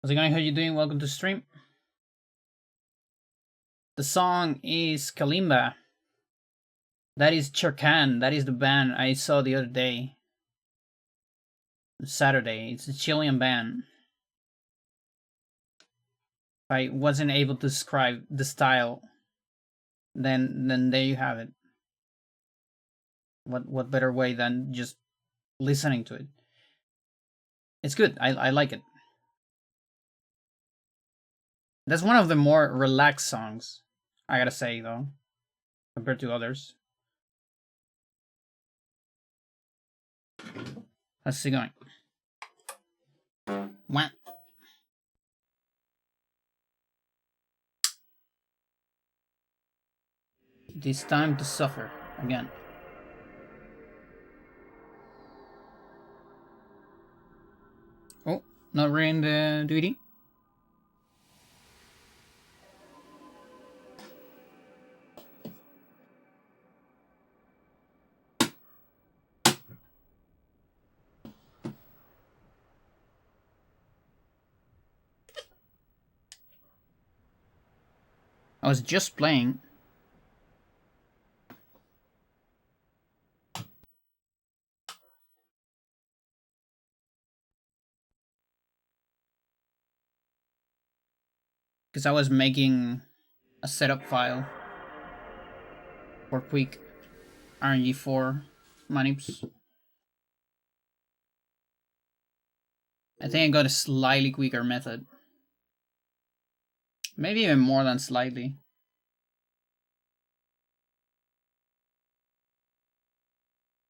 How's it going? How you doing? Welcome to stream. The song is Kalimba. That is Cherkan. That is the band I saw the other day. Saturday. It's a Chilean band. If I wasn't able to describe the style, then there you have it. What better way than just listening to it? It's good. I like it. That's one of the more relaxed songs, I gotta say, though, compared to others. How's it going? Wah. It is time to suffer again. Oh, not reading the DVD? I was just playing. Because I was making a setup file for quick RNG 4 manips. I think I got a slightly quicker method. Maybe even more than slightly.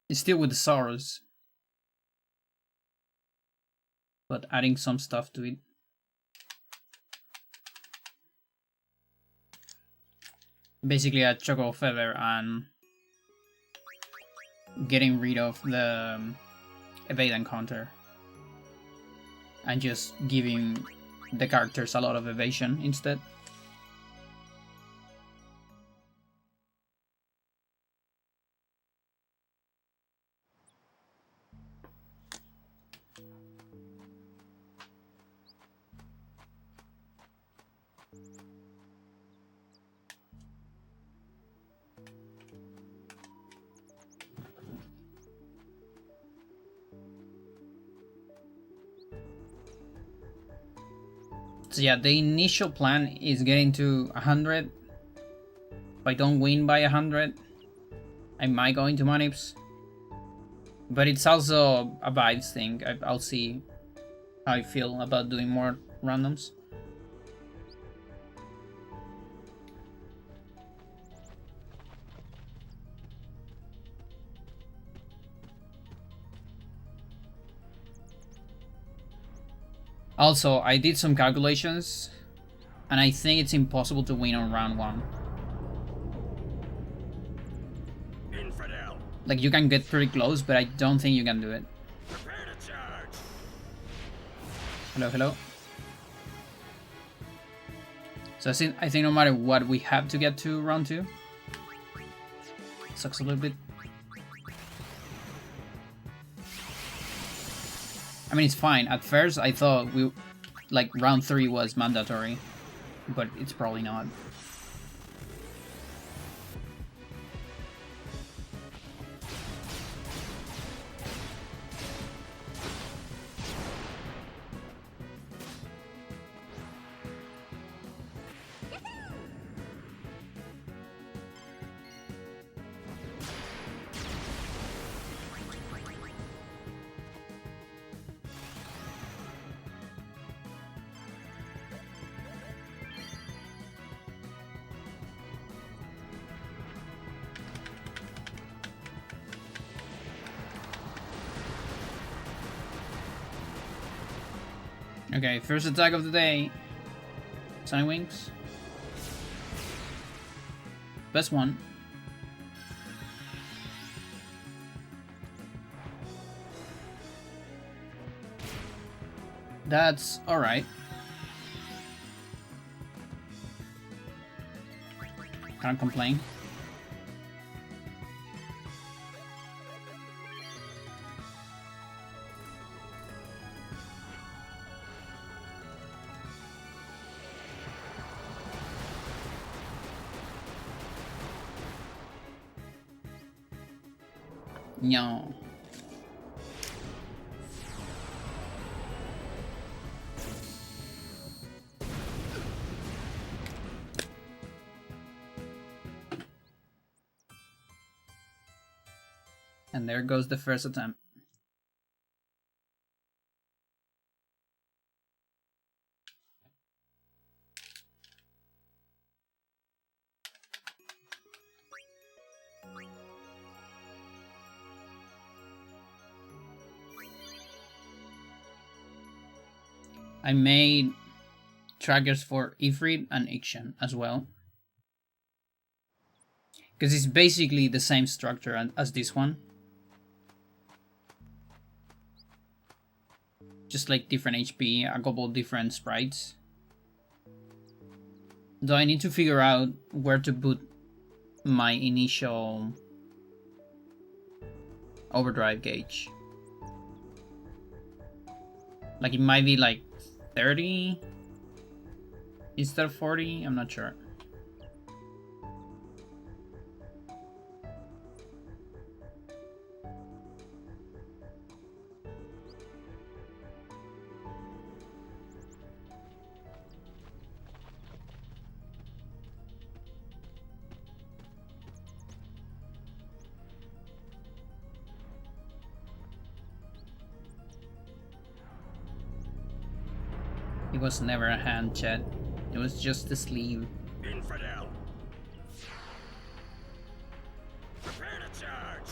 It's still with the sorrows, but adding some stuff to it. Basically a choco feather and getting rid of the evade encounter and just giving the characters a lot of evasion instead. So yeah, the initial plan is getting to 100. If I don't win by 100, I might go into manips. But it's also a vibes thing. I'll see how I feel about doing more randoms. Also, I did some calculations, and I think it's impossible to win on round 1. Infidel. Like, you can get pretty close, but I don't think you can do it. Prepare to charge. Hello, hello. So I think no matter what, we have to get to round 2. Sucks a little bit. I mean, it's fine. At first, I thought like round 3 was mandatory, but it's probably not. Okay, first attack of the day. Sunny Wings. Best one. That's alright. Can't complain. No. And there goes the first attempt. I made trackers for Ifrit and Ikshan as well. Because it's basically the same structure as this one. Just like different HP, a couple different sprites. Though I need to figure out where to put my initial overdrive gauge. Like it might be like 30 instead of 40, I'm not sure. It was never a hand, chat. It was just a sleeve. Infidel. Prepare to charge.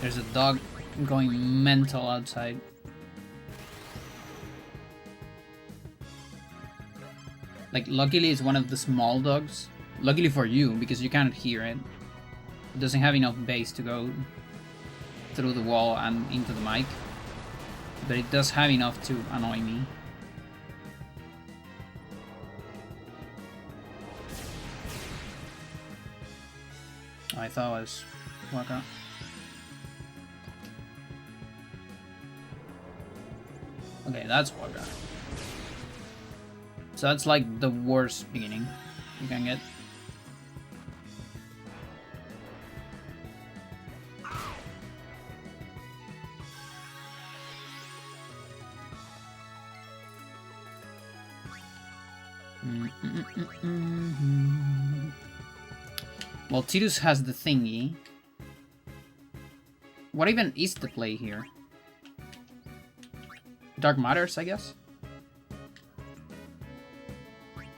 There's a dog going mental outside. Like, luckily it's one of the small dogs. Luckily for you, because you cannot hear it. It doesn't have enough bass to go through the wall and into the mic. But it does have enough to annoy me. I thought it was Waka. Okay, that's Waka. So that's like the worst beginning you can get. Well, Tidus has the thingy. What even is the play here? Dark Matters, I guess?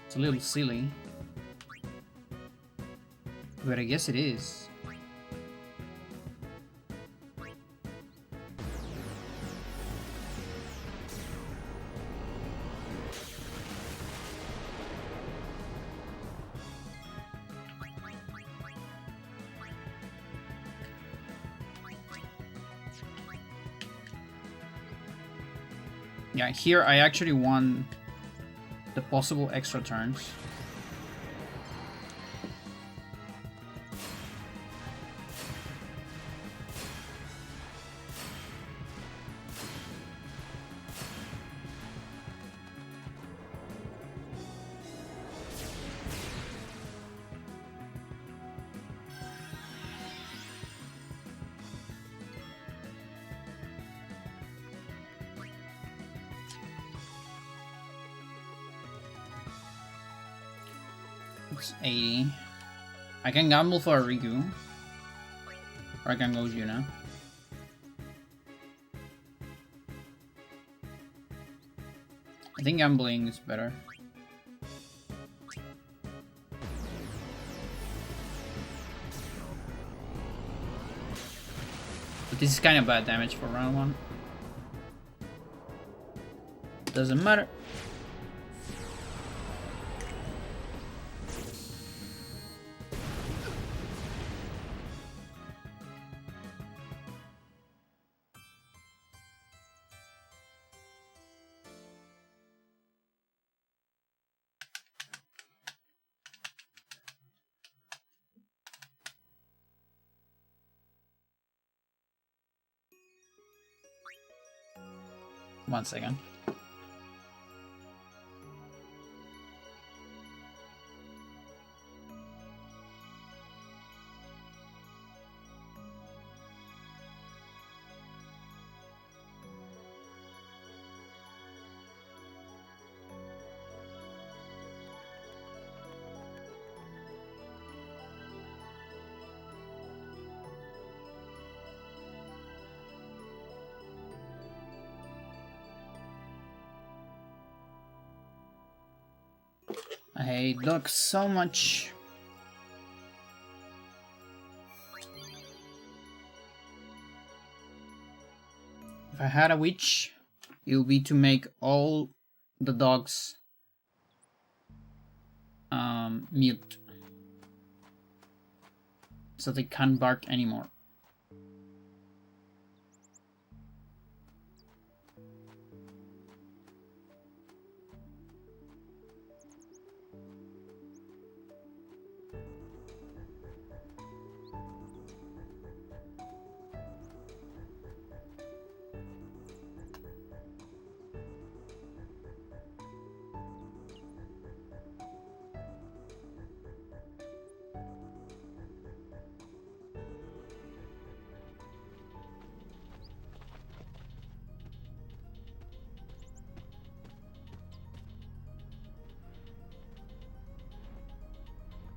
It's a little silly. But I guess it is. Yeah, here I actually won the possible extra turns. It's 80. I can gamble for a Riku. Or I can go Yuna. I think gambling is better. But this is kind of bad damage for round 1. Doesn't matter. 1 second. I hate dogs so much. If I had a witch, it would be to make all the dogs mute, so they can't bark anymore.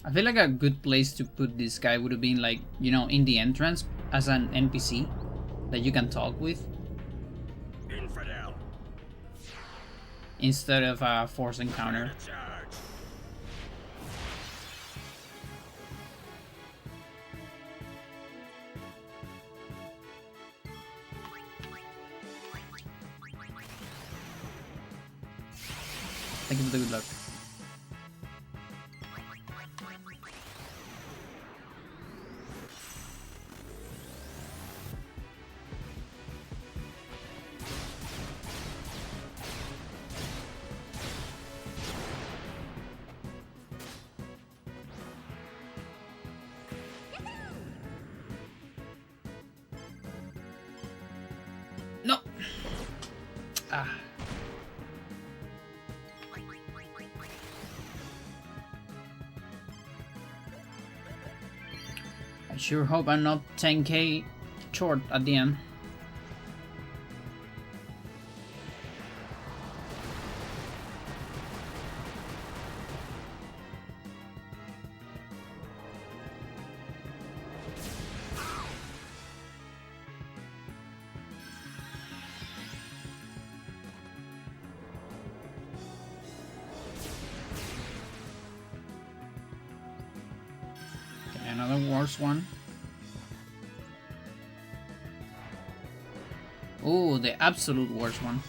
I feel like a good place to put this guy would have been like, you know, in the entrance as an NPC that you can talk with. Infidel. Instead of a force encounter. Prepare to charge. Thank you for the good luck. No. Ah. I sure hope I'm not 10k short at the end. Okay, another worse one. Oh, the absolute worst one.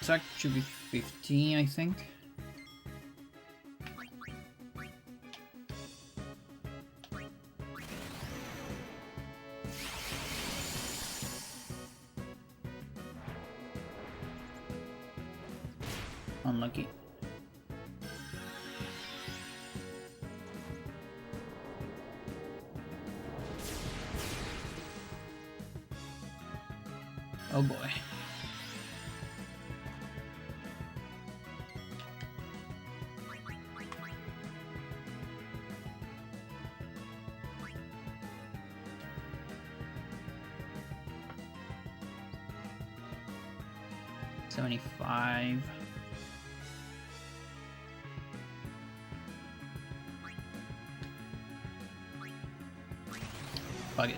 Attack should be 15, I think. Unlucky. Oh boy. $75. Fuck it.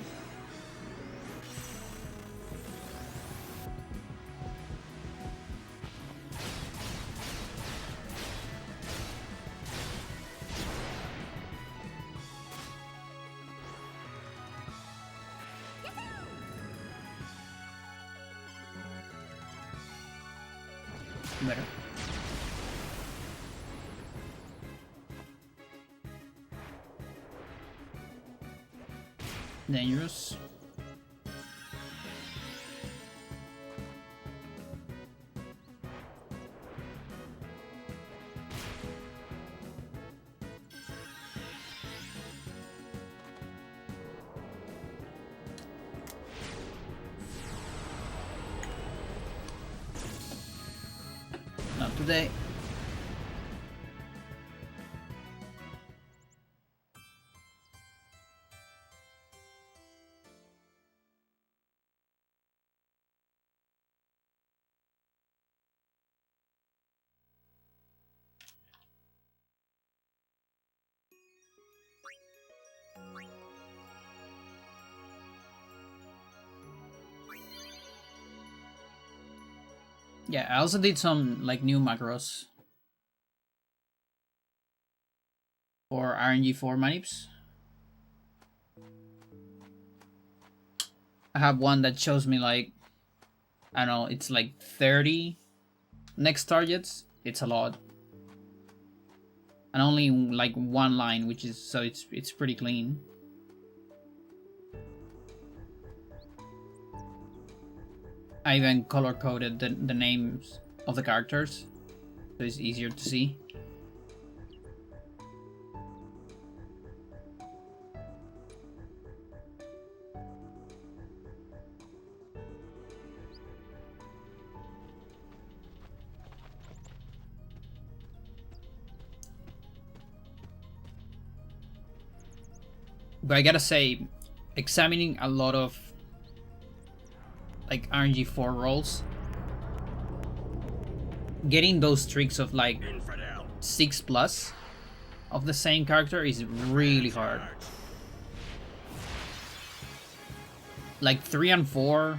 Better. Dangerous. today. Yeah, I also did some like new macros for RNG 4 manips. I have one that shows me like, I don't know, it's like 30 next targets. It's a lot. And only like one line, which is, so it's pretty clean. I even color coded the names of the characters, so it's easier to see. But I gotta say, examining a lot of like RNG 4 rolls, getting those streaks of like 6+ of the same character is really hard. Like 3 and 4,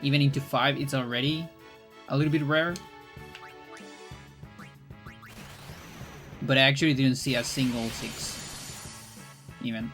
even into 5, it's already a little bit rare. But I actually didn't see a single 6 even.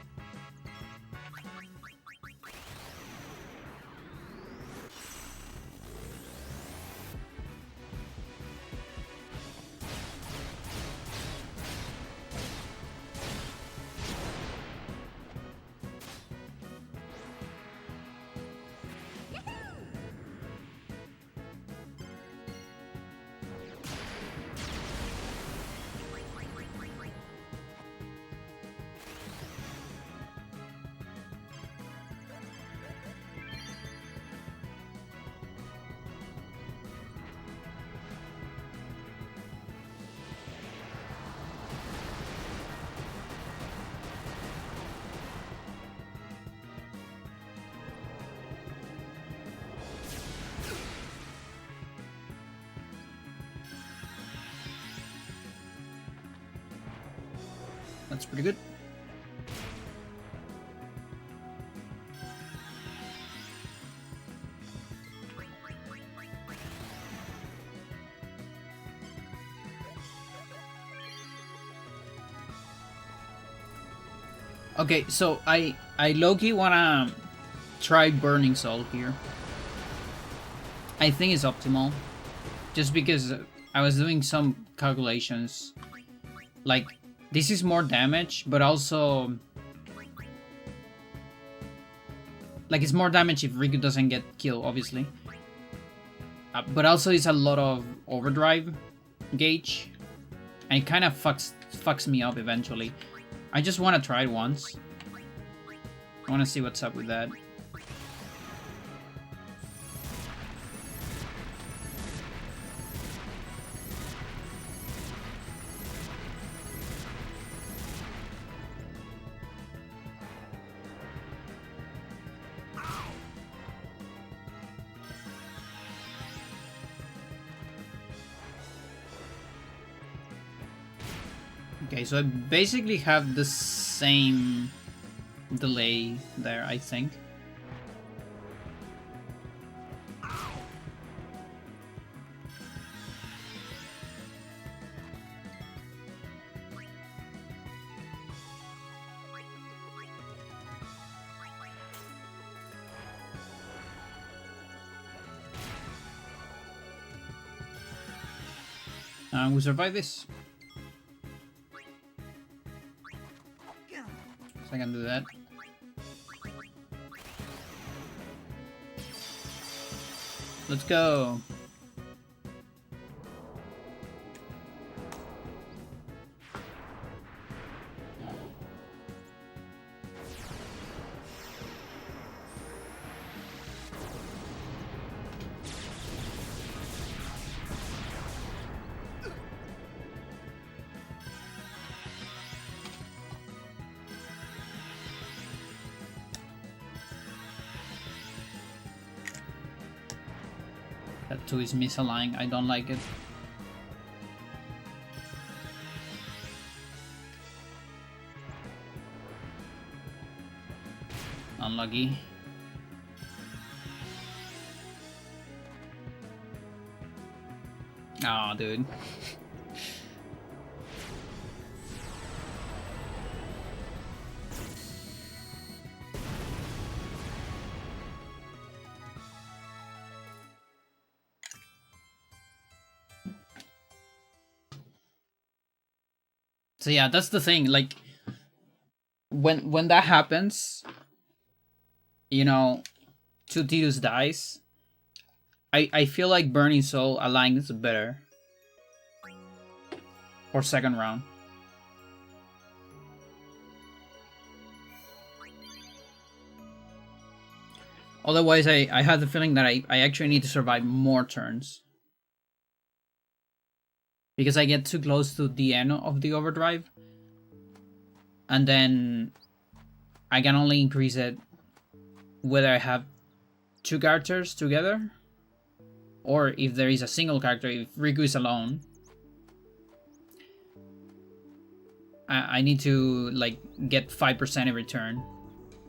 That's pretty good. Okay, so I low-key wanna try Burning Soul here. I think it's optimal, just because I was doing some calculations. Like, this is more damage, but also like it's more damage if Riku doesn't get killed, obviously. But also it's a lot of overdrive gauge, and it kind of fucks me up eventually. I just want to try it once. I want to see what's up with that. Okay, so I basically have the same delay there, I think. And we survive this. So I can do that. Let's go. That 2 is misaligned. I don't like it. Unlucky. Oh, dude. So yeah, that's the thing. Like, when that happens, you know, 2 Tidus dies. I feel like Burning Soul aligns better for second round. Otherwise, I have the feeling that I actually need to survive more turns. Because I get too close to the end of the overdrive. And then I can only increase it whether I have 2 characters together. Or if there is a single character, if Riku is alone. I need to like get 5% every turn.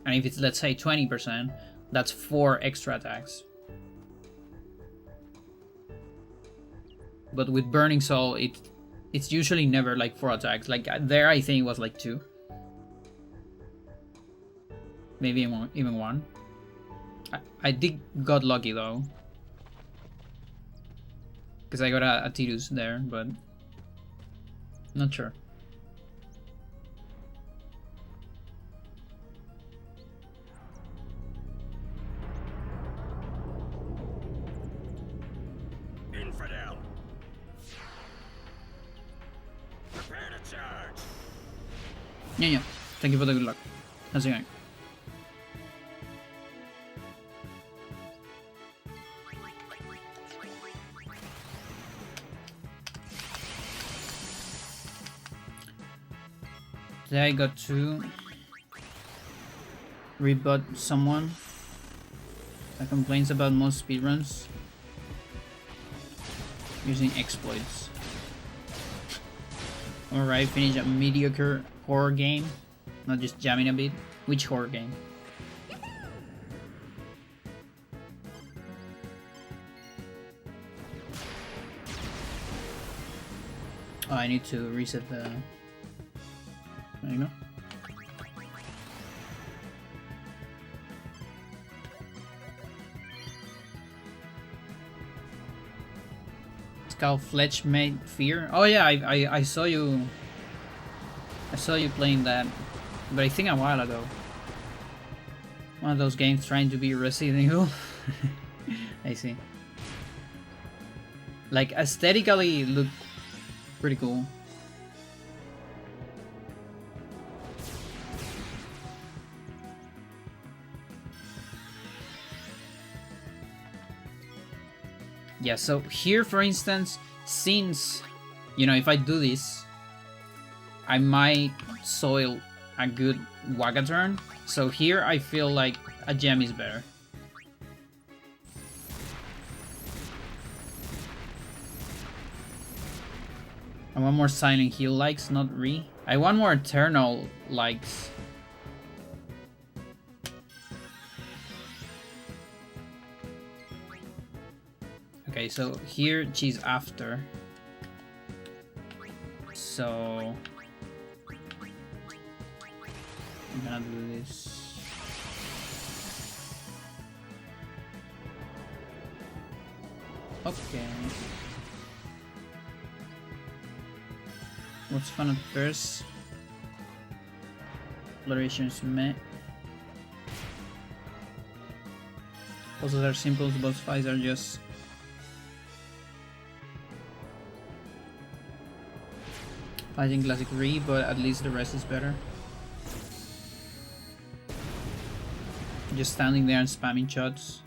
And if it's, let's say, 20%, that's 4 extra attacks. But with Burning Soul, it's usually never like 4 attacks. Like there, I think it was like 2. Maybe even 1. I did got lucky though. Because I got a Tidus there, but not sure. Infidel. Prepare to charge. Yeah. Thank you for the good luck. How's it going? Today I got to rebut someone that complains about most speedruns using exploits. Alright, finish a mediocre horror game, not just jamming a bit. Which horror game? Oh, I need to reset the... There you go. Scout Fletch made Fear. Oh yeah, I saw you. I saw you playing that, but I think a while ago. One of those games trying to be Resident Evil. I see. Like aesthetically, look pretty cool. Yeah, so here, for instance, since, you know, if I do this, I might soil a good Waka turn. So here I feel like a gem is better. I want more Silent Hill likes, not Re. I want more Eternal likes. Okay, so here she's after. So I'm gonna do this. Okay. What's fun at first? Explorations meh. Puzzles are simple, boss fights are just fighting classic Re, but at least the rest is better. Just standing there and spamming shots.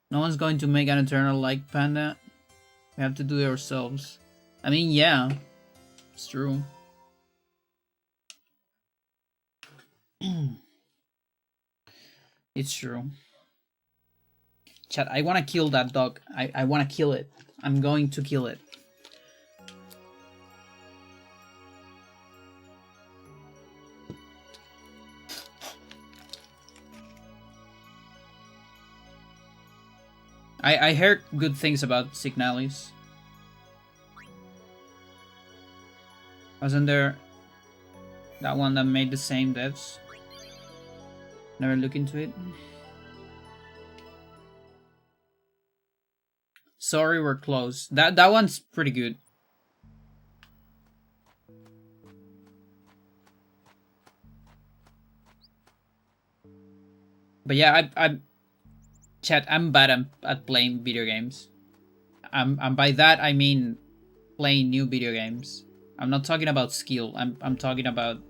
No one's going to make an Eternal like Panda. We have to do it ourselves. I mean, yeah, it's true. It's true. Chat, I want to kill that dog. I want to kill it. I'm going to kill it. I heard good things about Signalis. Wasn't there that one that made the same devs? Never look into it. Sorry, we're close. That one's pretty good. But yeah, Chat, I'm bad at playing video games. And by that I mean playing new video games. I'm not talking about skill. I'm talking about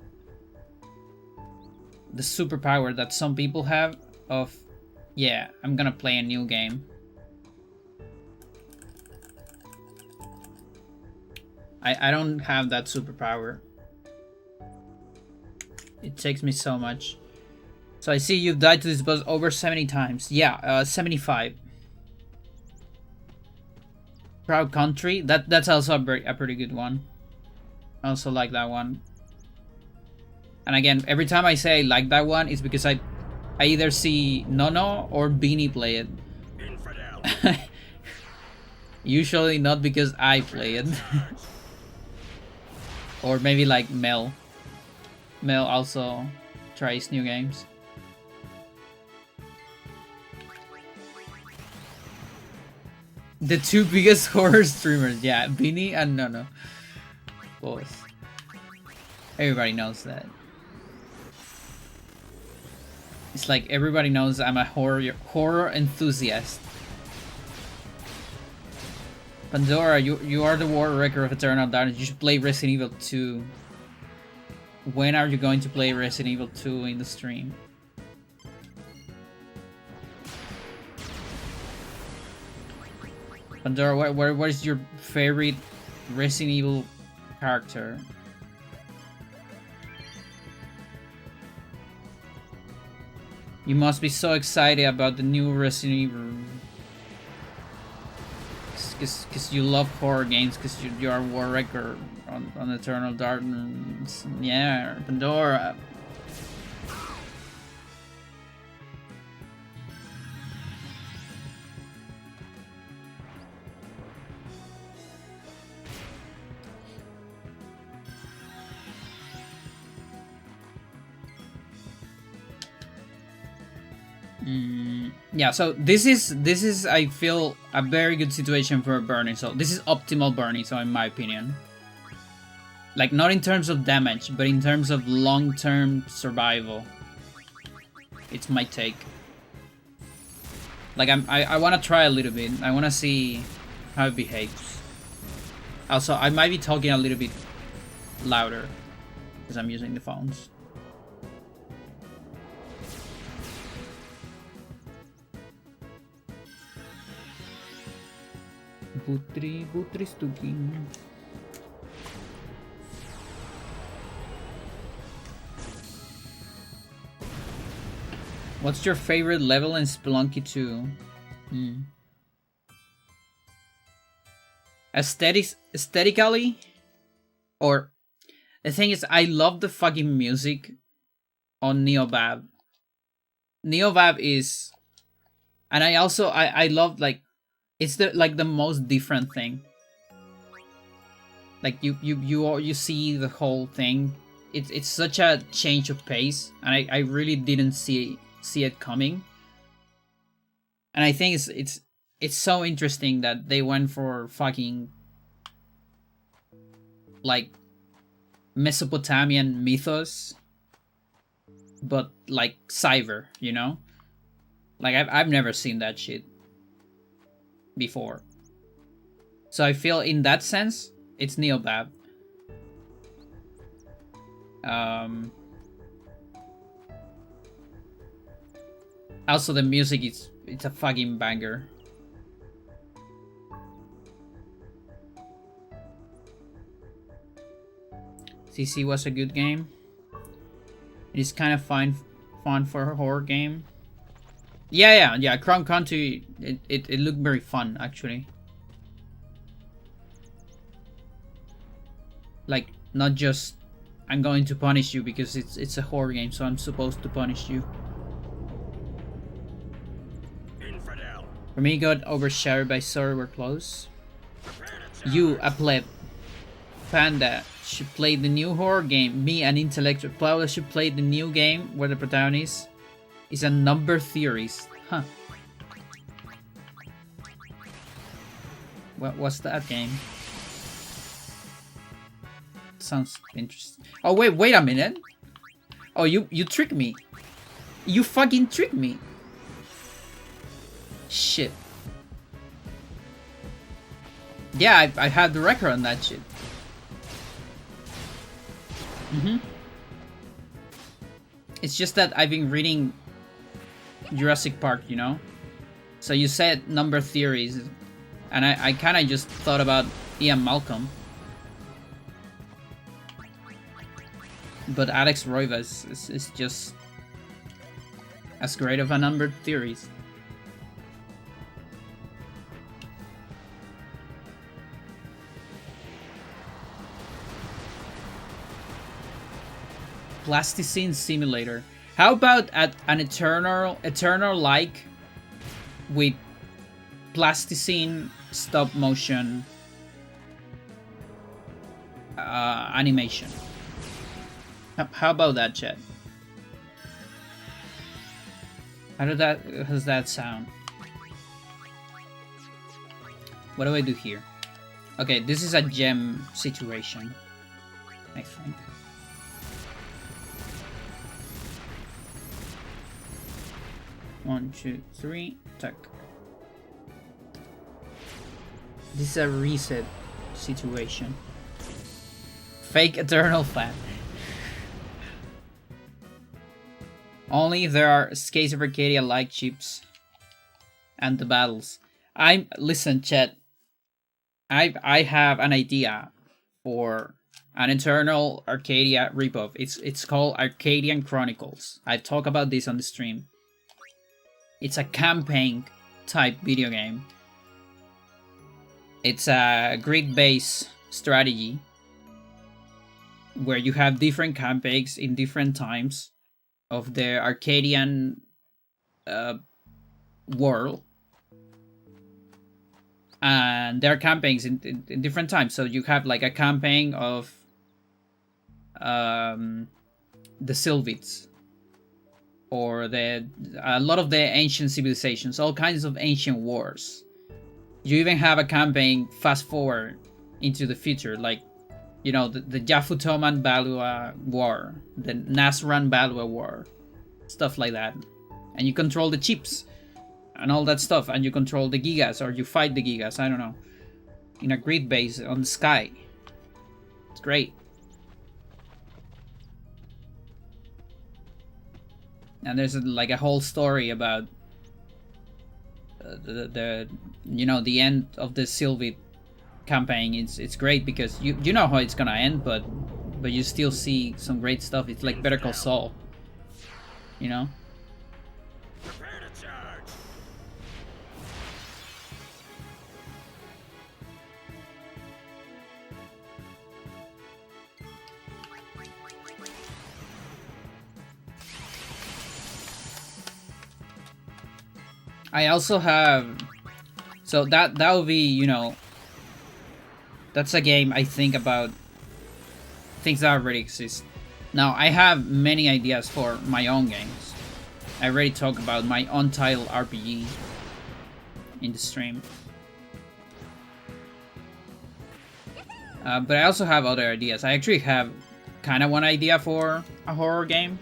the superpower that some people have of, yeah, I'm gonna play a new game. I don't have that superpower. It takes me so much. So I see you've died to this boss over 70 times. Yeah, 75. Proud Country. That's also a pretty good one. I also like that one. And again, every time I say I like that one, it's because I either see Nono or Beanie play it. Infidel. Usually not because I play it. Or maybe like Mel. Mel also tries new games. The two biggest horror streamers, yeah, Beanie and Nono. Both. Everybody knows that. It's like everybody knows I'm a horror enthusiast. Pandora, you are the war wrecker of Eternal Darkness. You should play Resident Evil 2. When are you going to play Resident Evil 2 in the stream? Pandora, what is your favorite Resident Evil character? You must be so excited about the new Resident Evil. Because you love horror games, because you are war wrecker on Eternal Darkness. Yeah, Pandora. Yeah, so this is I feel a very good situation for Burning Soul. This is optimal Burning Soul in my opinion. Like, not in terms of damage, but in terms of long-term survival. It's my take. Like, I want to try a little bit. I want to see how it behaves. Also, I might be talking a little bit louder because I'm using the phones. Butri Stuking. What's your favorite level in Spelunky 2? Aesthetically? Or... The thing is, I love the fucking music on Neobab. Neobab is... And I also... I love, like... It's the most different thing. Like, you see the whole thing. It's such a change of pace, and I really didn't see it coming. And I think it's so interesting that they went for fucking like Mesopotamian mythos, but like cyber, you know? Like I've never seen that shit before. So I feel in that sense it's Neobab. Also the music it's a fucking banger. CC was a good game. It is kind of fun for a horror game. Yeah. Crown Country, it looked very fun, actually. Like, not just, I'm going to punish you because it's a horror game, so I'm supposed to punish you. Infidel. For me, got overshadowed by Sorry We're Close. Prepare to charge. You, a pleb. Panda should play the new horror game. Me, an intellectual. Paula should play the new game where the protagonist is a number theorist. Huh. What's that game? Sounds interesting. Oh, wait a minute. Oh, you tricked me. You fucking tricked me. Shit. Yeah, I had the record on that shit. It's just that I've been reading Jurassic Park, you know? So you said number theories, and I kind of just thought about Ian Malcolm. But Alex Roivas is just as great of a number theories. Plasticine Simulator. How about an Eternal like with plasticine stop motion animation? How about that, chat? How does that sound? What do I do here? Okay, this is a gem situation, I think. One, two, three, tuck. This is a reset situation. Fake Eternal fan. Only if there are Skates of Arcadia like chips and the battles. Listen, chat. I have an idea for an Eternal Arcadia ripoff. It's called Arcadian Chronicles. I talk about this on the stream. It's a campaign type video game. It's a grid-based strategy where you have different campaigns in different times of the Arcadian world, and there are campaigns in different times. So you have like a campaign of the Sylvids, or a lot of the ancient civilizations, all kinds of ancient wars. You even have a campaign fast forward into the future, like, you know, the Jafutoman Balua War, the Nasran Balua War, stuff like that. And you control the chips and all that stuff, and you control the Gigas, or you fight the Gigas, I don't know, in a grid base on the sky. It's great. And there's like a whole story about the you know, the end of the Sylvid campaign. It's great because you know how it's gonna end, but you still see some great stuff. It's like Better Call Saul, you know. Prepare to charge. I also have, so that will be, you know, that's a game I think about things that already exist. Now I have many ideas for my own games. I already talked about my untitled RPG in the stream. But I also have other ideas. I actually have kind of one idea for a horror game.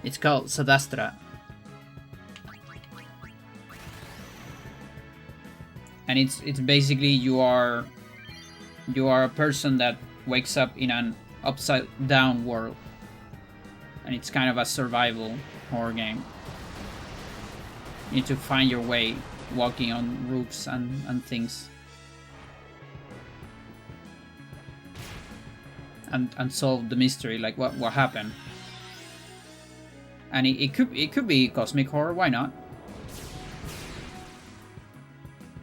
It's called Sadastra. And it's basically you are a person that wakes up in an upside down world. And it's kind of a survival horror game. You need to find your way walking on roofs and things. And solve the mystery, like what happened. And it could be cosmic horror. Why not?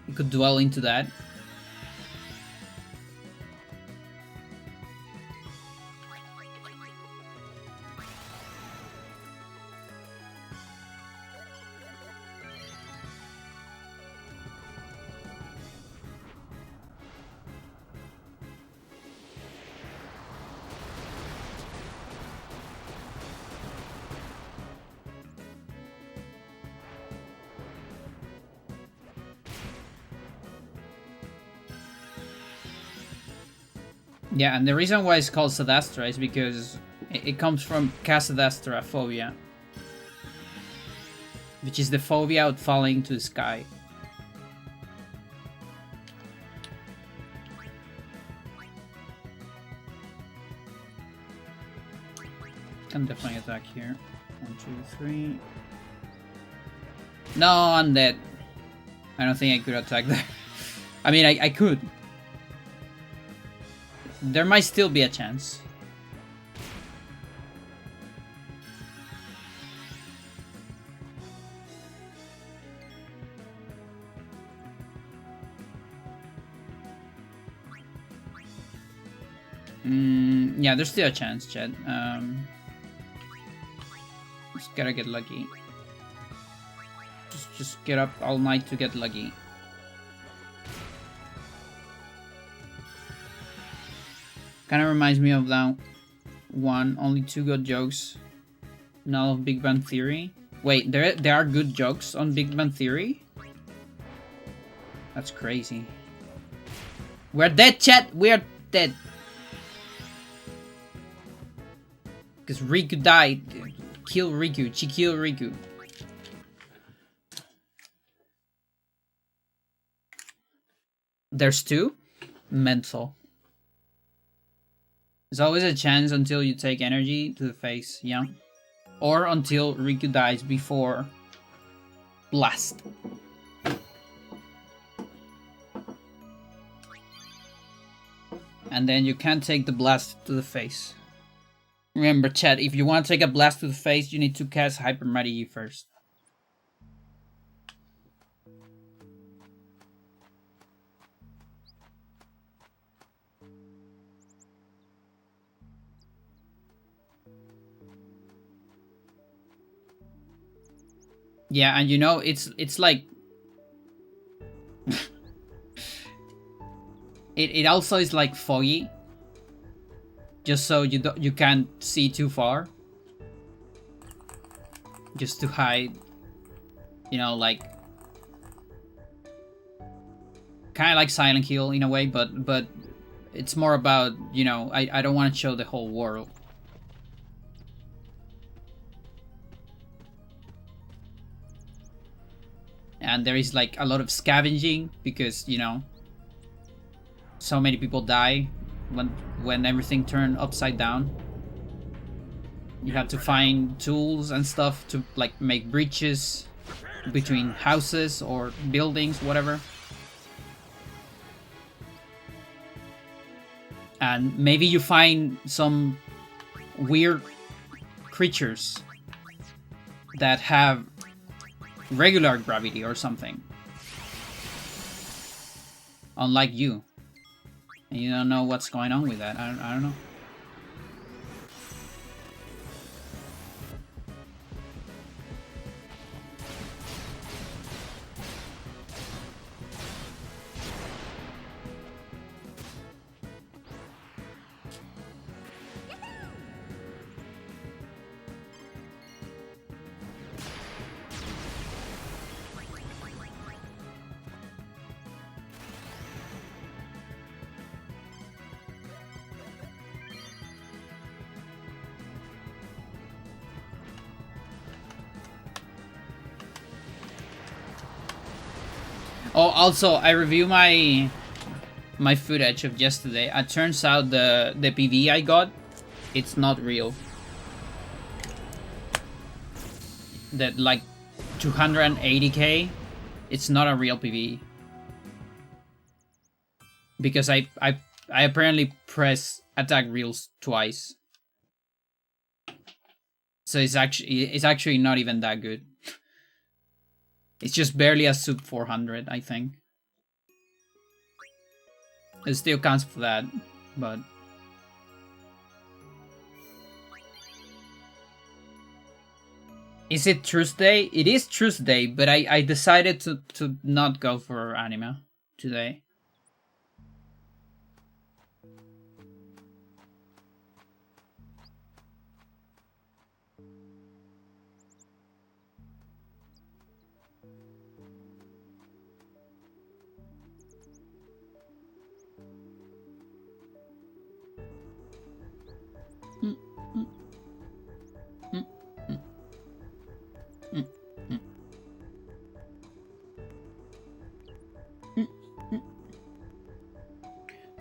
You could dwell into that. Yeah, and the reason why it's called Sadastra is because it comes from Casadastra phobia, which is the phobia of falling to the sky. Can definitely attack here. 1, 2, 3. No, I'm dead. I don't think I could attack there. I mean, I could. There might still be a chance. Yeah, there's still a chance, Chet. Just gotta get lucky. Just get up all night to get lucky. Kind of reminds me of that one. Only 2 good jokes. None of Big Bang Theory. Wait, there are good jokes on Big Bang Theory? That's crazy. We're dead, chat. We're dead. Because Riku died. Kill Riku. She killed Riku. There's 2? Mental. There's always a chance until you take energy to the face, yeah? Or until Riku dies before Blast. And then you can't take the blast to the face. Remember, chat, if you want to take a blast to the face, you need to cast Hyper Mighty E first. Yeah, and you know, it's like... it also is like foggy. Just so you can't see too far. Just to hide. You know, like... kind of like Silent Hill in a way, but it's more about, you know, I don't want to show the whole world. And there is like a lot of scavenging because, you know, so many people die when everything turned upside down. You have to find tools and stuff to like make bridges between houses or buildings, whatever. And maybe you find some weird creatures that have regular gravity or something. Unlike you. And you don't know what's going on with that. I don't know. Oh, also, I review my footage of yesterday. It turns out the PV I got, it's not real. That like 280k, it's not a real PV. Because I apparently press attack reels twice. So it's actually not even that good. It's just barely a sub 400, I think. It still counts for that, but is it Tuesday? It is Tuesday, but I decided to not go for anime today.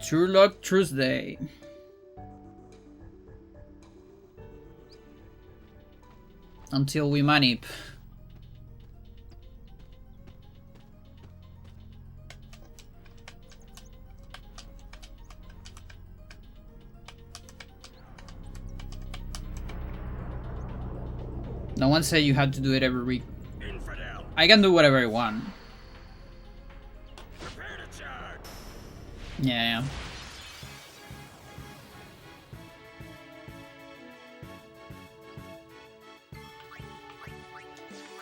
True Luck Tuesday. Until we manip. No one said you had to do it every week. Infidel. I can do whatever I want. Prepare to charge. Yeah.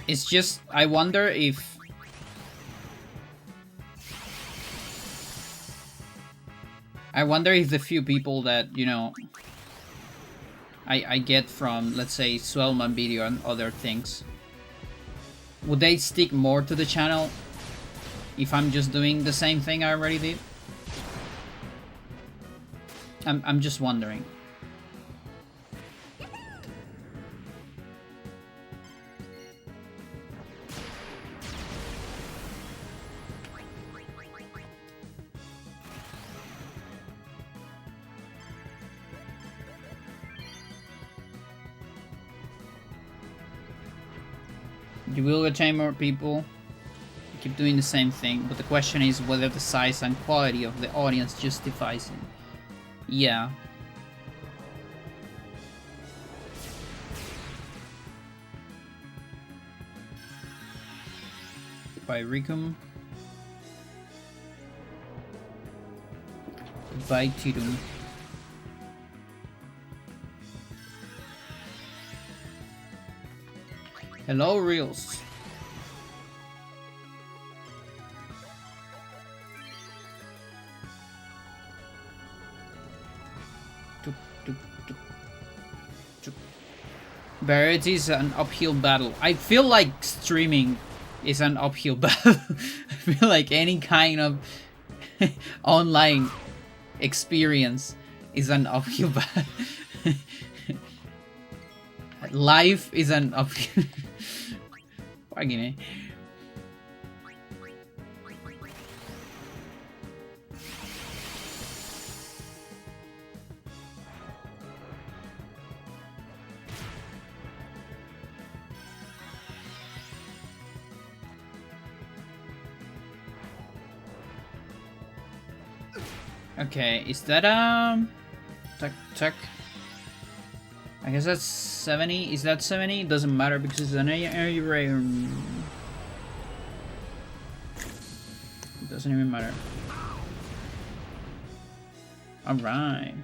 It's just, I wonder if... the few people that, you know, I get from, let's say, Swellman video and other things, would they stick more to the channel if I'm just doing the same thing I already did? I'm just wondering. You will retain more people. You keep doing the same thing, but the question is whether the size and quality of the audience justifies it. Yeah. By Ricum. By Tirum. Hello, Reels. Variety is an uphill battle. I feel like streaming is an uphill battle. I feel like any kind of online experience is an uphill battle. Life is an uphill. Pagine. Okay, is that tech? I guess that's 70. Is that 70? Doesn't matter because it's an array. It doesn't even matter. Alright.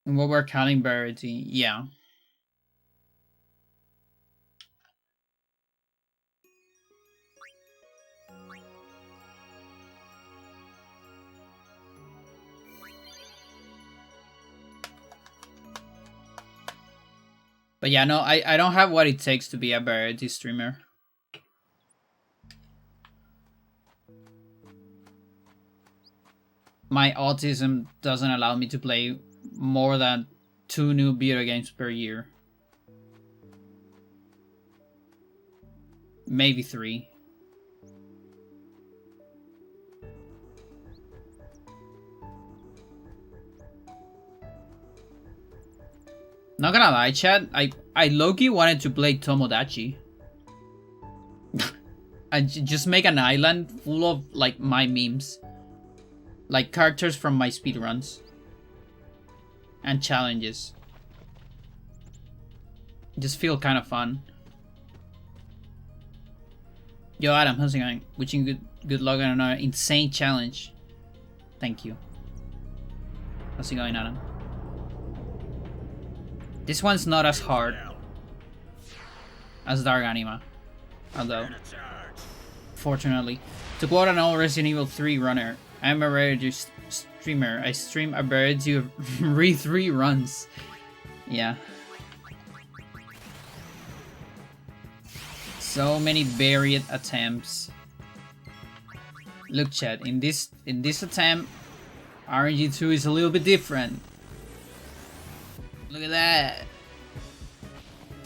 And what we're counting variety, yeah. But yeah, no, I don't have what it takes to be a variety streamer. My autism doesn't allow me to play more than 2 new video games per year. Maybe 3. Not gonna lie, Chad, I low-key wanted to play Tomodachi. and just make an island full of like my memes, like characters from my speedruns and challenges. Just feel kind of fun. Yo, Adam, how's it going? Wishing good luck on an insane challenge. Thank you. How's it going, Adam? This one's not as hard as Dark Anima, although, fortunately. To quote an old Resident Evil 3 runner, I'm a rare streamer. I stream a variety of re-3 runs. Yeah. So many varied attempts. Look, chat, in this attempt, RNG 2 is a little bit different. Look at that.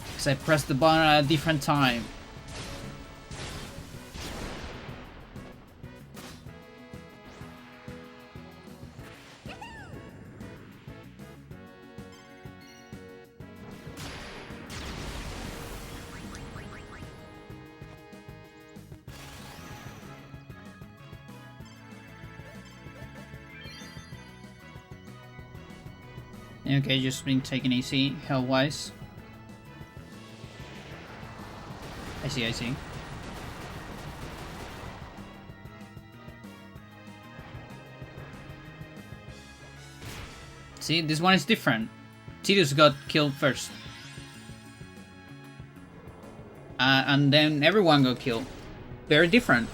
Because I pressed the button at a different time. Okay, just been taking easy, health-wise. I see. See, this one is different. Tidus got killed first. And then everyone got killed. Very different.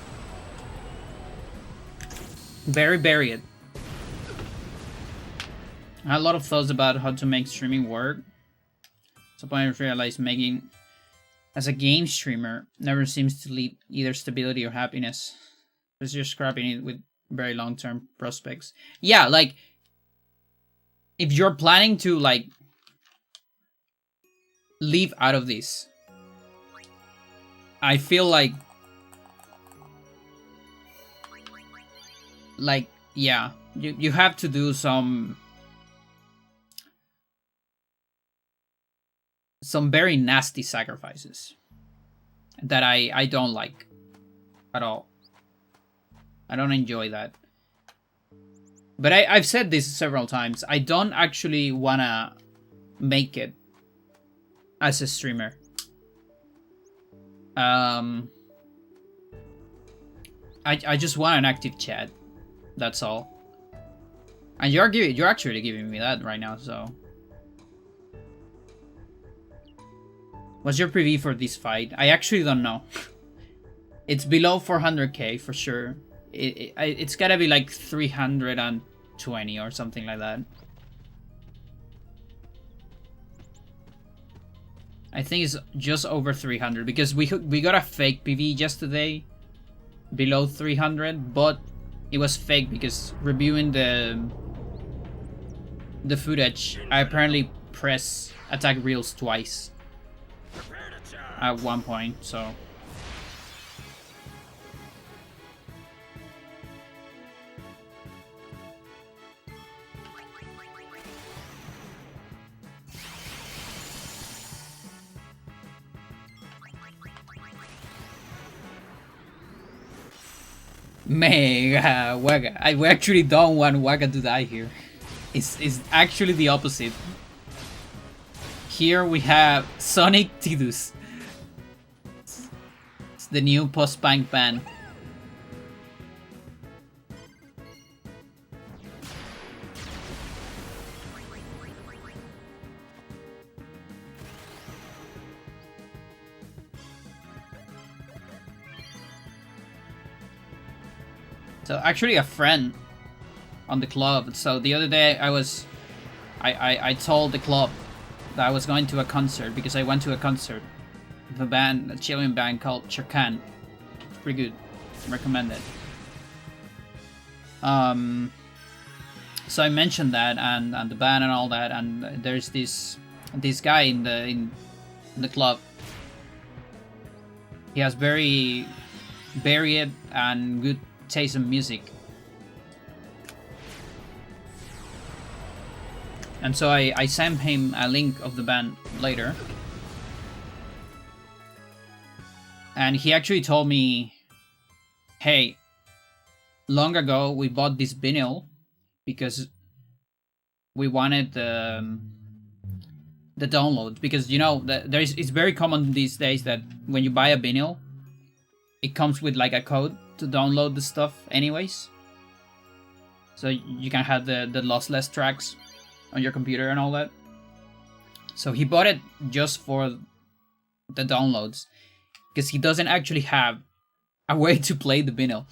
Very varied. I had a lot of thoughts about how to make streaming work. So I realized making as a game streamer never seems to lead either stability or happiness. Because you're scrapping it with very long-term prospects. Yeah, like if you're planning to like leave out of this, I feel like yeah, you have to do some very nasty sacrifices that I don't like at all. I don't enjoy that. But I've said this several times. I don't actually wanna make it as a streamer. I just want an active chat. That's all. And you're actually giving me that right now, so. What's your PV for this fight? I actually don't know. It's below 400k for sure. It's gotta be like 320 or something like that. I think it's just over 300 because we got a fake PV yesterday below 300, but it was fake because reviewing the footage, I apparently press attack reels twice at one point, so. Mega Waga. We actually don't want Waga to die here. It's actually the opposite. Here we have Sonic Tidus. It's the new post-punk band. So actually a friend on the club. So the other day I told the club that I was going to a concert because I went to a concert of a Chilean band called Chacan. It's pretty good. Recommend it. So I mentioned that and the band and all that, and there's this guy in the club. He has very varied and good taste in music. And so I sent him a link of the band later. And he actually told me hey, long ago we bought this vinyl because we wanted the download, because you know it's very common these days that when you buy a vinyl, it comes with like a code to download the stuff anyways, so you can have the lossless tracks on your computer and all that. So he bought it just for the downloads, because he doesn't actually have a way to play the vinyl,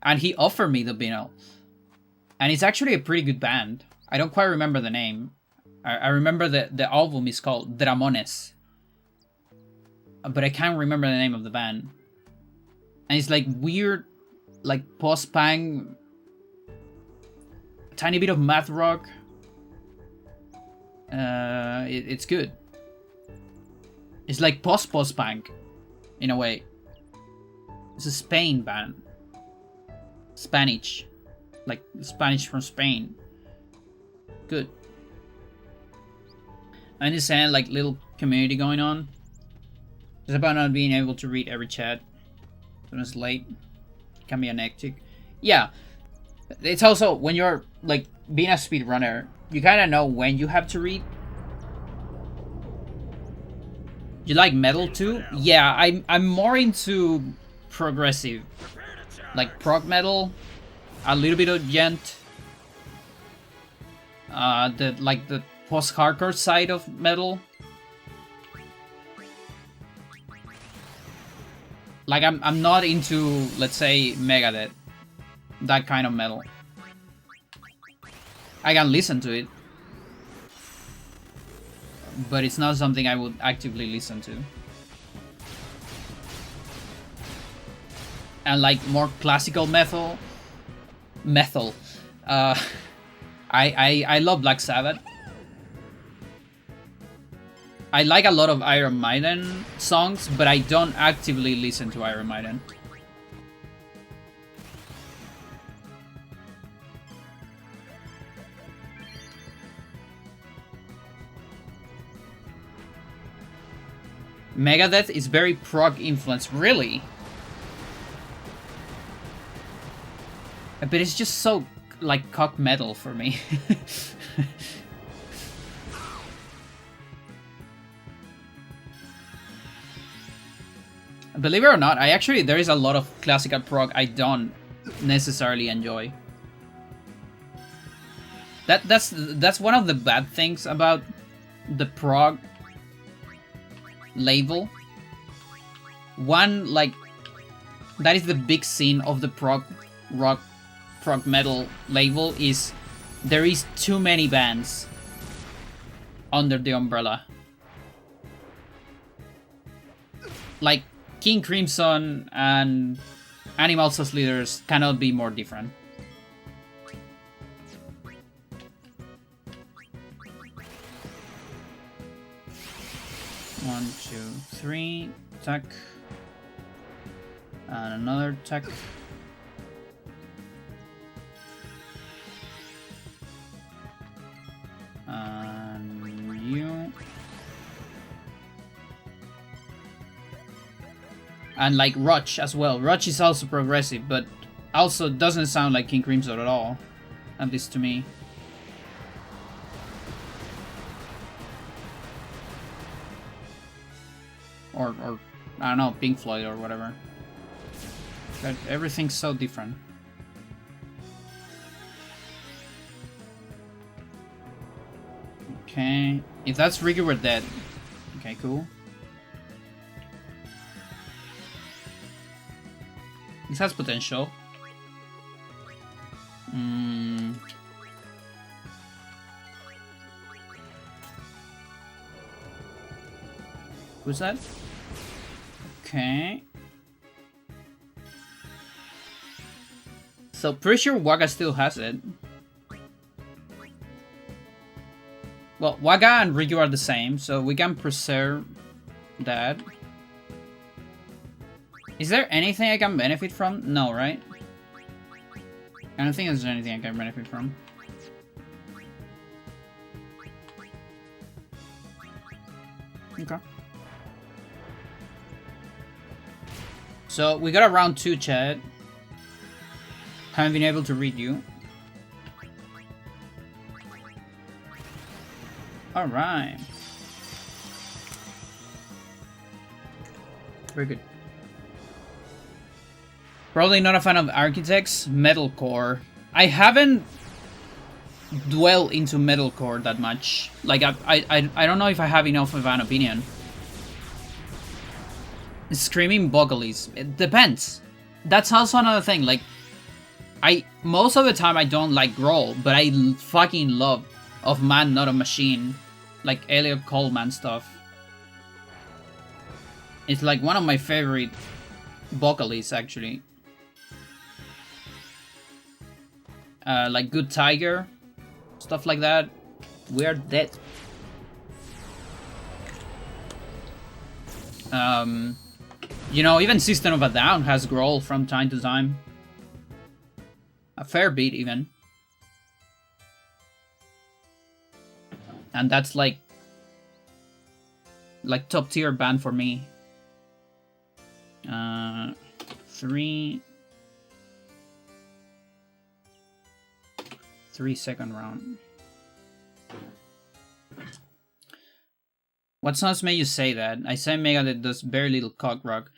and he offered me the vinyl, and it's actually a pretty good band. I don't quite remember the name. I remember the album is called Dramones, but I can't remember the name of the band. And it's like weird, like post-punk, tiny bit of math rock. It's good. It's like post-punk, in a way. It's a Spain band. Spanish. Like Spanish from Spain. Good. I understand, like, little community going on. It's about not being able to read every chat when it's late. It can be hectic. Yeah. It's also, when you're, like, being a speedrunner, you kind of know when you have to read. You like metal too? Yeah, I'm more into progressive. Like prog metal, a little bit of gent. The post-hardcore side of metal. Like I'm not into, let's say, Megadeth, that kind of metal. I can listen to it, but it's not something I would actively listen to. And like more classical metal. I love Black Sabbath. I like a lot of Iron Maiden songs, but I don't actively listen to Iron Maiden. Megadeth is very prog influenced, really. But it's just so like cock metal for me. Believe it or not, there is a lot of classical prog I don't necessarily enjoy. That's one of the bad things about the prog label. One, like, that is the big sin of the prog metal label, is there is too many bands under the umbrella. Like King Crimson and Animals as Leaders cannot be more different. One, two, three, attack. And another attack. And you. And like Rush as well. Rush is also progressive, but also doesn't sound like King Crimson at all. At least to me. Or I don't know, Pink Floyd or whatever. But everything's so different. Okay, if that's Ricky, we're dead. Okay, cool. This has potential. Who's that? Okay. So pretty sure Waga still has it. Well, Waga and Ryu are the same, so we can preserve that. Is there anything I can benefit from? No, right? I don't think there's anything I can benefit from. Okay. So we got a round 2, Chad. Haven't been able to read you. Alright. Very good. Probably not a fan of architects. Metalcore. I haven't dwelled into metalcore that much. Like, I don't know if I have enough of an opinion. Screaming vocalists. It depends. That's also another thing. Like, most of the time I don't like growl, but I fucking love Of Man Not a Machine, like Elliot Coleman stuff. It's like one of my favorite vocalists, actually. Like Good Tiger, stuff like that. We're dead. You know, even System of a Down has growl from time to time. A fair bit, even. And that's like top tier band for me. 3 second round. What songs made you say that? I say Megadeth does very little cock rock.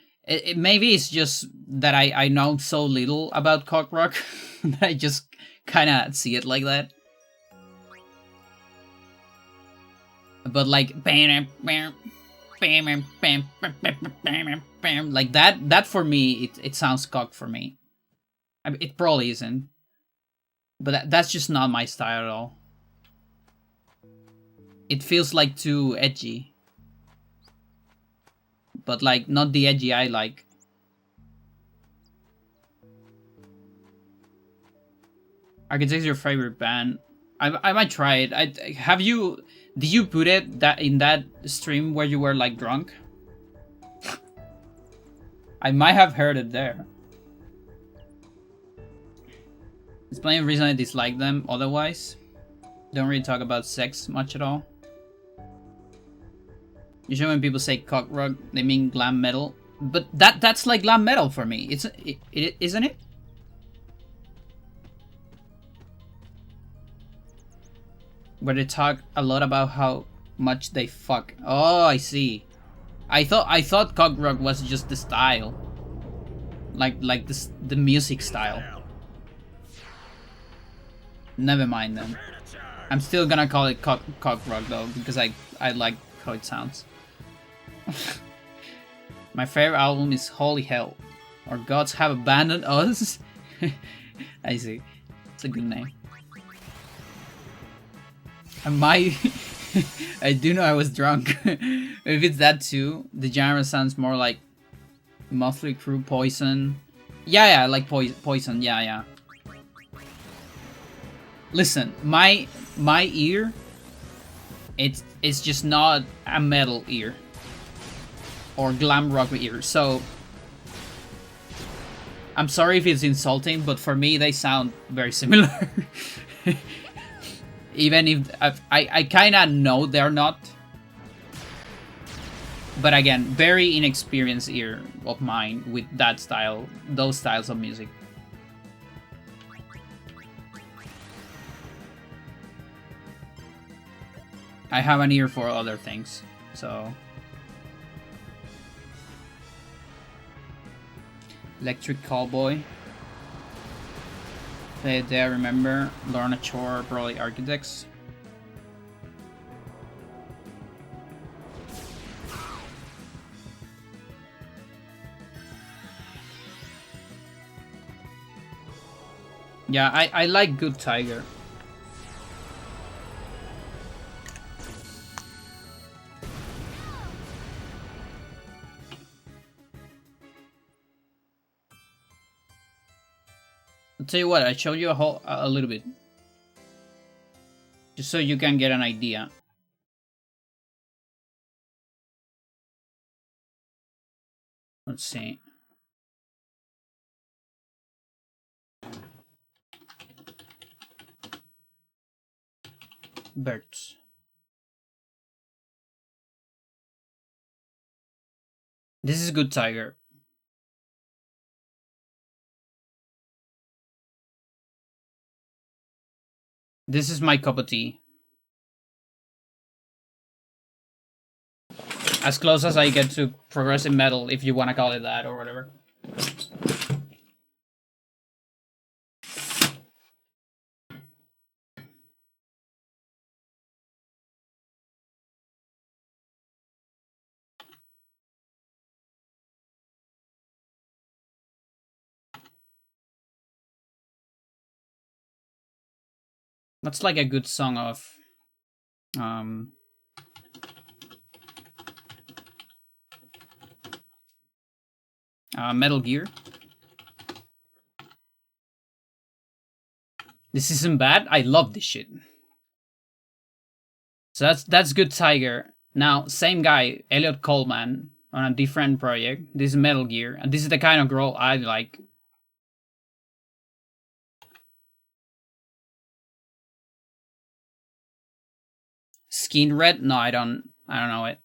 Maybe it's just that I know so little about cock rock that I just kind of see it like that. But like, like that for me, it sounds cock for me. I mean, it probably isn't, but that's just not my style at all. It feels like too edgy, but like not the edgy I like. Architect's your favorite band? I might try it. Have you? Did you put it in that stream where you were like drunk? I might have heard it there. It's plenty of reason I dislike them. Otherwise, don't really talk about sex much at all. Usually when people say cock rock, they mean glam metal. But that's like glam metal for me. Isn't it? Where they talk a lot about how much they fuck. Oh, I see. I thought cock rock was just the style, like the music style. Never mind then. I'm still gonna call it cock rock though, because I like how it sounds. My favorite album is Holy Hell. Our gods have abandoned us. I see. It's a good name. I do know I was drunk. If it's that too, the genre sounds more like Motley Crue, Poison. Yeah, like Poison. Yeah. Listen, my ear, it's just not a metal ear or glam rock ear. So I'm sorry if it's insulting, but for me they sound very similar. Even if I kind of know they're not. But again, very inexperienced ear of mine with that style, those styles of music. I have an ear for other things, so. Electric Cowboy. They I remember. Lorna Shore, probably Architects. Yeah, I like Good Tiger. I'll tell you what, I showed you a little bit. Just so you can get an idea. Let's see. Birds. This is Good Tiger. This is my cup of tea. As close as I get to progressive metal, if you want to call it that or whatever. That's like a good song of Metal Gear. This isn't bad. I love this shit. So that's good, Tiger. Now, same guy, Elliot Coleman, on a different project. This is Metal Gear, and this is the kind of girl I like. Skin Red? No, I don't know it.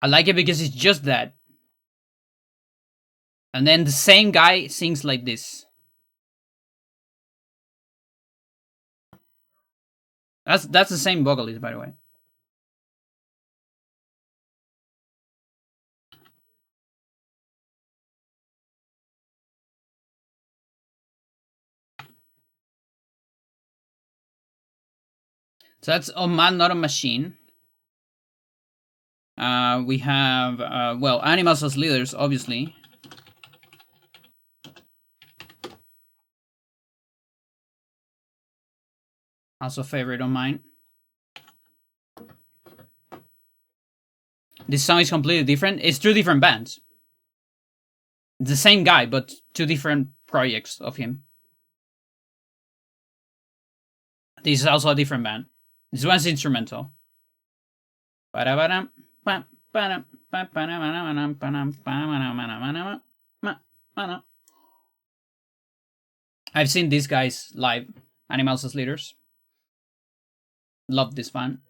I like it because it's just that. And then the same guy sings like this. That's the same vocalist, by the way. So that's Oh Man, Not a Machine. We have, well, Animals as Leaders, obviously. Also a favorite of mine. This song is completely different. It's two different bands. It's the same guy, but two different projects of him. This is also a different band. This one's instrumental. I've seen these guys live, Animals as Leaders. Love this band.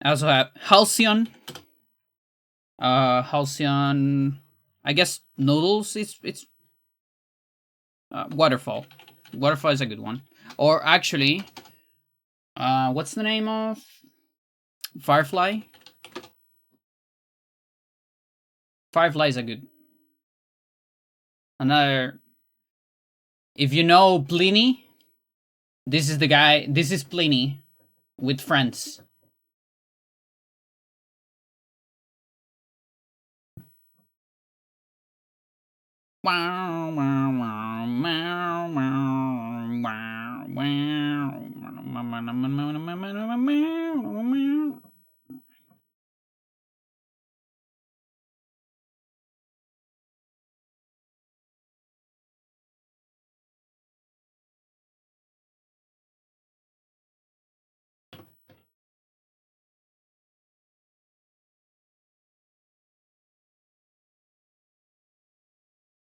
I also have Halcyon. Halcyon. I guess Noodles. It's Waterfall. Waterfall is a good one. Or actually, what's the name of Firefly? Firefly is a good. Another. If you know Pliny, this is the guy. This is Pliny with friends.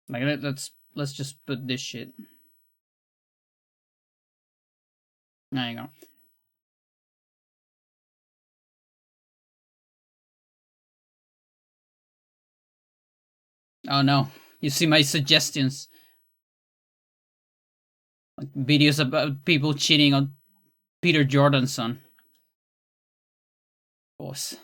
Like let's just put this shit. There you go. Oh no, you see my suggestions. Like videos about people cheating on Peter Jordan's son. Of course.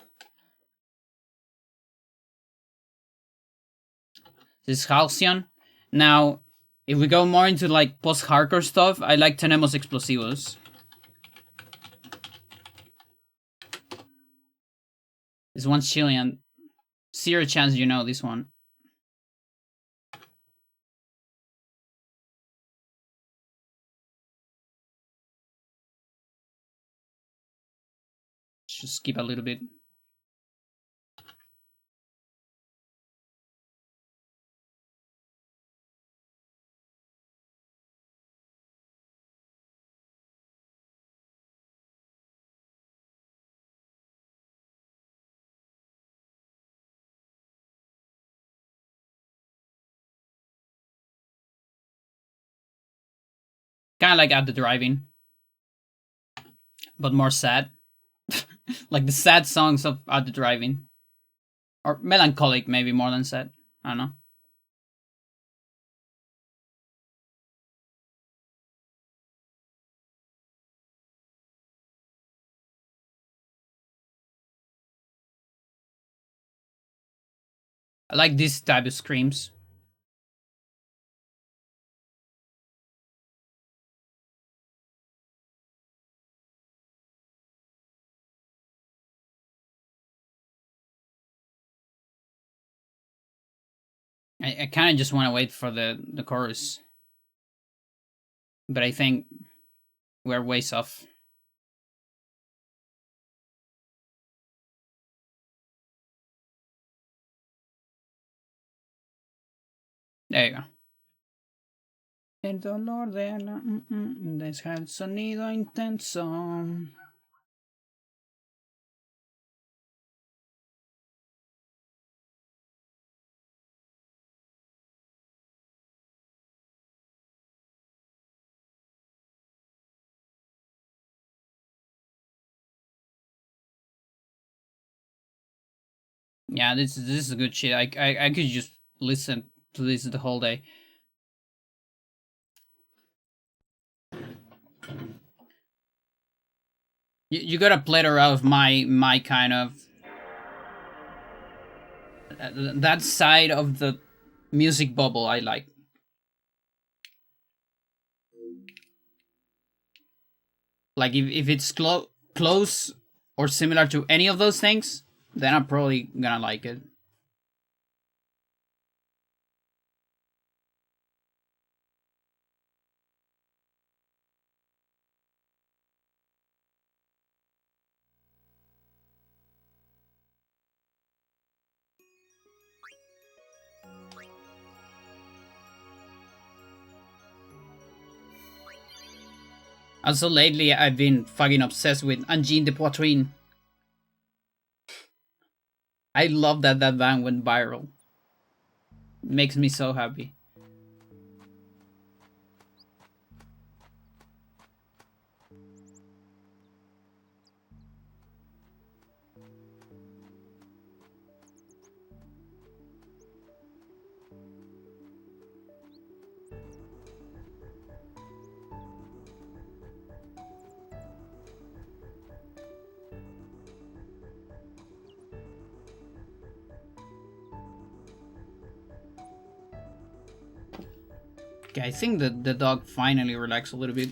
This is Halcyon. Now, if we go more into like post-hardcore stuff, I like Tenemos Explosivos. This one's Chilean. Zero chance you know this one. Just skip a little bit. Kind of like At the Drive-In, but more sad. Like the sad songs of At the Drive-In. Or melancholic, maybe more than sad. I don't know. I like this type of screams. I kind of just want to wait for the chorus. But I think we're ways off. There you go. El dolor de la... deja el sonido intenso. Yeah, this is good shit. I could just listen to this the whole day. You got a plethora of my kind of that side of the music bubble I like. Like if it's close or similar to any of those things, then I'm probably gonna like it. Also, lately I've been fucking obsessed with Angine de Poitrine. I love that that band went viral. It makes me so happy. Okay, I think that the dog finally relaxed a little bit.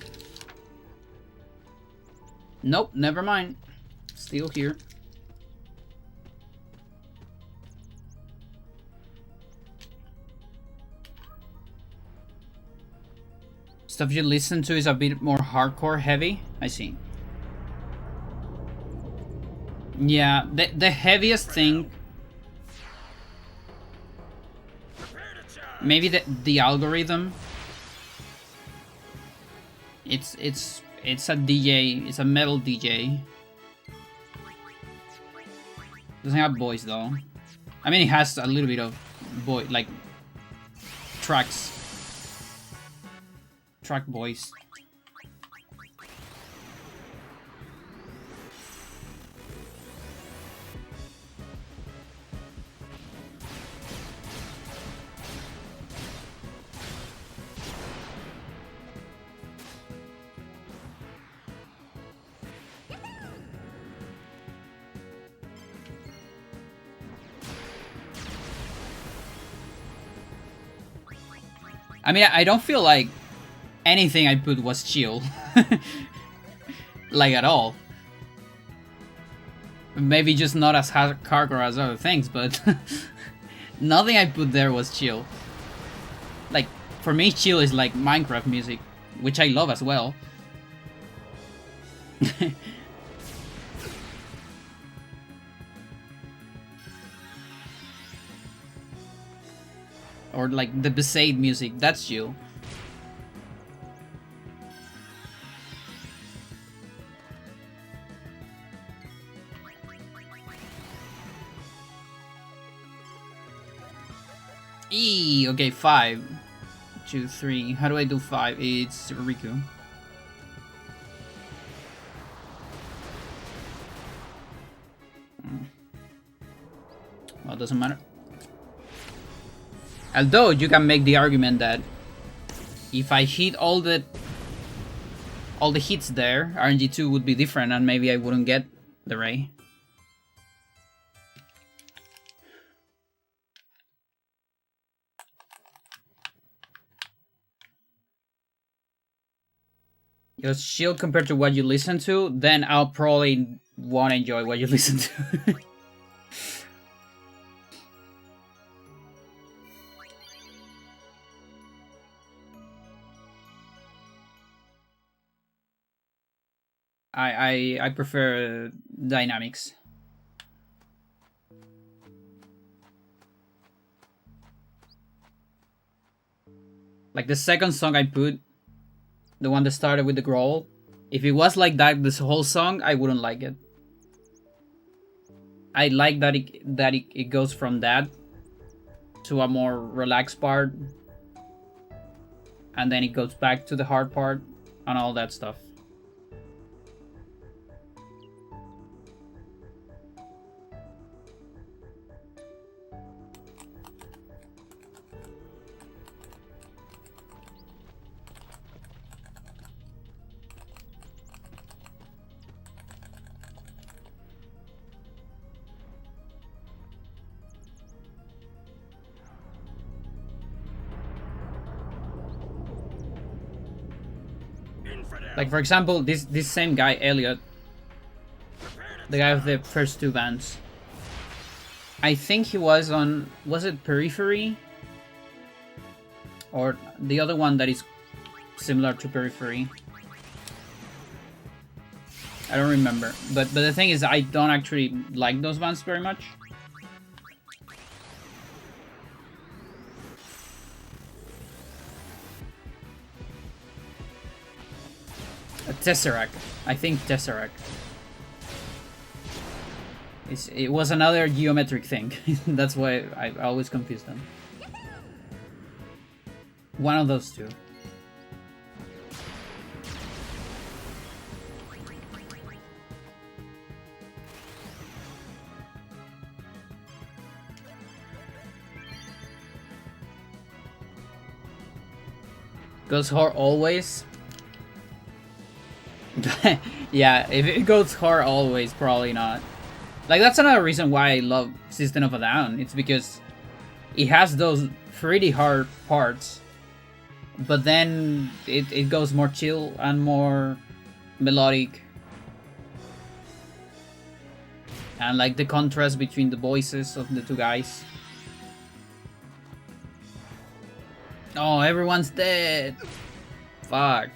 Nope, never mind. Still here. Stuff you listen to is a bit more hardcore heavy. I see. Yeah, the heaviest thing... Maybe the algorithm. It's a DJ. It's a metal DJ. Doesn't have voice though. I mean, it has a little bit of voice, like tracks, track voice. I mean, I don't feel like anything I put was chill. Like, at all. Maybe just not as hardcore as other things, but... nothing I put there was chill. Like, for me, chill is like Minecraft music, which I love as well. Or like the Besaid music, that's chill. Okay, 5, 2, 3. How do I do 5? It's Riku. Well, it doesn't matter. Although you can make the argument that if I hit all the hits there, RNG2 would be different and maybe I wouldn't get the ray. Just shield compared to what you listen to, then I'll probably won't enjoy what you listen to. I prefer dynamics. Like the second song I put, the one that started with the growl, if it was like that this whole song, I wouldn't like it. I like that it goes from that to a more relaxed part, and then it goes back to the hard part and all that stuff. Like for example, this same guy, Elliot, the guy with the first two bands. I think he was on, was it Periphery? Or the other one that is similar to Periphery. I don't remember. But the thing is, I don't actually like those bands very much. Tesseract. I think Tesseract. It was another geometric thing. That's why I always confuse them. One of those two. Goes hard always. Yeah, if it goes hard always, probably not. Like, that's another reason why I love System of a Down. It's because it has those pretty hard parts, but then it goes more chill and more melodic. And like the contrast between the voices of the two guys. Oh, everyone's dead! Fuck.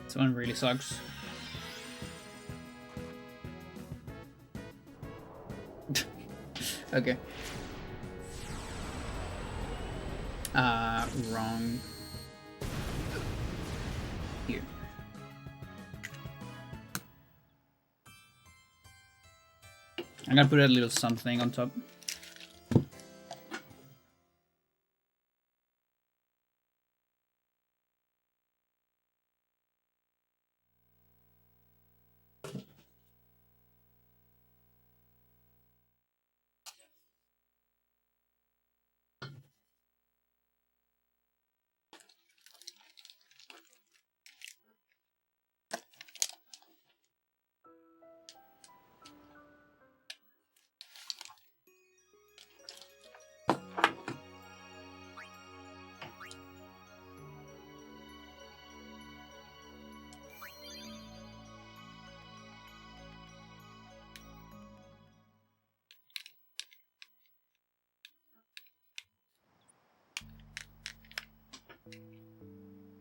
This one really sucks. Okay. Wrong. Here. I'm gonna put a little something on top.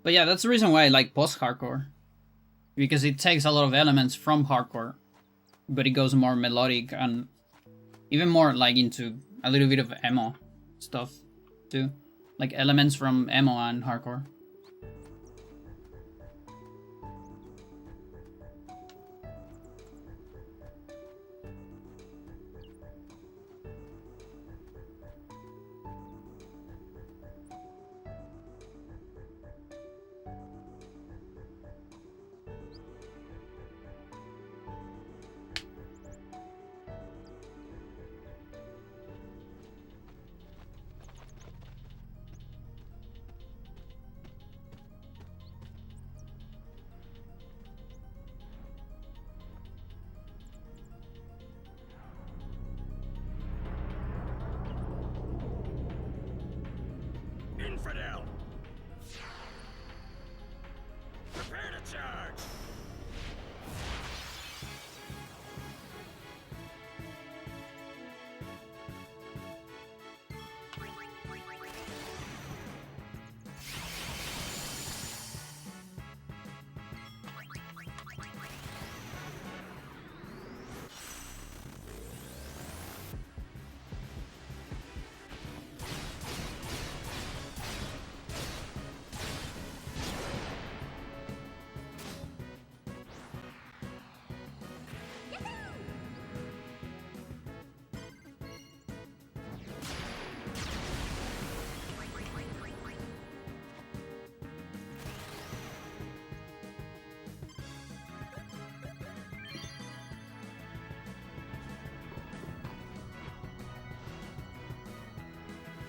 But yeah, that's the reason why I like post-hardcore. Because it takes a lot of elements from hardcore, but it goes more melodic and even more like into a little bit of emo stuff too. Like elements from emo and hardcore.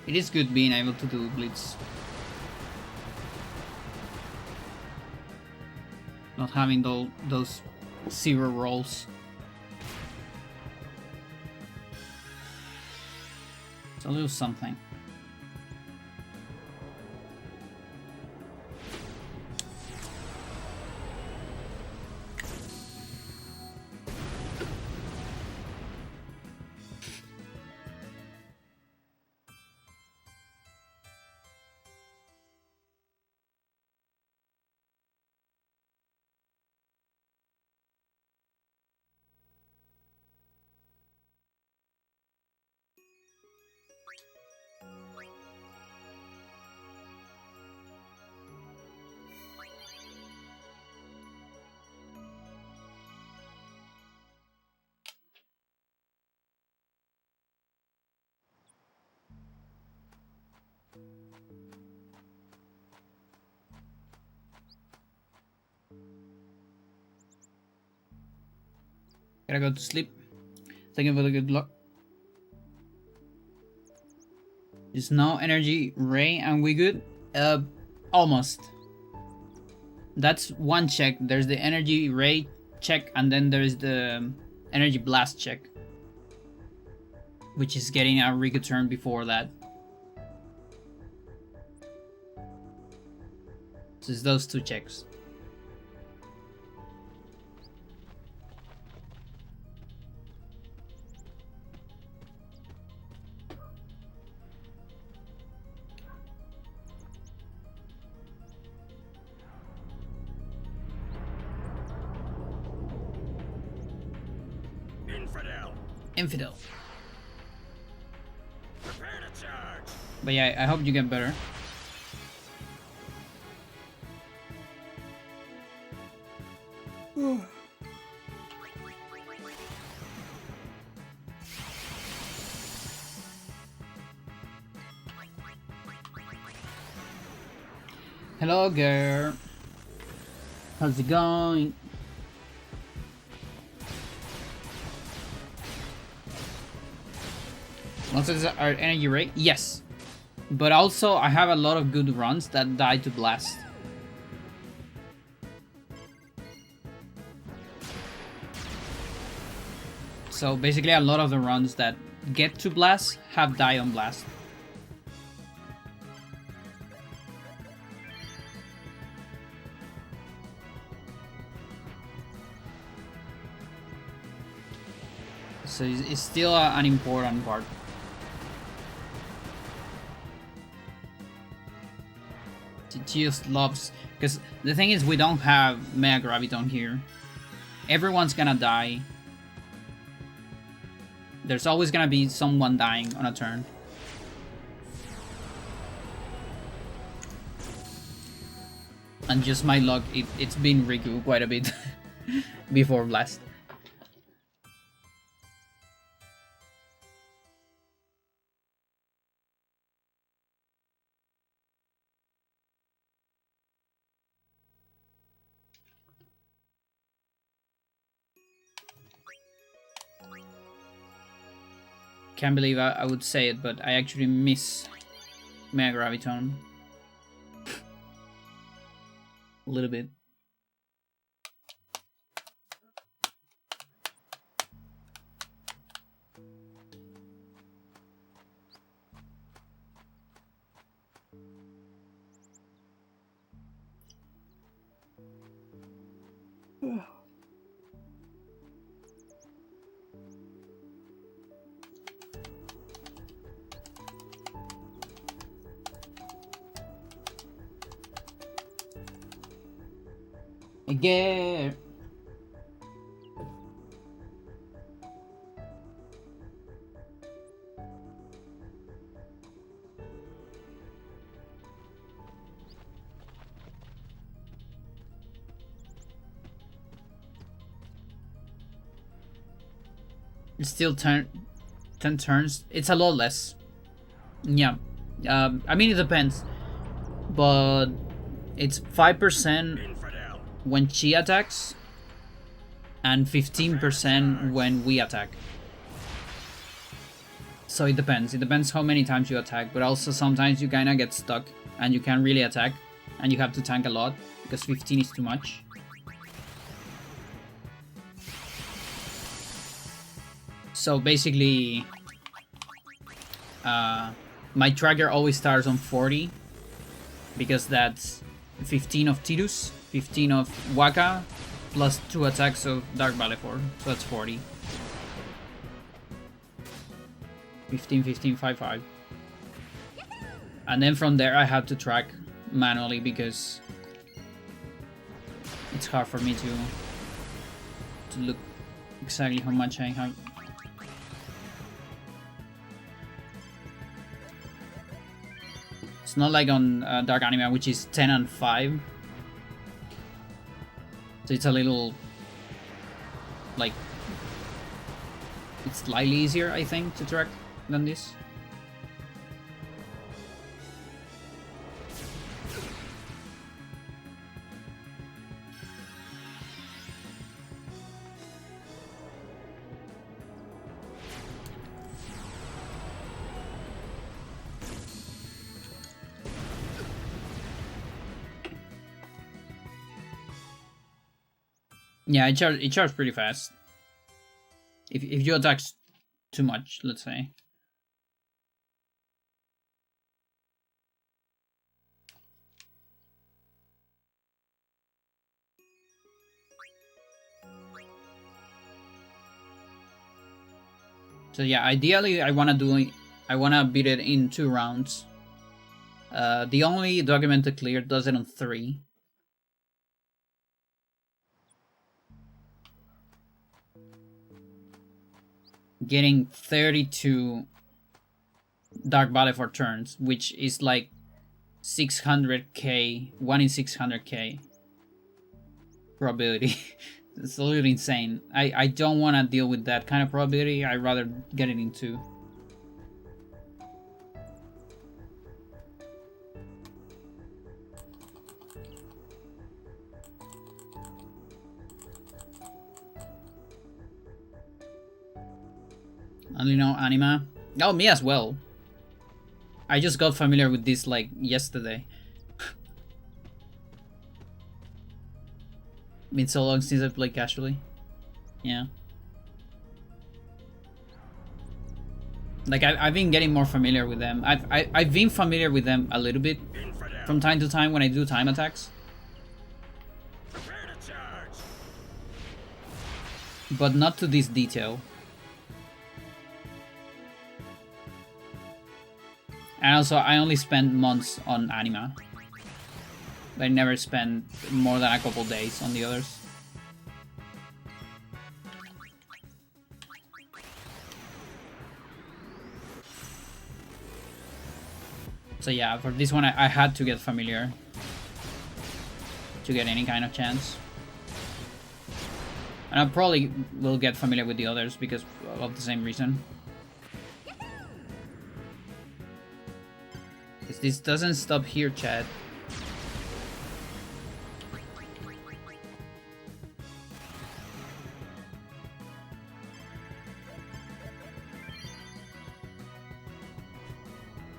It is good being able to do blitz. Not having those 0 rolls. It's a little something. Gotta go to sleep. Thank you for the good luck. There's no energy ray and we good? Almost. That's one check. There's the energy ray check and then there's the energy blast check. Which is getting a Riku turn before that. So it's those 2 checks. Infidel. Prepare to charge. But yeah, I hope you get better. Hello, girl. How's it going? Monsters are energy rate? Yes. But also, I have a lot of good runs that die to blast. So basically, a lot of the runs that get to blast have died on blast. So it's still an important part. It just loves, because the thing is we don't have Mega Graviton here. Everyone's gonna die. There's always gonna be someone dying on a turn. And just my luck, it's been Riku quite a bit before Blast. Can't believe I would say it, but I actually miss Mega Graviton. A little bit. Again. It's still 10 turns. It's a lot less. Yeah. I mean, it depends. But it's 5% when she attacks and 15% when we attack. So it depends. It depends how many times you attack, but also sometimes you kinda get stuck and you can't really attack, and you have to tank a lot because 15 is too much. So basically, my tracker always starts on 40 because that's 15 of Tidus, 15 of Waka, plus 2 attacks of Dark Valefor, so that's 40. 15, 15, 5, 5. And then from there I have to track manually because it's hard for me to look exactly how much I have. It's not like on Dark Anima, which is 10 and 5. So it's a little, like, it's slightly easier, I think, to track than this. Yeah, it charges pretty fast. If you attack too much, let's say. So yeah, ideally I wanna beat it in 2 rounds. The only document to clear does it on 3. Getting 32 Dark Valefor turns, which is like 600k, 1 in 600k probability. It's a little insane. I don't want to deal with that kind of probability. I'd rather get it in 2. Only know Anima. Oh, me as well. I just got familiar with this like yesterday. Been so long since I played casually. Yeah. Like I've been getting more familiar with them. I've been familiar with them a little bit from time to time when I do time attacks. Prepare to charge. But not to this detail. And also, I only spent months on Anima. I never spent more than a couple days on the others. So yeah, for this one I had to get familiar to get any kind of chance. And I probably will get familiar with the others because of the same reason. This doesn't stop here, Chad.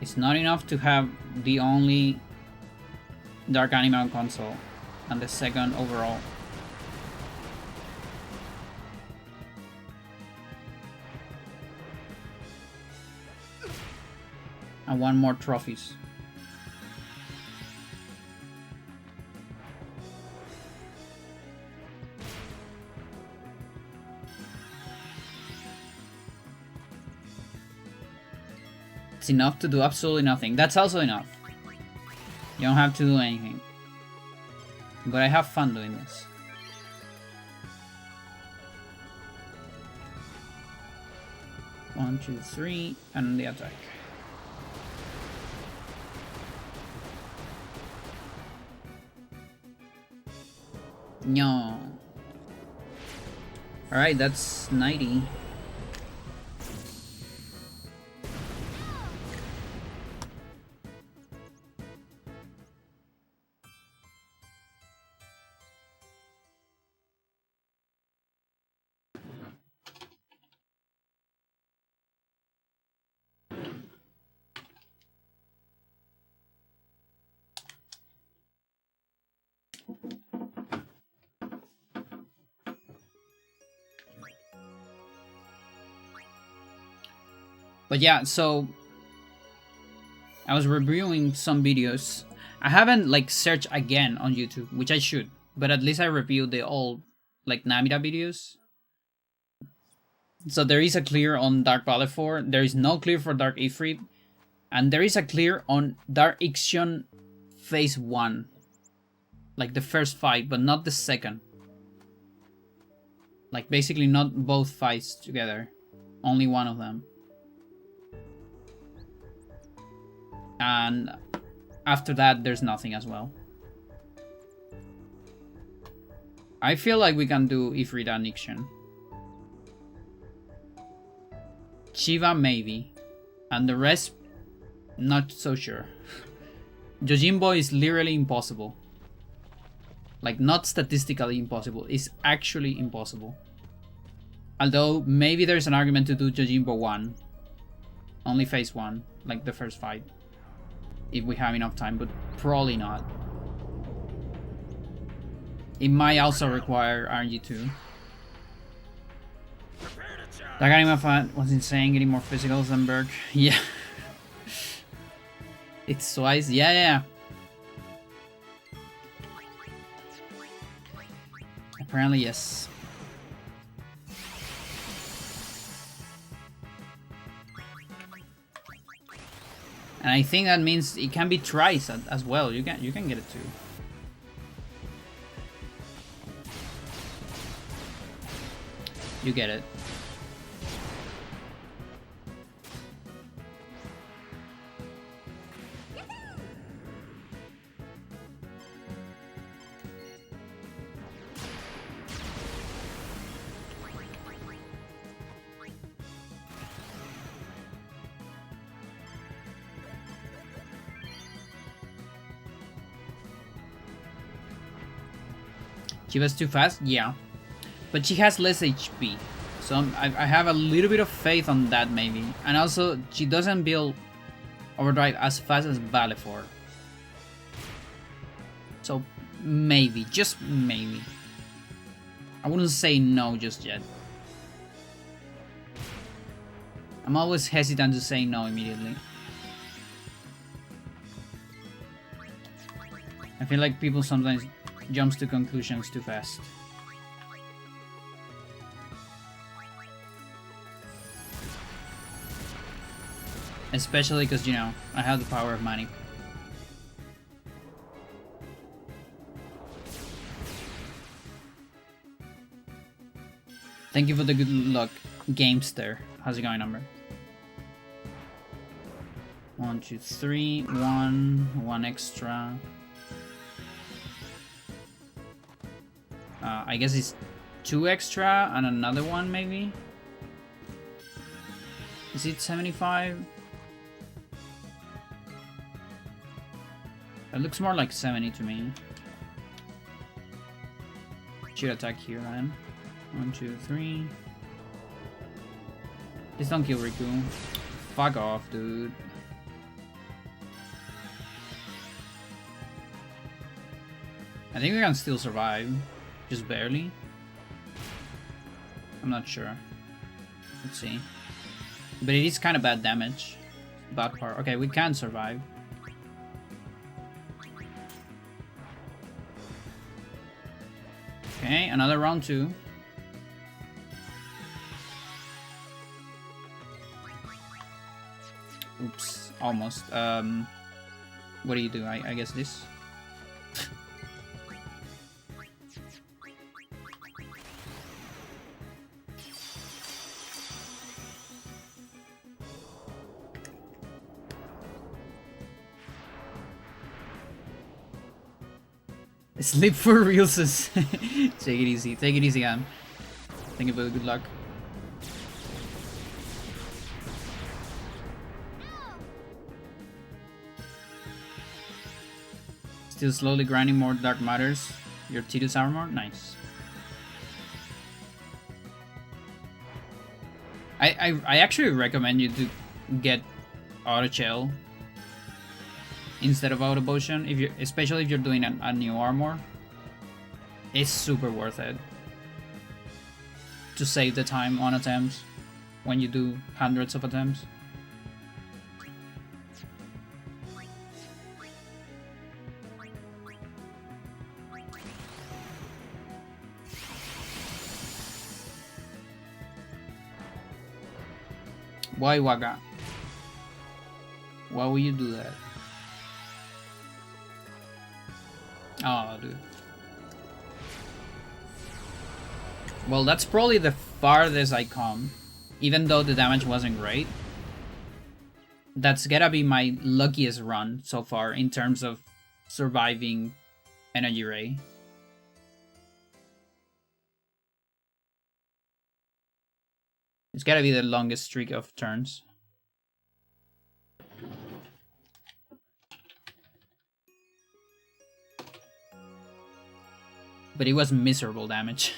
It's not enough to have the only Dark Anima on console and the second overall. And 1 more trophies. It's enough to do absolutely nothing. That's also enough. You don't have to do anything. But I have fun doing this. One, 2, 3, and the attack. No. Alright, that's 90. But yeah, so I was reviewing some videos. I haven't like searched again on YouTube, which I should, but at least I reviewed the old like Namida videos. So there is a clear on Dark Valefor, there is no clear for Dark Ifrit, and there is a clear on Dark Ixion Phase 1. Like the first fight, but not the second. Like basically not both fights together. Only one of them. And after that, there's nothing as well. I feel like we can do Ifrit and Ixion. Shiva maybe. And the rest, not so sure. Yojimbo is literally impossible. Like, not statistically impossible. It's actually impossible. Although, maybe there's an argument to do Yojimbo 1. Only phase 1. Like the first fight. If we have enough time, but probably not. It might also require RNG 2. That anime fan was insane, getting more physicals than Berg. Yeah. It's twice. Yeah. Apparently, yes. And I think that means it can be twice as well. You can get it too. You get it. She was too fast? Yeah. But she has less HP. So I have a little bit of faith on that maybe. And also, she doesn't build Overdrive as fast as Valefor. So maybe, just maybe. I wouldn't say no just yet. I'm always hesitant to say no immediately. I feel like people sometimes jumps to conclusions too fast. Especially because, you know, I have the power of manip. Thank you for the good luck, Gamester. How's it going, number? 1, 2, 3, 1 extra. I guess it's 2 extra and another one maybe? Is it 75? It looks more like 70 to me. Should attack here then. 1, 2, 3. Please don't kill Riku. Fuck off, dude. I think we can still survive. Just barely. I'm not sure. Let's see. But it is kind of bad damage. Bad part. Okay, we can survive. Okay, another round 2. Oops, almost. What do you do? I guess this. Sleep for reals. Take it easy. Take it easy, Am. Thank you for the good luck. Still slowly grinding more Dark Matters. Your Tidus armor? Nice. I actually recommend you to get Auto Shell instead of Auto Potion, if you, especially if you're doing a new armor. It's super worth it to save the time on attempts when you do hundreds of attempts. Why, Waka? Why would you do that? Oh, dude. Well, that's probably the farthest I come. Even though the damage wasn't great. That's gotta be my luckiest run so far in terms of surviving Energy Ray. It's gotta be the longest streak of turns. But it was miserable damage.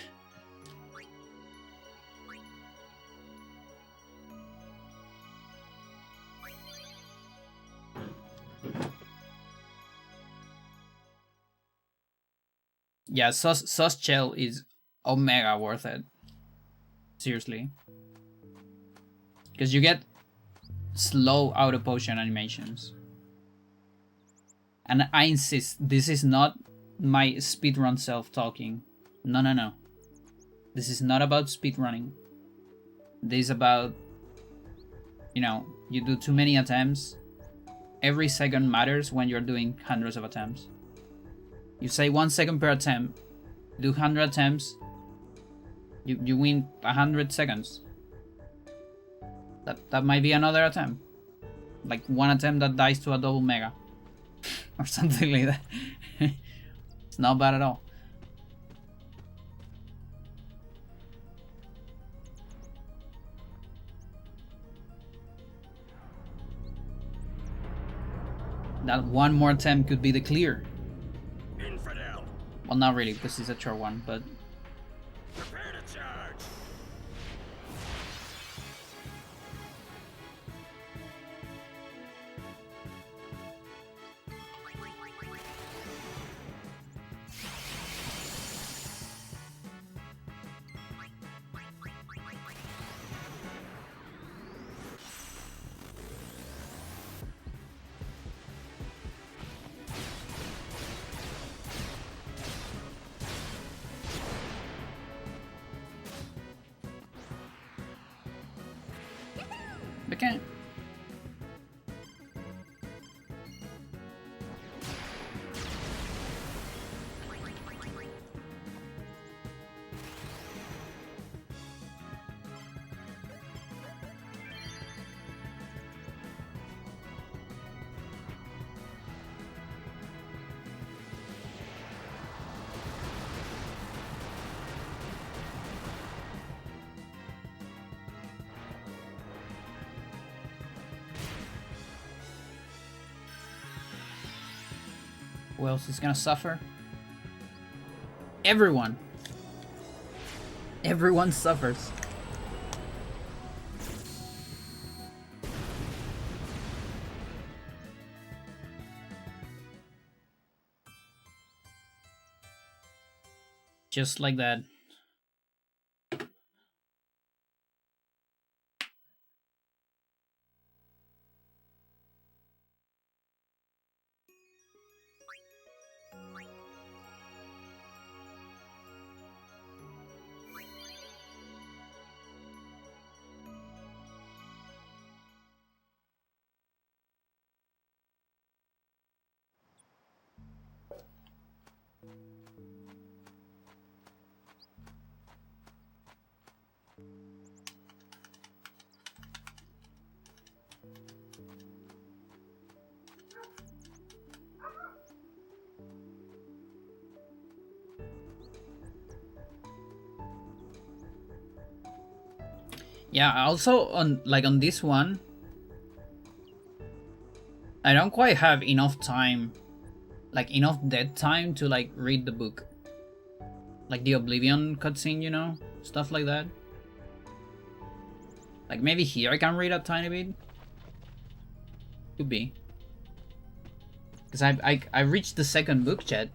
Yeah, Sus Shell is omega worth it. Seriously. Because you get slow auto potion animations. And I insist, this is not my speedrun self talking. No, no, no. This is not about speedrunning. This is about, you know, you do too many attempts. Every second matters when you're doing hundreds of attempts. You say 1 second per attempt, do 100 attempts, you win 100 seconds. That might be another attempt. Like one attempt that dies to a double mega. Or something like that. It's not bad at all. That one more attempt could be the clear. Infidel. Well, not really, because it's a short one, but... Prepare to charge. Okay. Who else is gonna suffer? Everyone. Everyone suffers. Just like that. Yeah, also on this one, I don't quite have enough time, enough dead time to read the book. Like the Oblivion cutscene, you know? Stuff like that. Like maybe here I can read a tiny bit. Could be. Because I reached the second book, chat.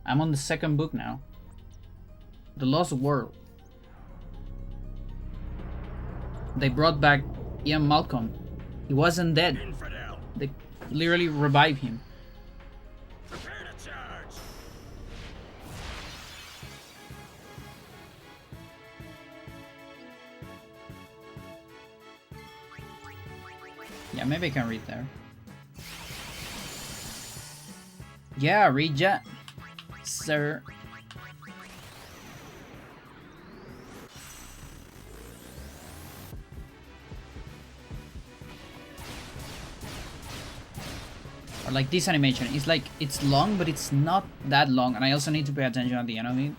I'm on the second book now. The Lost World. They brought back Ian Malcolm. He wasn't dead. Infidel. They literally revived him. Prepare to charge. Yeah, maybe I can read there. Yeah, read ya, sir. Or like this animation, it's like, it's long, but it's not that long, and I also need to pay attention at the end of it.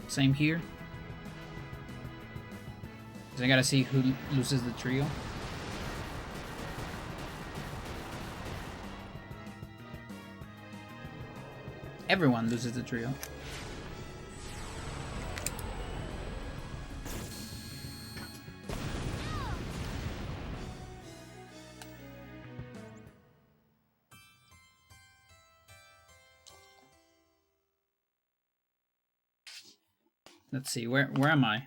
Same here. So I gotta see who loses the trio. Everyone loses the trio. Let's see, where am I?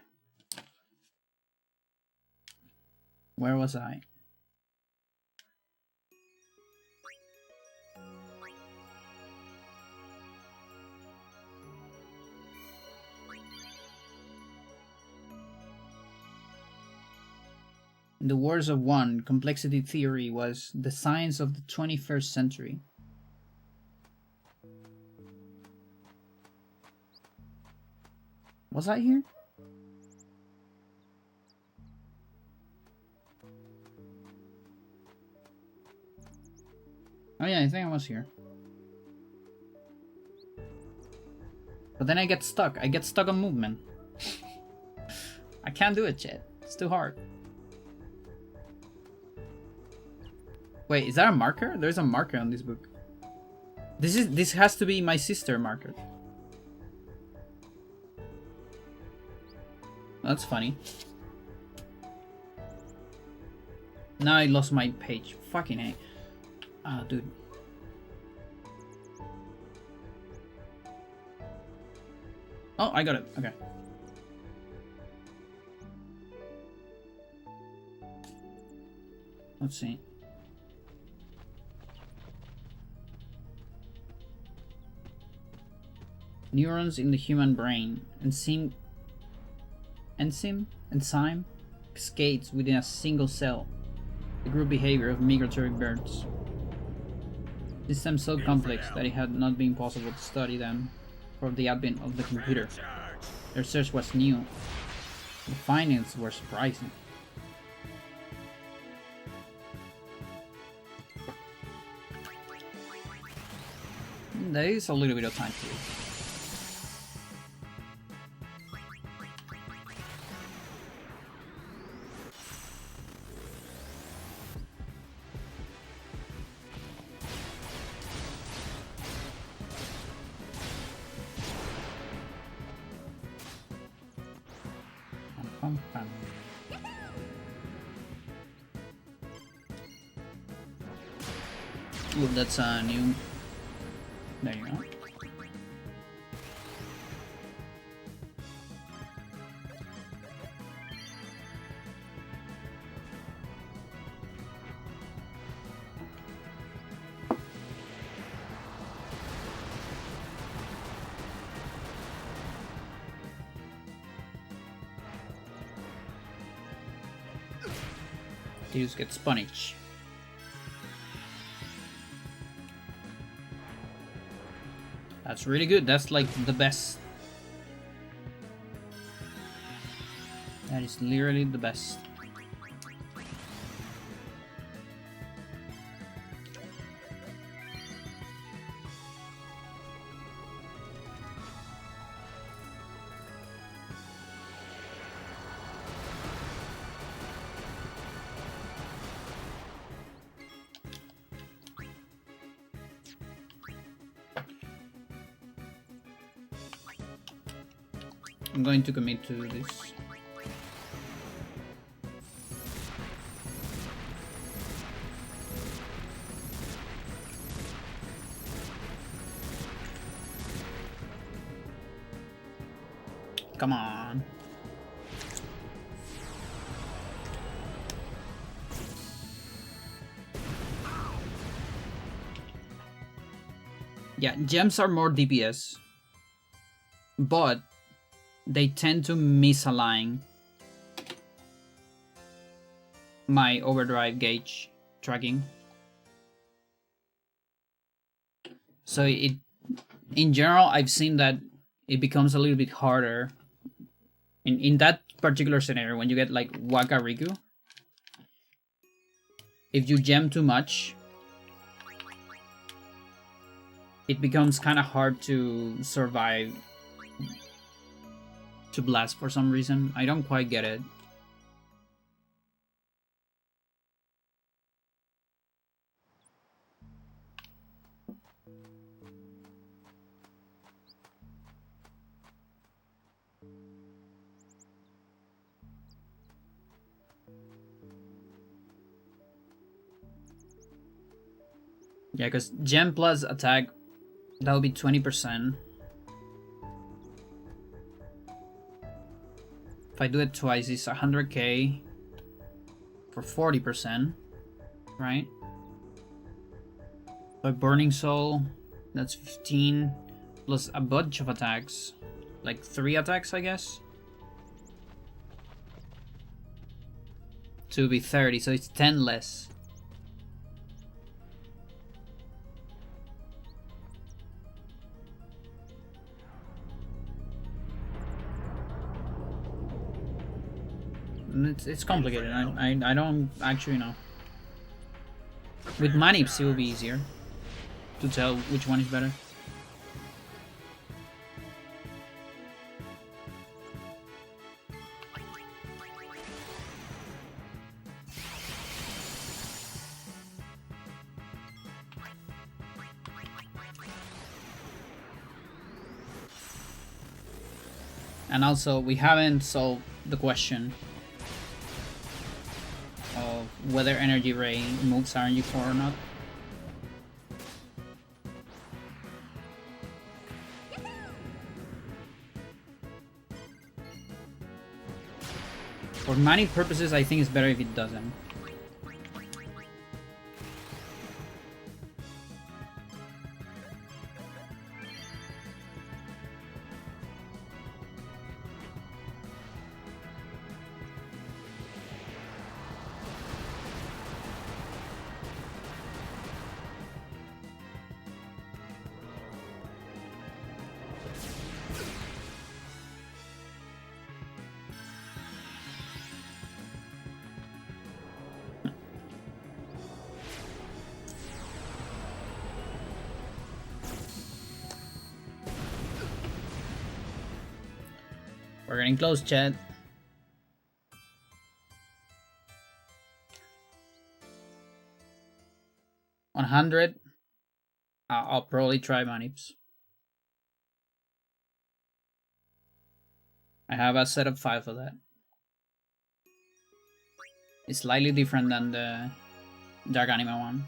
Where was I? In the words of one, complexity theory was the science of the 21st century. Was I here? Oh yeah, I think I was here. But then I get stuck. I get stuck on movement. I can't do it yet. It's too hard. Wait, is that a marker? There's a marker on this book. This has to be my sister marker. That's funny. Now I lost my page. Fucking A. Ah, dude. Oh, I got it. Okay. Let's see. Neurons in the human brain. Enzyme cascades within a single cell. The group behavior of migratory birds. Systems so complex that it had not been possible to study them before the advent of the computer. Their research was new. The findings were surprising. There is a little bit of time to it. Ooh, that's a new. There you go. You just get spinach. That's really good. That's like the best. That is literally the best. I'm going to commit to this. Come on. Yeah, gems are more DPS, but they tend to misalign my overdrive gauge tracking. So in general, I've seen that it becomes a little bit harder in that particular scenario when you get like Waka Riku. If you gem too much, it becomes kind of hard to survive to blast for some reason. I don't quite get it. Yeah, because gem plus attack, that would be 20%. If I do it twice, it's 100k for 40%, right? By Burning Soul, that's 15, plus a bunch of attacks. Like 3 attacks, I guess? To be 30, so it's 10 less. It's complicated. I don't actually know. With manips, it will be easier to tell which one is better. And also, we haven't solved the question of whether Energy Ray moves RNG4 or not. For many purposes, I think it's better if it doesn't. We're getting close, chat. $100. I'll probably try manips. I have a set of 5 for that. It's slightly different than the Dark Anima one.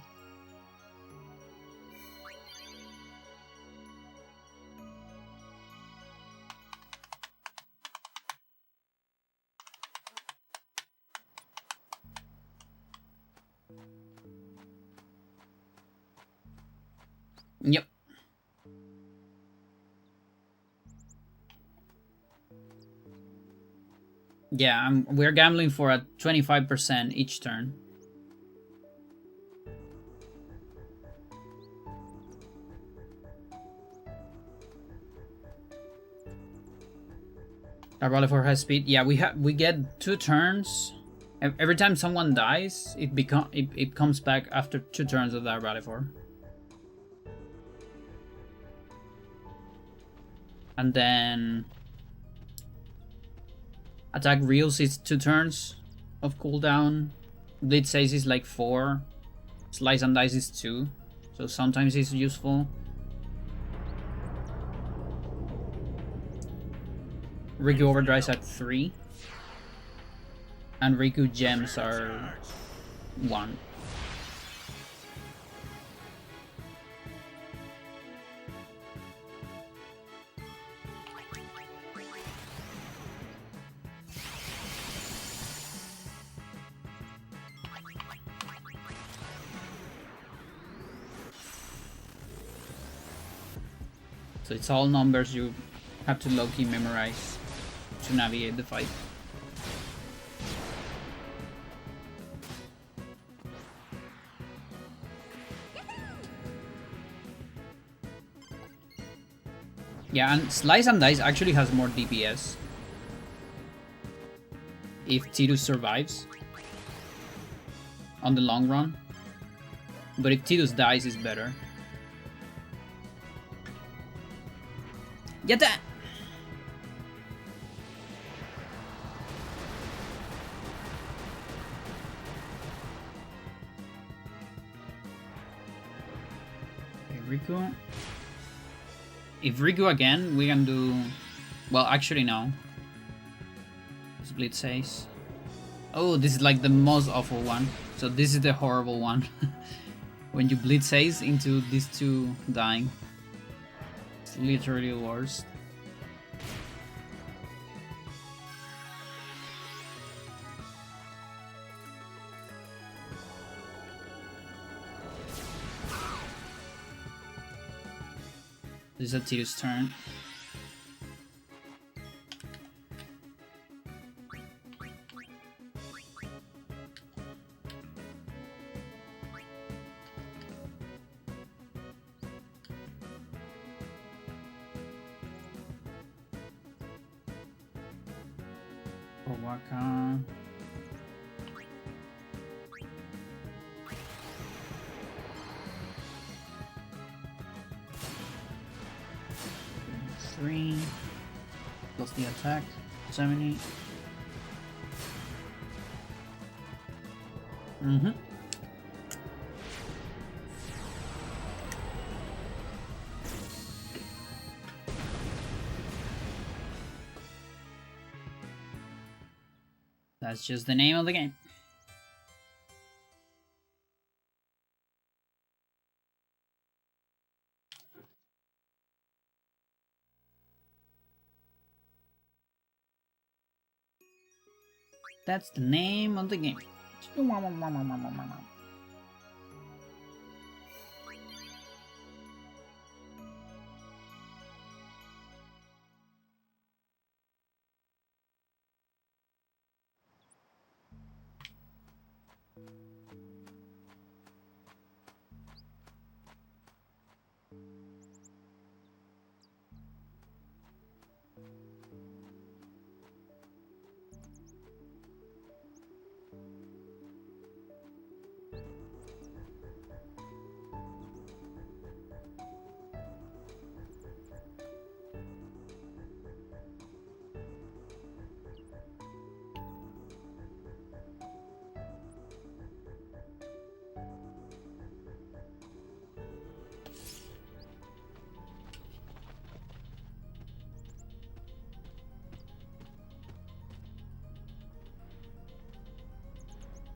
Yep. Yeah, we're gambling for a 25% each turn. Dark Valefor has speed. Yeah, we get 2 turns. Every time someone dies, it comes back after 2 turns of Dark Valefor. And then attack reels is 2 turns of cooldown. Blitz Ace is like 4. Slice and Dice is 2. So sometimes it's useful. Riku Overdrives at 3. And Riku Gems are 1. So it's all numbers you have to low-key memorize to navigate the fight. Yeah, and Slice and Dice actually has more DPS if Tidus survives on the long run. But if Tidus dies, it's better. Get that! Okay, Riku. If Riku again, we can do... Well, actually, no. Split says. Oh, this is like the most awful one. So this is the horrible one. When you bleed says into these two dying. It's literally the worst. This is a Tidus turn. Waka. Three plus the attack, 70. That's just the name of the game. That's the name of the game.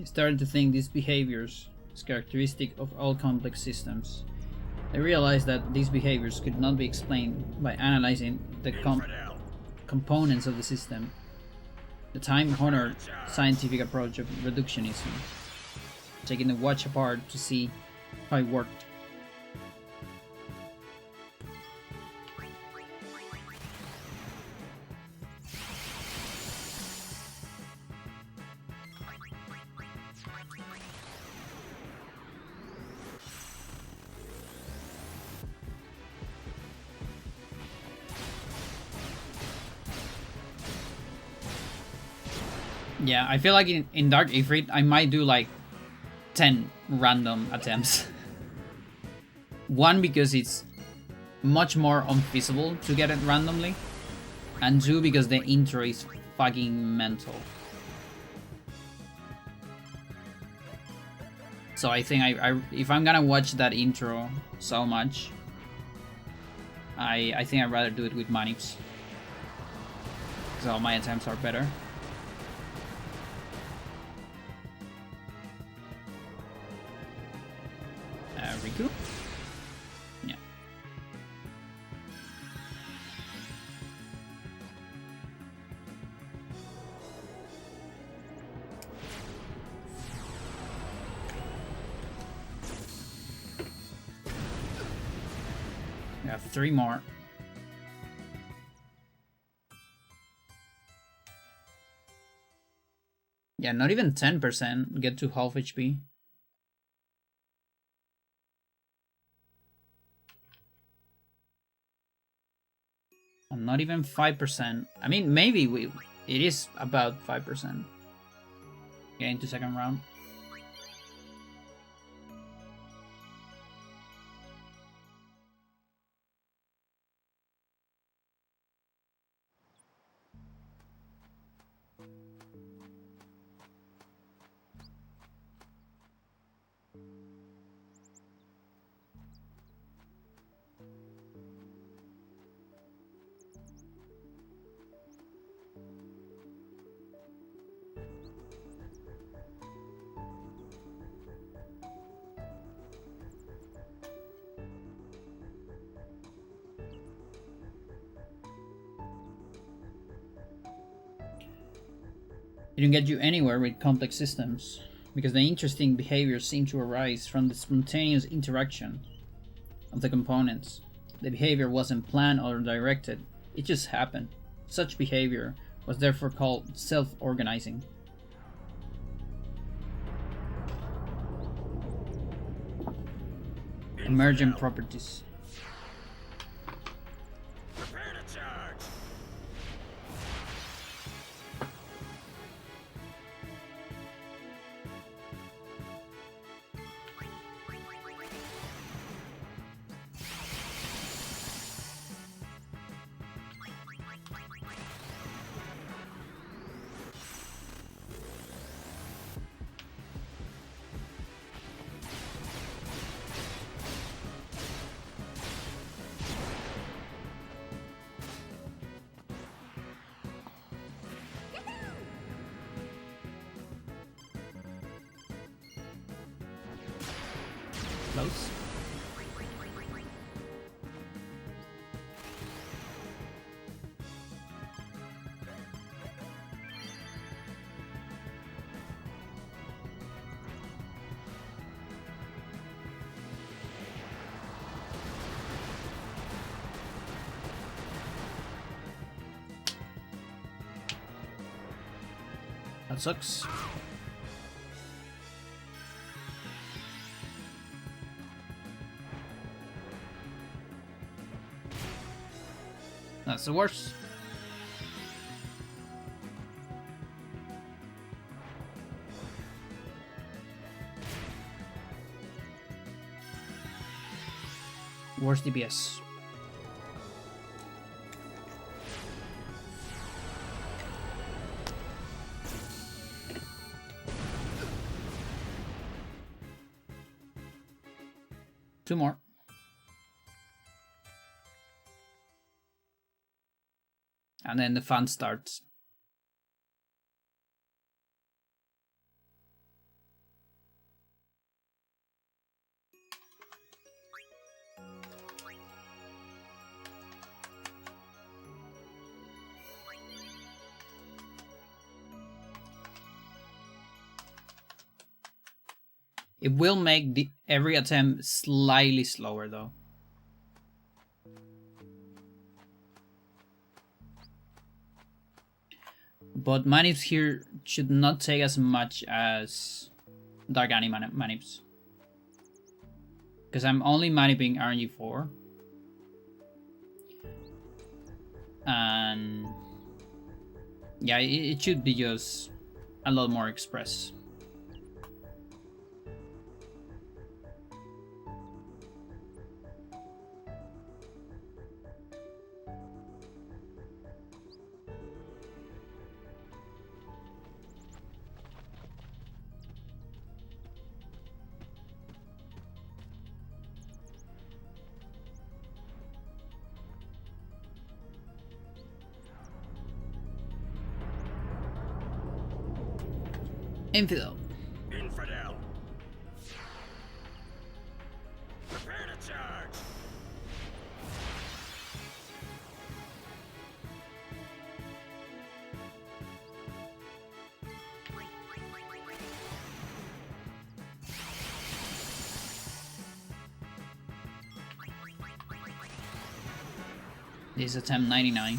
I started to think these behaviors is characteristic of all complex systems. I realized that these behaviors could not be explained by analyzing the components of the system. The time-honored scientific approach of reductionism, taking the watch apart to see how it worked. Yeah, I feel like in Dark Ifrit, I might do like 10 random attempts. One, because it's much more unfeasible to get it randomly. And two, because the intro is fucking mental. So I think if I'm gonna watch that intro so much, I think I'd rather do it with manips. Because all my attempts are better. Riku? Yeah. We have 3 more. Yeah, not even 10% get to half HP. And not even 5%. I mean, maybe it is about 5%. Getting to second round. It don't get you anywhere with complex systems, because the interesting behaviors seem to arise from the spontaneous interaction of the components. The behavior wasn't planned or directed, it just happened. Such behavior was therefore called self-organizing. Emergent properties. Prepare to charge. Close. That sucks. That's the worst. Worst DPS. Two more. And then the fun starts. It will make every attempt slightly slower though. But manips here should not take as much as Dark Annie manips. Because I'm only maniping RNG 4. And yeah, it should be just a lot more express. Infidel. Infidel. Prepare to charge. This is attempt 99.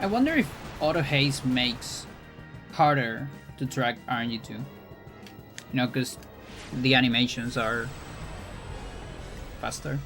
I wonder if auto haste makes harder to track RNG too. You know, because the animations are faster.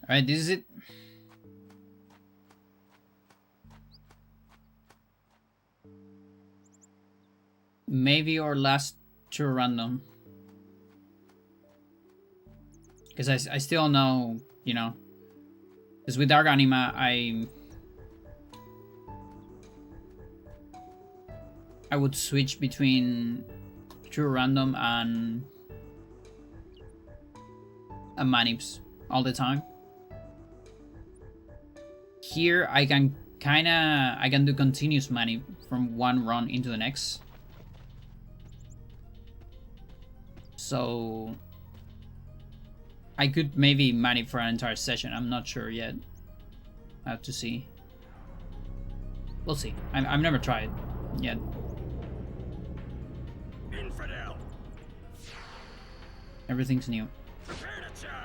Alright, this is it. Maybe our last two random. Because I still know, you know. Because with Dark Anima, I would switch between true random and manips all the time. Here I can do continuous manip from one run into the next. So I could maybe manip for an entire session. I'm not sure yet. I have to see. We'll see. I've never tried yet. Infidel. Everything's new. Prepare to charge.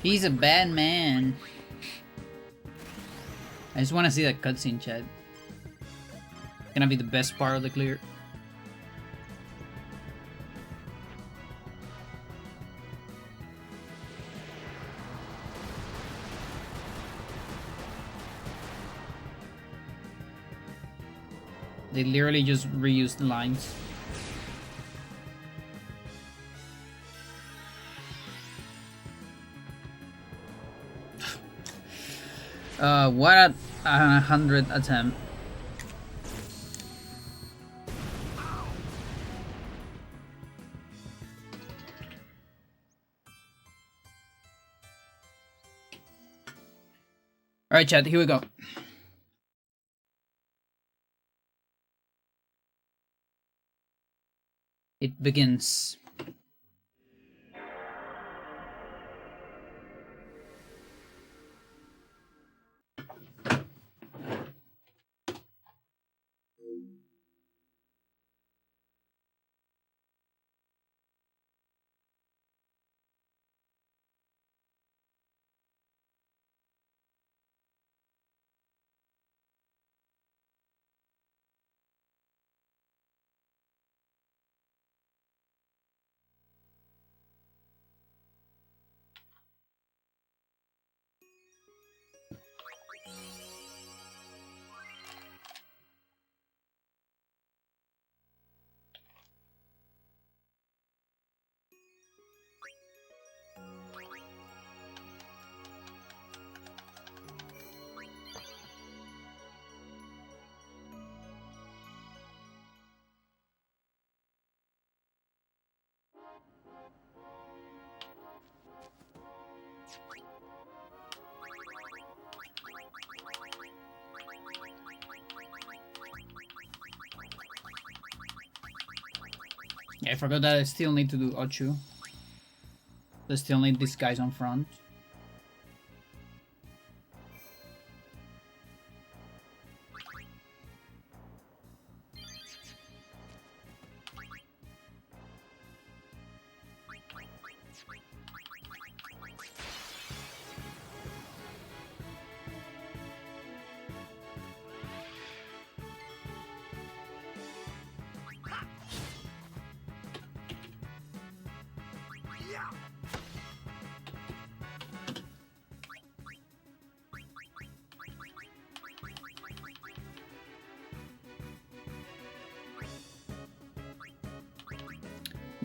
He's a bad man. I just want to see that cutscene, chat. Gonna be the best part of the clear. They literally just reused the lines. What at 100 attempt? Alright, chat, here we go. It begins. Yeah, I forgot that I still need to do Ochu. I still need these guys on front.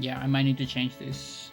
Yeah, I might need to change this.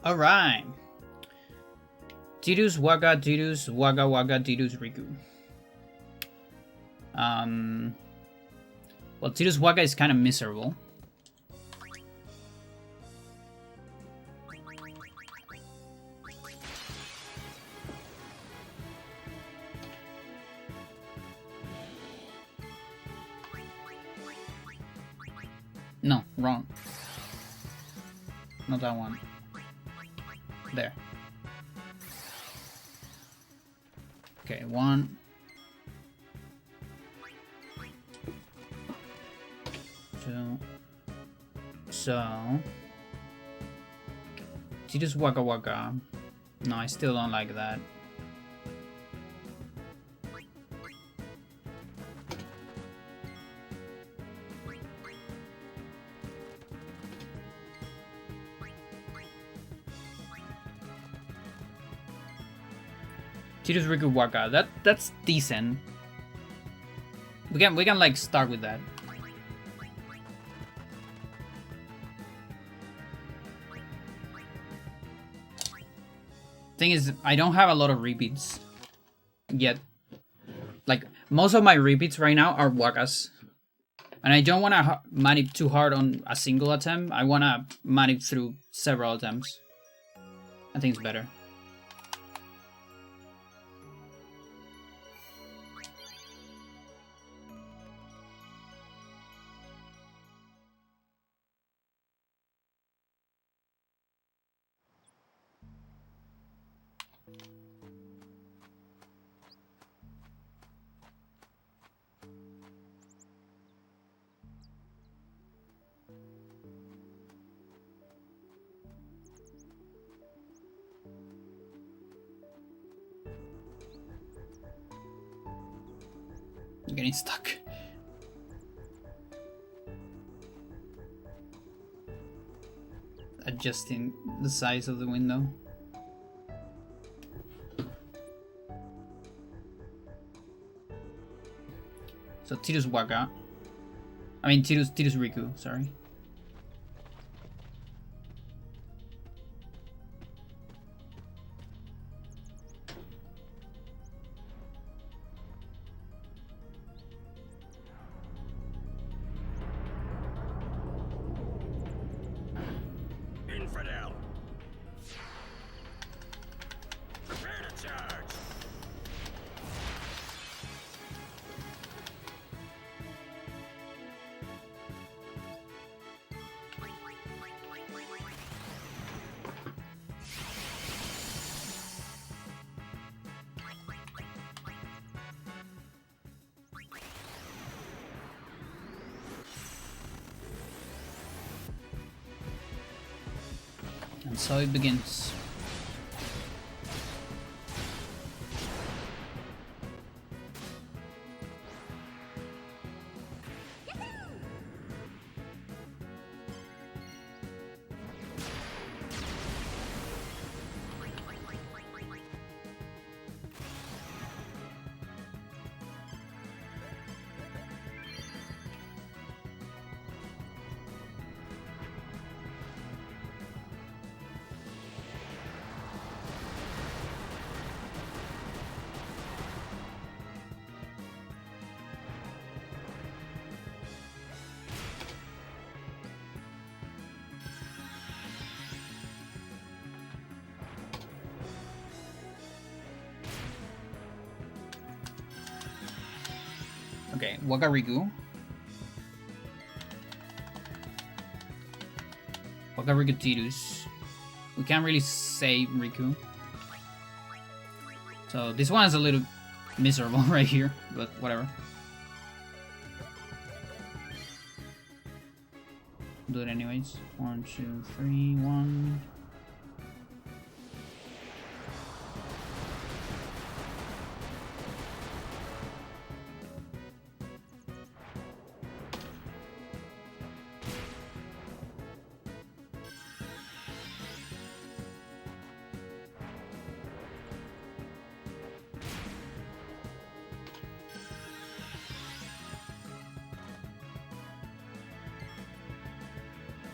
All right. Tidus Waga Tidus Waga Waga Tidus Riku. Well, Tidus Waga is kind of miserable. No, wrong. Not that one. There. Okay, one. Two. So. Tidus Waka Waka. No, I still don't like that. Tidus Riku Waka. That's decent. We can like start with that. Thing is, I don't have a lot of repeats yet. Like most of my repeats right now are Wakas. And I don't want to manip too hard on a single attempt. I want to manip through several attempts. I think it's better. I'm getting stuck. Adjusting the size of the window. So Tidus Waka. I mean Tidus Riku, sorry. Infidel. Prepare to charge. And so it begins. Okay, Waka Riku. Waka Riku Tidus. We can't really save Riku. So this one is a little miserable right here, but whatever. Do it anyways. 1, 2, 3, 1.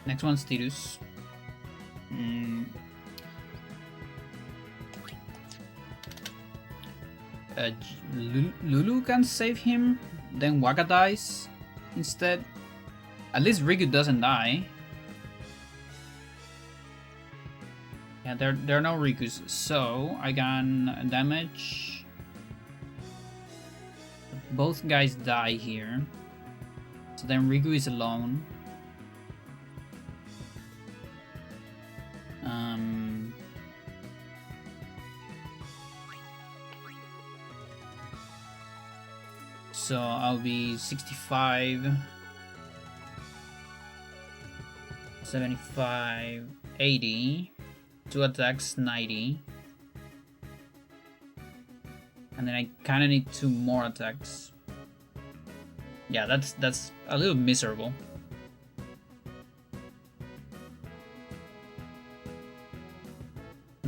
Next one's Tidus. Lulu can save him, then Waka dies instead. At least Riku doesn't die. Yeah, there are no Rikus, so I can damage. Both guys die here. So then Riku is alone. So I'll be 65, 75, 80, 2 attacks, 90. And then I kind of need 2 more attacks. Yeah, that's a little miserable.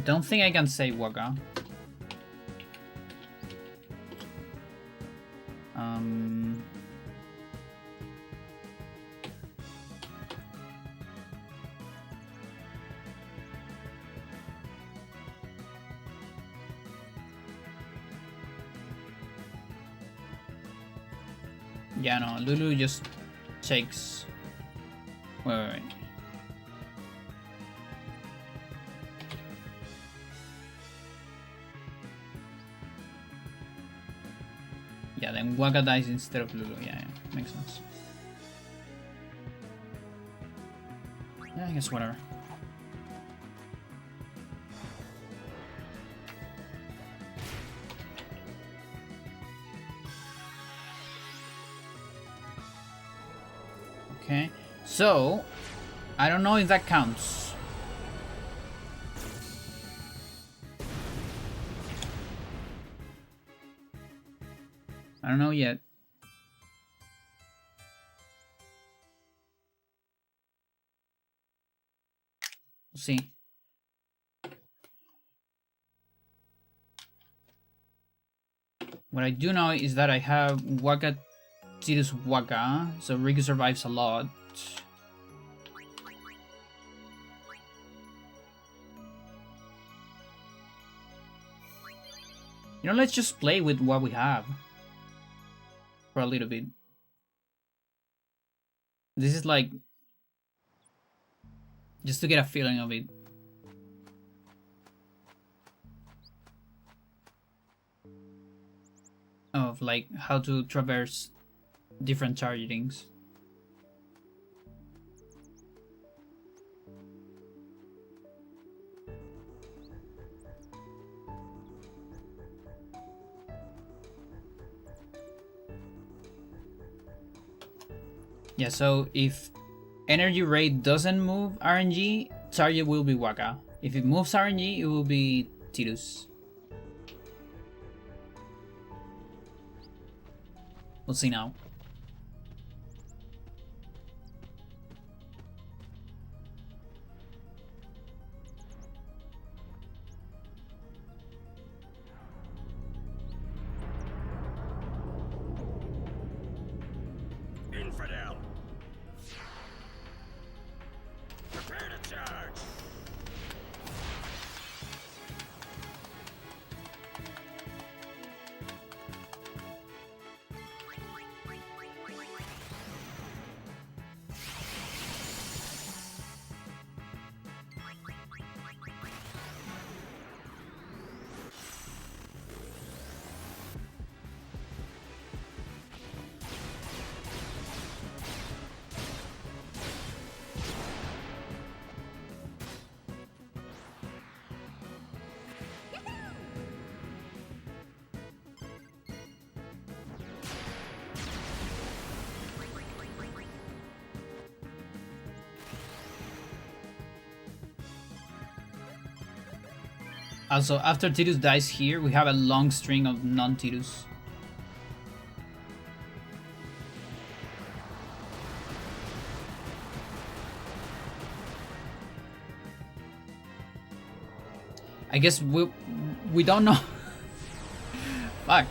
Don't think I can save Waka. Yeah, no, Lulu just takes. Wait. Yeah, then Waka dies instead of Lulu. Yeah, makes sense. Yeah, I guess whatever. Okay, so I don't know if that counts. I don't know yet. We'll see. What I do know is that I have Waka Tidus Waka, so Riku survives a lot. You know, let's just play with what we have for a little bit. This is like just to get a feeling of it. Of like how to traverse different targetings. Yeah, so if energy rate doesn't move RNG, target will be Waka. If it moves RNG, it will be Tidus. We'll see now. Infidel. Prepare to charge. Also, after Tidus dies here, we have a long string of non-Tidus. I guess we don't know. Fuck.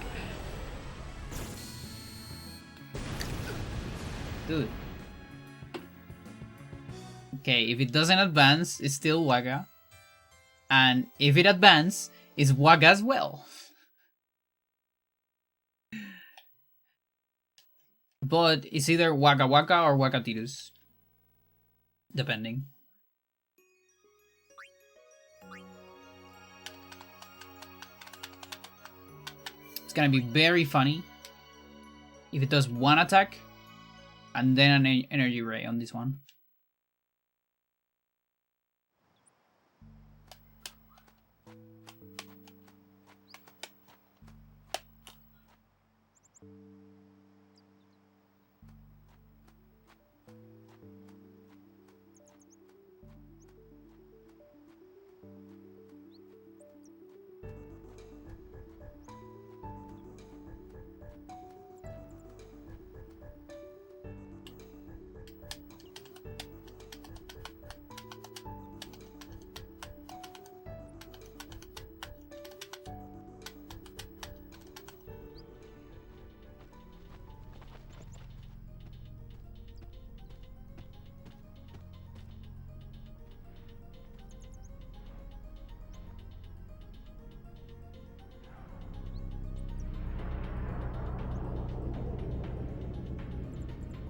Dude. Okay, if it doesn't advance, it's still Waga. And if it advances, it's Waga as well. But it's either Waka Waka or Wakatirus. Depending. It's gonna be very funny if it does one attack and then an energy ray on this one.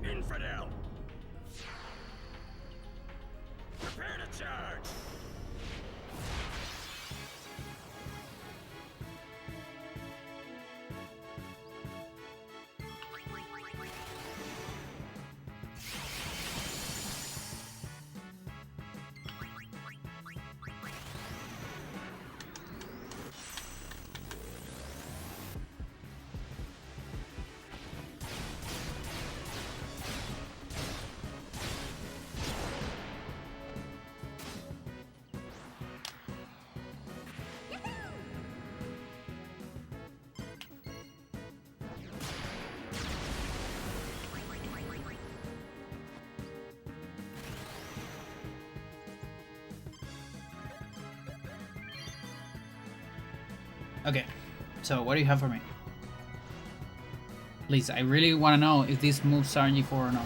Infidel! Prepare to charge! Okay, so what do you have for me? Please, I really want to know if this moves RNG4 or not.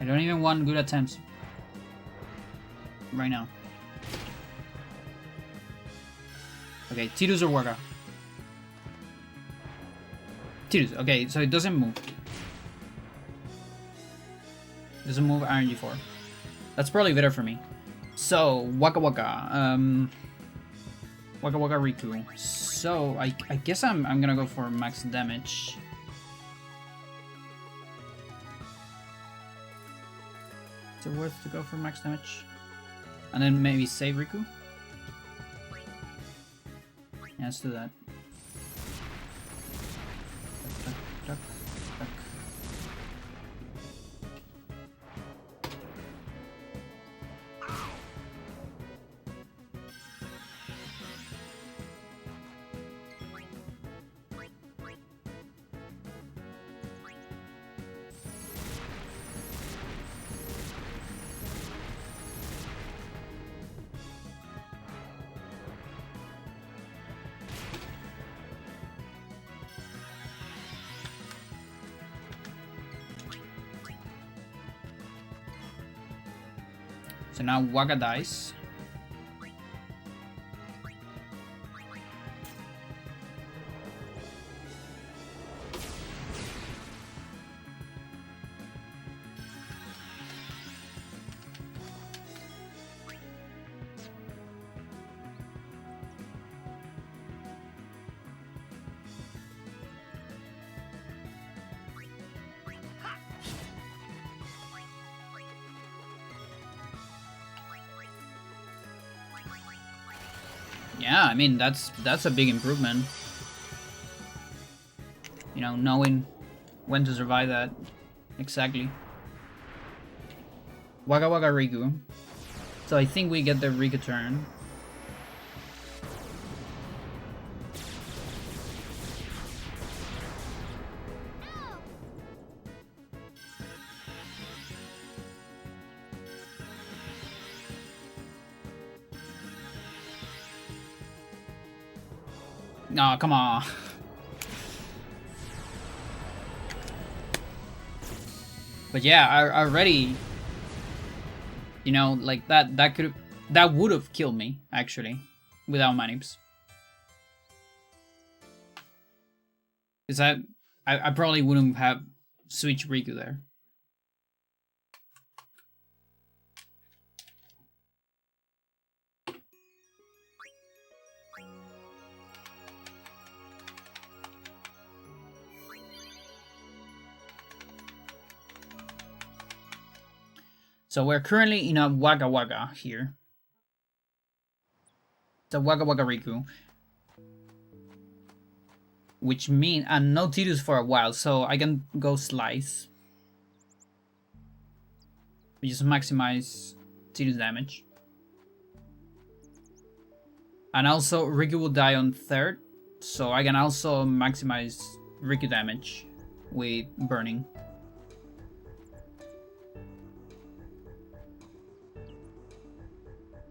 I don't even want good attempts right now. Okay, Tidus or Waka? Tidus, okay, so it doesn't move. Doesn't move RNG4. That's probably better for me. So, Waka Waka. Waka Waka Riku. So, I guess I'm gonna go for max damage. Is it worth to go for max damage? And then maybe save Riku? Yeah, let's do that. Tuck, tuck, tuck. So now Waka dies. Yeah, I mean that's a big improvement. You know, knowing when to survive that exactly. Waka Waka Riku. So I think we get the Riku turn. No, come on. But yeah, I already, you know, like that would have killed me actually without manips. Because I probably wouldn't have switched Riku there. So we're currently in a Waka Waka here. It's a Waka Waka Riku. Which means, and no Tidus for a while, so I can go Slice. We just maximize Tidus damage. And also Riku will die on third, so I can also maximize Riku damage with burning.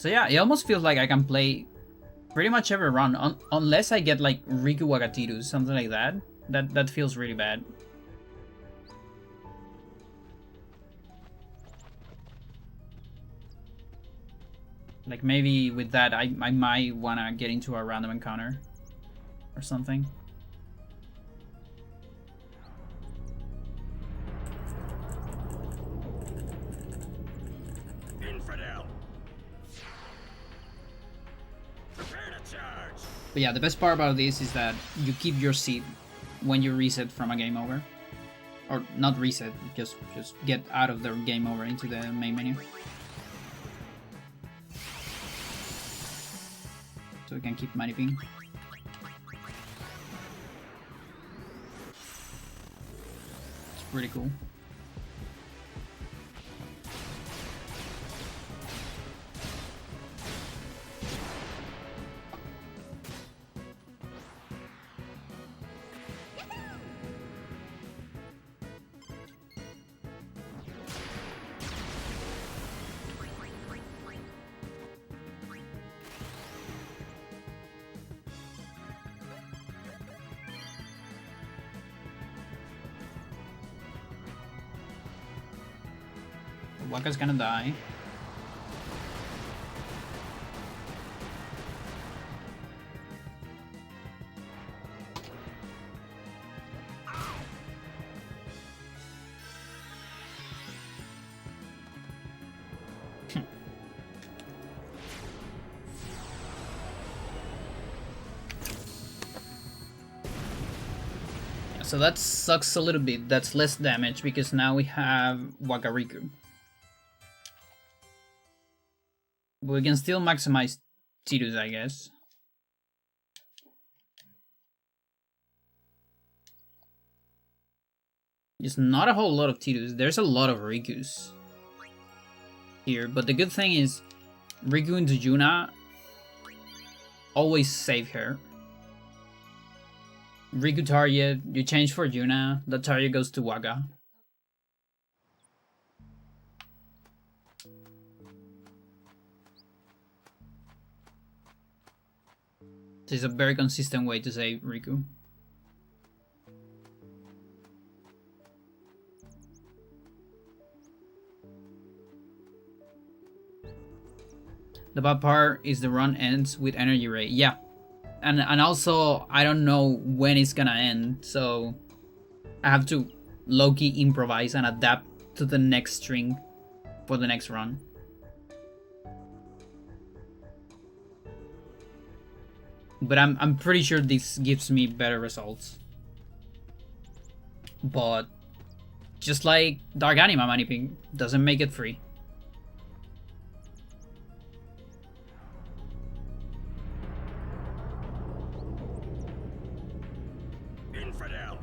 So yeah, it almost feels like I can play pretty much every run, unless I get like Riku Wagatidus, something like that. That feels really bad. Like maybe with that, I might wanna get into a random encounter or something. Infidel. Prepare to charge. But yeah, the best part about this is that you keep your seat when you reset from a game over. Or not reset, just get out of the game over into the main menu. So we can keep maniping. It's pretty cool. Waka's gonna die. So that sucks a little bit. That's less damage because now we have Wakariku. But we can still maximize Tidus, I guess. There's not a whole lot of Tidus. There's a lot of Rikus here. But the good thing is, Riku into Yuna always save her. Riku target, you change for Yuna, the target goes to Waka. This is a very consistent way to save Riku. The bad part is the run ends with energy ray. Yeah. And also I don't know when it's gonna end, so I have to low-key improvise and adapt to the next string for the next run. But I'm pretty sure this gives me better results. But just like Dark Anima maniping doesn't make it free. Infidel.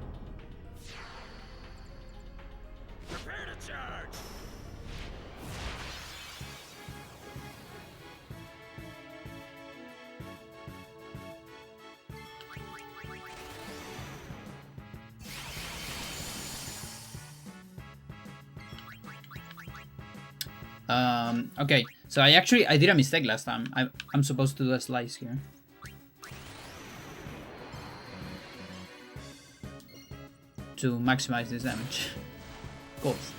Prepare to charge. Okay, so I did a mistake last time. I'm supposed to do a slice here. To maximize this damage. Of course.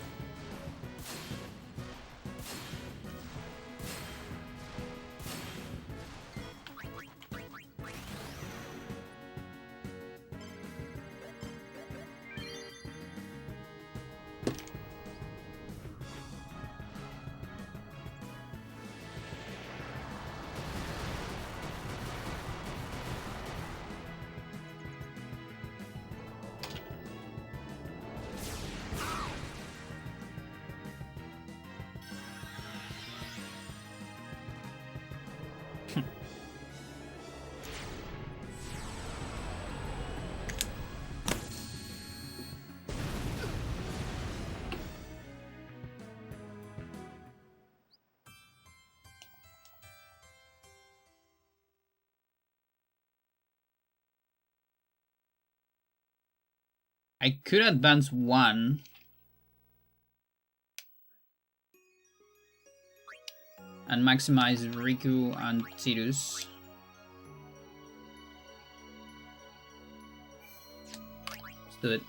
I could advance one. And maximize Riku and Tidus. Let's do it.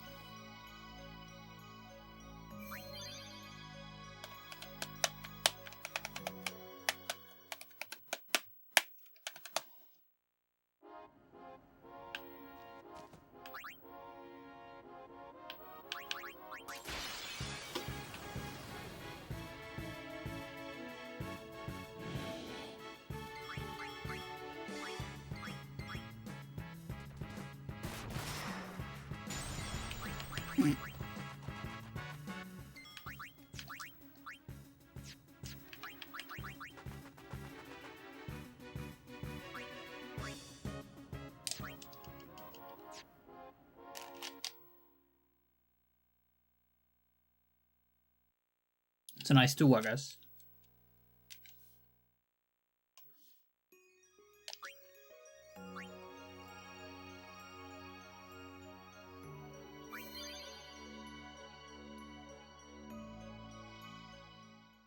It's a nice 2, I guess.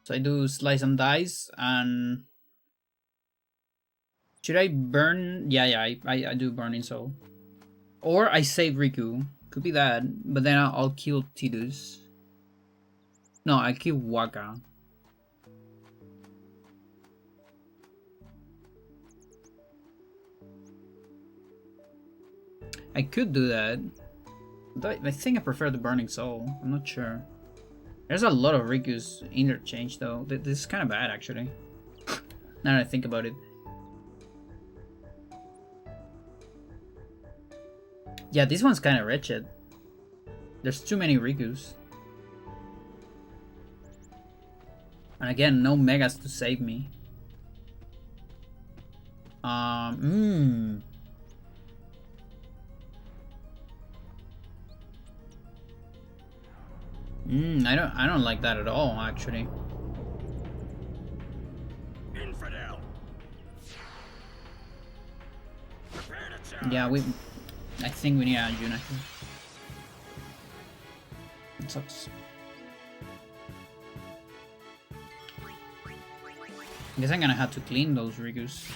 So I do slice and dice, and should I burn? Yeah, I do burning soul, or I save Riku. Could be that, but then I'll kill Tidus. No, I kill Waka. I could do that. But I think I prefer the burning soul. I'm not sure. There's a lot of Riku's interchange though. This is kind of bad actually. Now that I think about it. Yeah, this one's kind of wretched. There's too many Rikus. And again, no Megas to save me. I don't like that at all, actually. Infidel. Prepare to charge. Yeah, I think we need Anjuna here. It sucks. I guess I'm gonna have to clean those Rigus.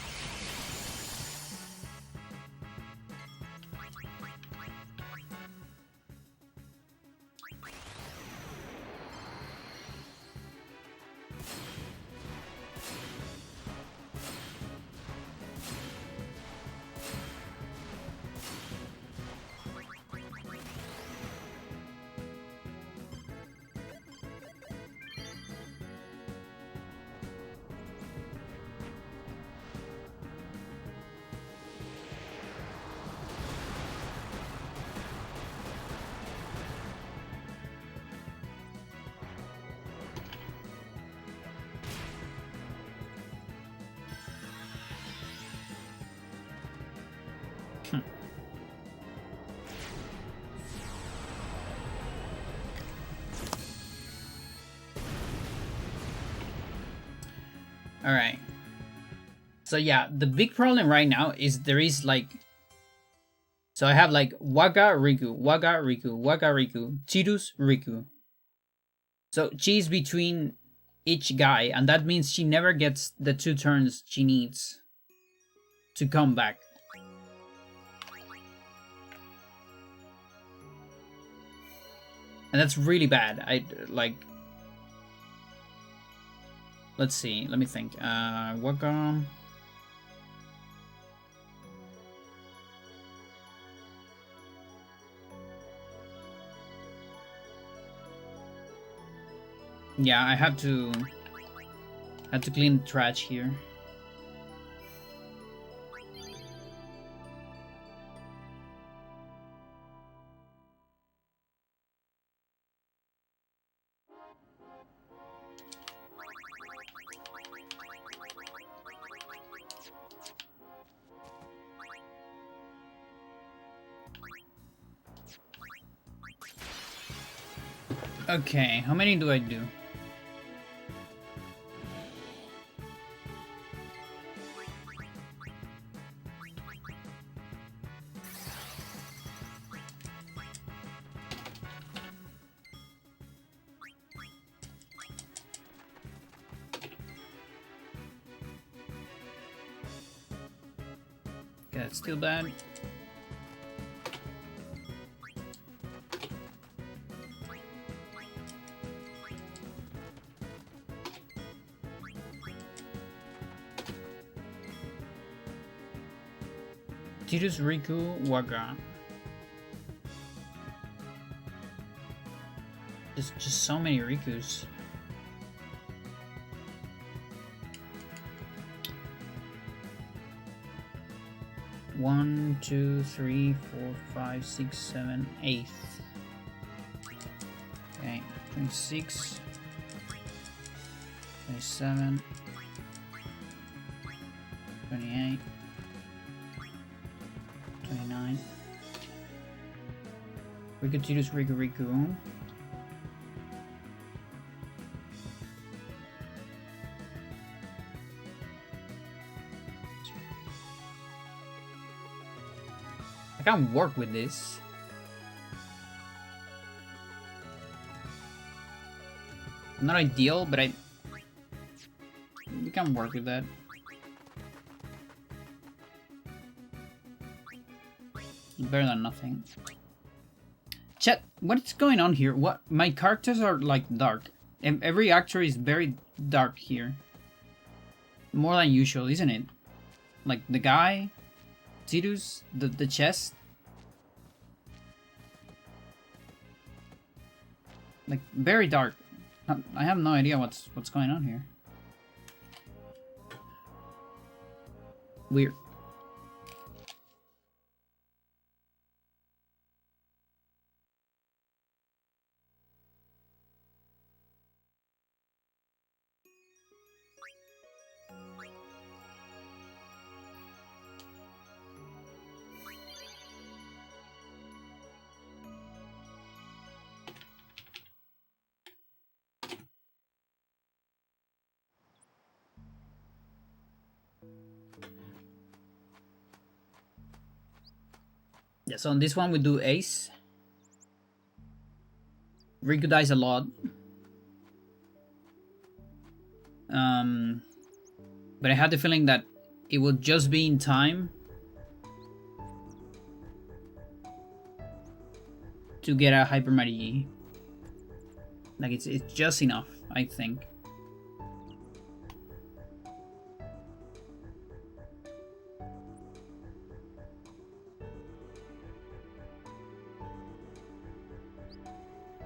Alright. So yeah, the big problem right now is there is like... So I have like Waka Riku, Waka Riku, Waka Riku, Chirus Riku. So she's between each guy, and that means she never gets the 2 turns she needs to come back. And that's really bad. I like. Let's see. Let me think. Waka. Yeah, I had to clean the trash here. Okay, how many do I do? Okay, that's still bad. Tidus, Riku, Waga. Just so many Rikus. One, two, three, 4, 5, 6, 7, 8. Okay, 26, 27, 28. 29. Riku, Tidus, Riku. I can't work with this. Not ideal, but we can work with that. Better than nothing. Chat, what's going on here? What? My characters are like dark. And every actor is very dark here. More than usual, isn't it? Like the guy, Tidus, the chest. Like very dark. I have no idea what's going on here. Weird. Yeah, so on this one we do ace. Riku dies a lot. But I had the feeling that it would just be in time to get a Hyper Marigi. Like it's just enough, I think.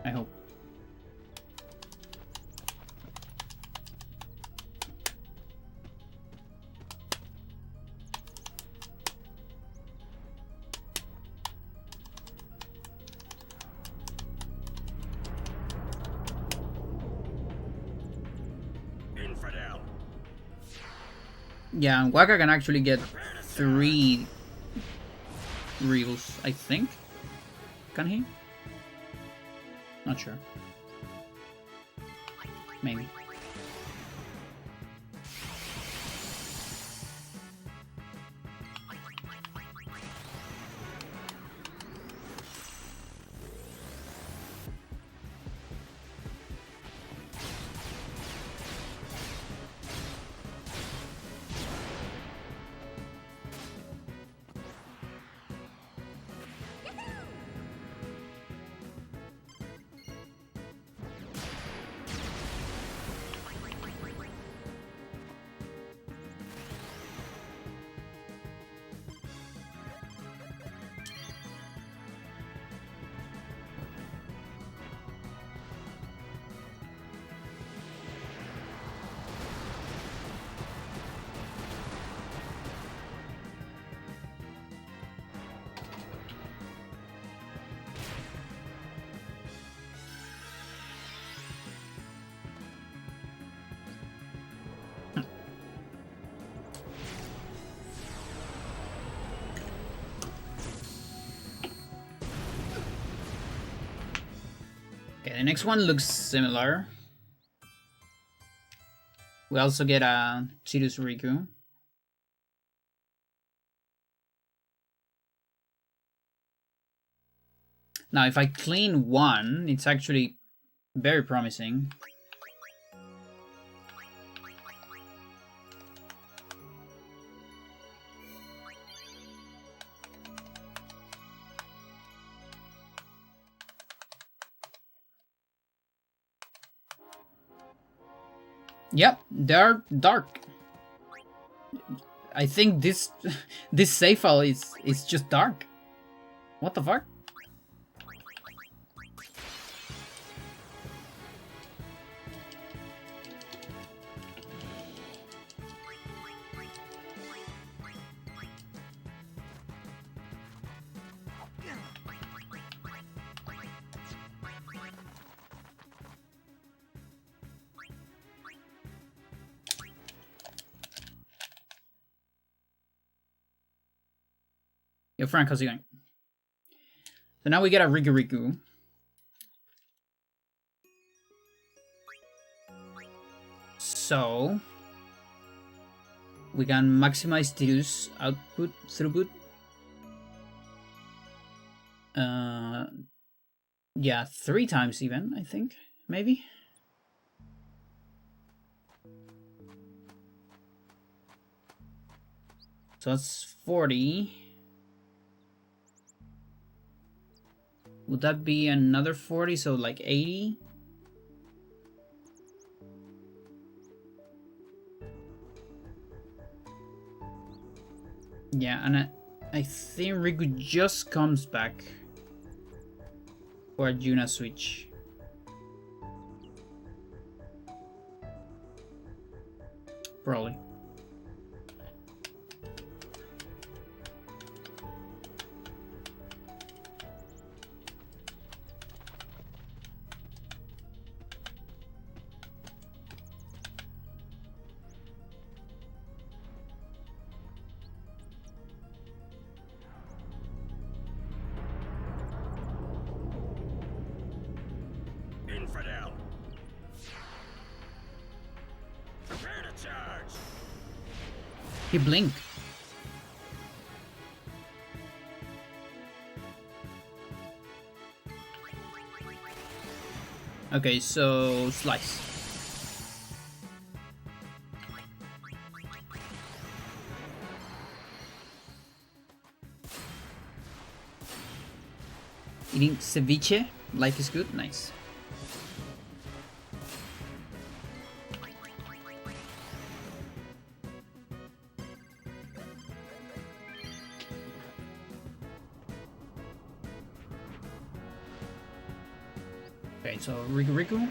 I hope. Infidel. Yeah, and Waka can actually get 3 reels, I think. Can he? Not sure. Maybe. Okay, the next one looks similar. We also get a Tidus Riku. Now, if I clean one, it's actually very promising. Yep, they're dark. I think this this save file is just dark. What the fuck? Yo, Frank, how's it going? So now we get a Riku Riku. So we can maximize Tidus output, throughput. Yeah, 3 times even, I think, maybe. So that's 40. Would that be another 40? So like 80? Yeah, and I think Riku just comes back for a Juna switch. Probably. Infidel. Prepare to charge. He blinked. Okay, so slice. Eating ceviche? Life is good? Nice. Okay, so Riku Riku.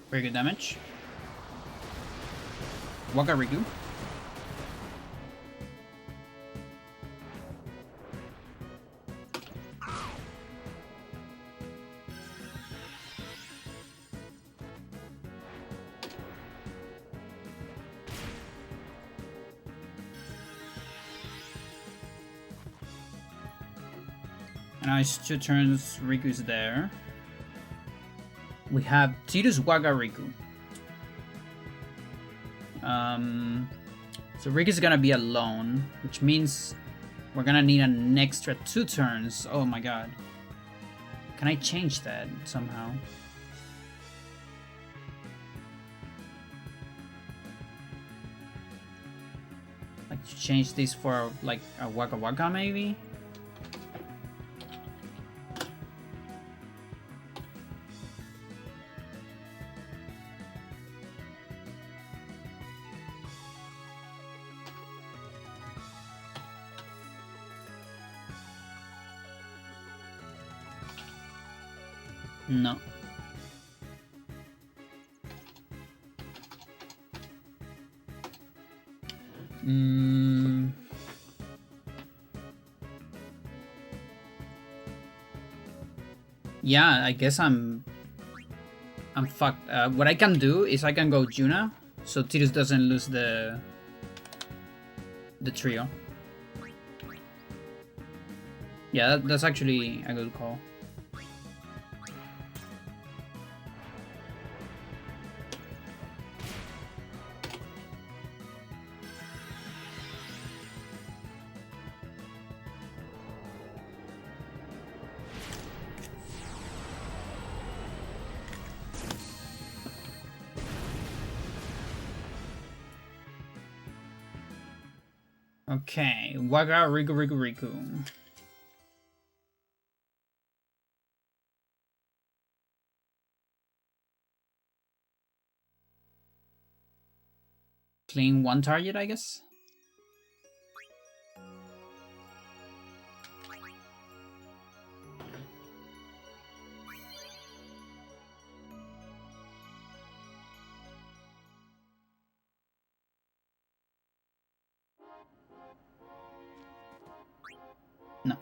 Very good damage. Waka Riku. And now it's 2 turns, Riku's there. We have Tidus Waga Riku. So Riku's gonna be alone, which means we're gonna need an extra 2 turns. Oh my god. Can I change that somehow? exchange this for like a Waka Waka maybe. No. Yeah, I guess I'm fucked. What I can do is I can go Juna, so Tidus doesn't lose the trio. Yeah, that's actually a good call. Okay, Waga Riku Riku Riku. Clean one target, I guess. No.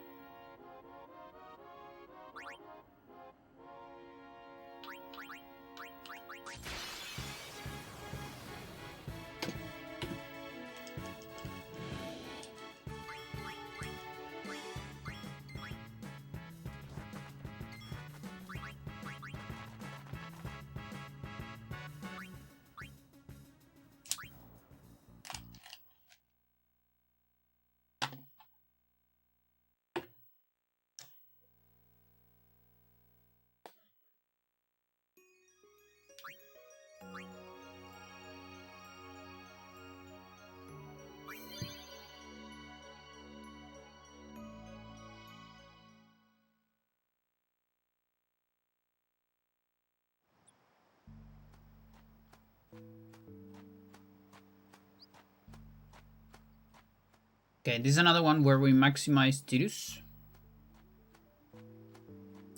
Okay, this is another one where we maximize Tidus.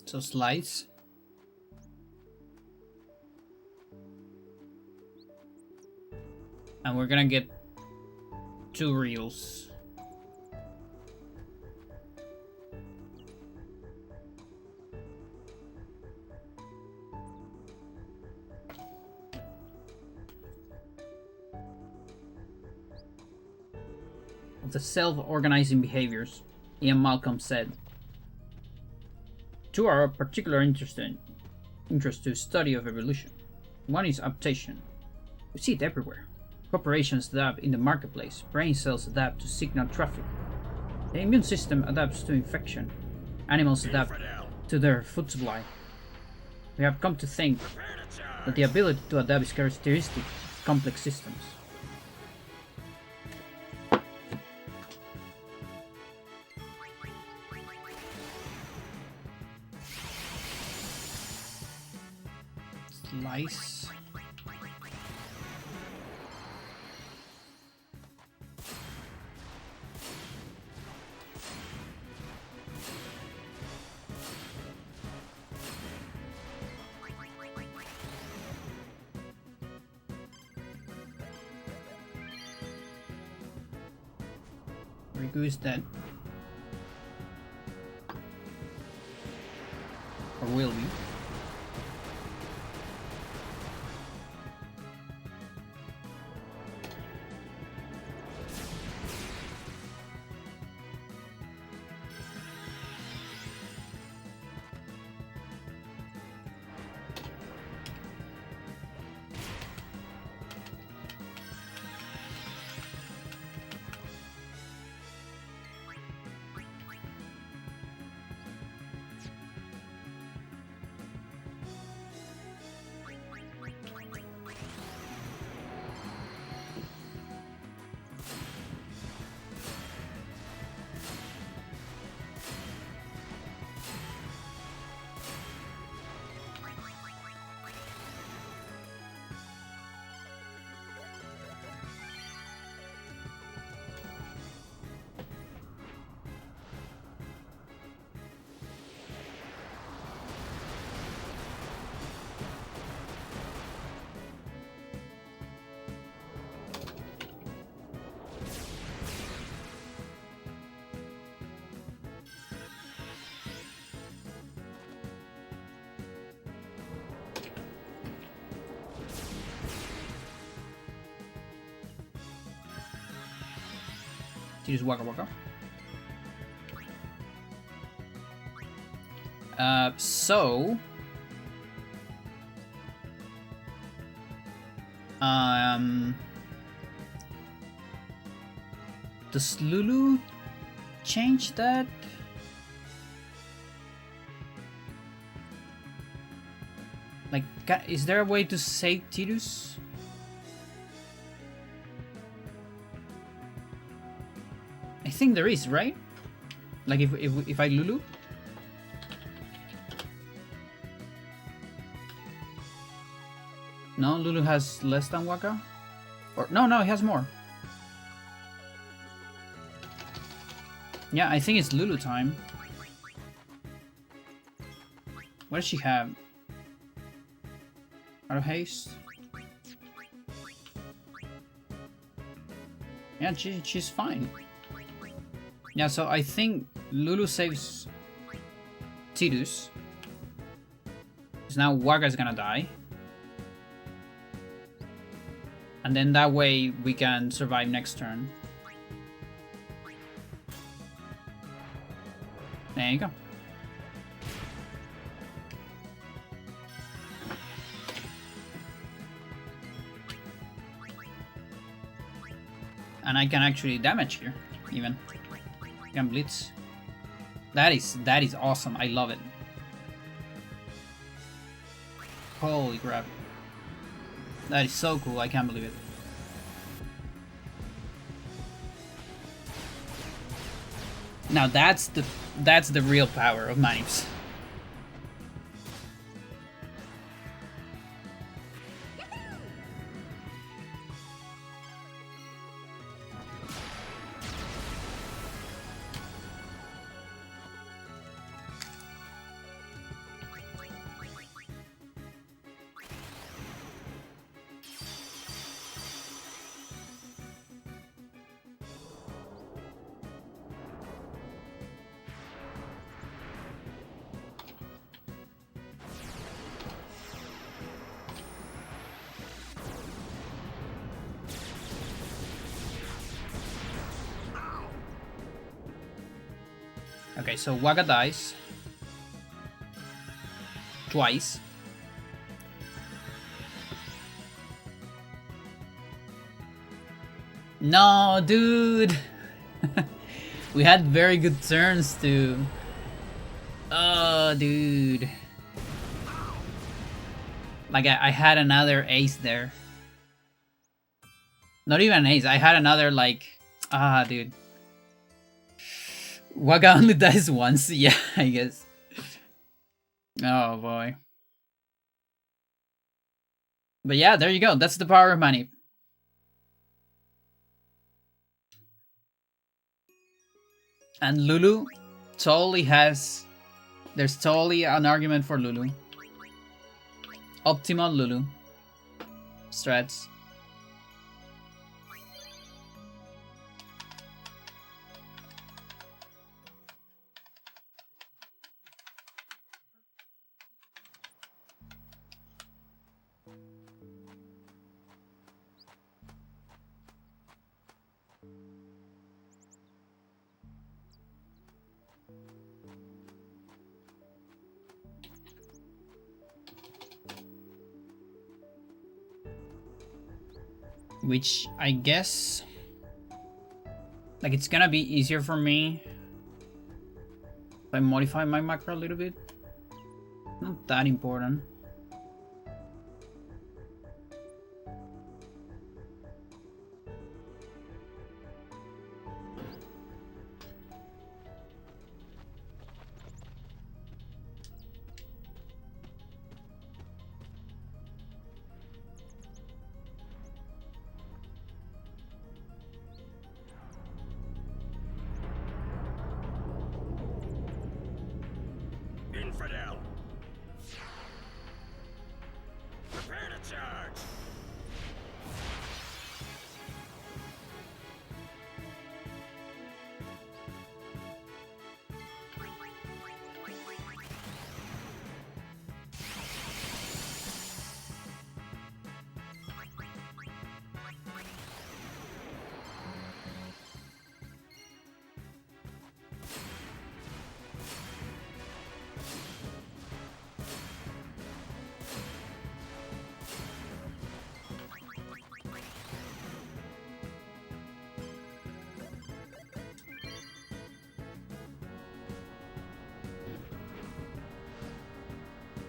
So slice. And we're gonna get 2 reels. Of the self-organizing behaviors, Ian Malcolm said, two are of particular interest to study of evolution. One is adaptation. We see it everywhere. Corporations adapt in the marketplace. Brain cells adapt to signal traffic. The immune system adapts to infection. Animals adapt to their food supply. We have come to think that the ability to adapt is characteristic of complex systems. Slice. Riku is dead. Or will be. Tidus Waka Waka. So does Lulu change that? Like, is there a way to save Tidus? I think there is, right? Like if I Lulu? No, Lulu has less than Waka? Or no, it has more. Yeah, I think it's Lulu time. What does she have? Out of haste? Yeah, she's fine. Yeah, so I think Lulu saves Tidus. Because now Waka's gonna die. And then that way we can survive next turn. There you go. And I can actually damage here, even. I can blitz. That is awesome. I love it. Holy crap. That is so cool, I can't believe it. Now that's the real power of manips. Okay, so Waka dies. Twice. No, dude! We had very good turns too. Oh, dude. Like, I had another ace there. Not even an ace, I had another, like... Ah, dude. Waka only dies once, yeah, I guess. Oh boy. But yeah, there you go. That's the power of manip. And Lulu totally has... There's totally an argument for Lulu. Optimal Lulu. Strats. Which I guess, like, it's gonna be easier for me if I modify my macro a little bit. Not that important. Infidel.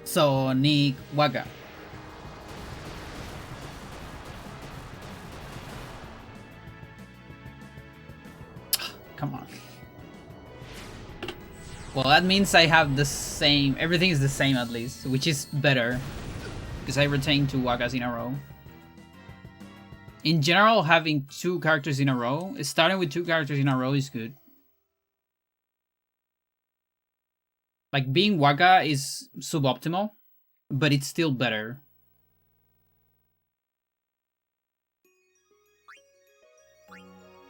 So, ni Waka. Come on. Well, that means I have the same... Everything is the same at least, which is better. Because I retain 2 Wakas in a row. In general, having 2 characters in a row, starting with 2 characters in a row is good. Like, being Waka is suboptimal, but it's still better.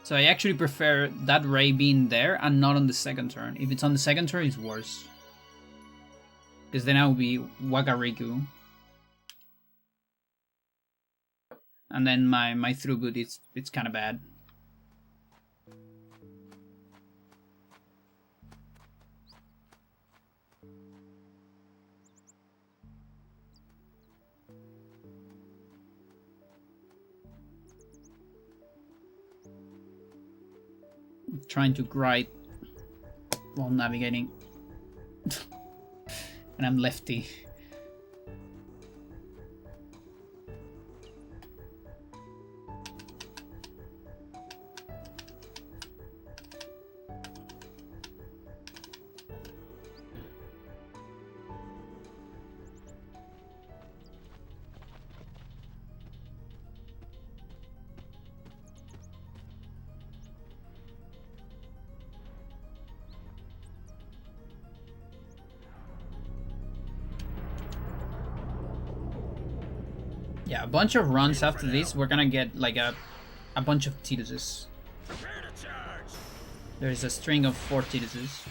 So I actually prefer that Ray being there and not on the second turn. If it's on the second turn, it's worse. Because then I will be Waka Riku. And then my throughput, it's kind of bad. I'm trying to grind while navigating. And I'm lefty. Yeah, a bunch of runs after this, we're gonna get like a bunch of Tiduses. There's a string of 4 Tiduses.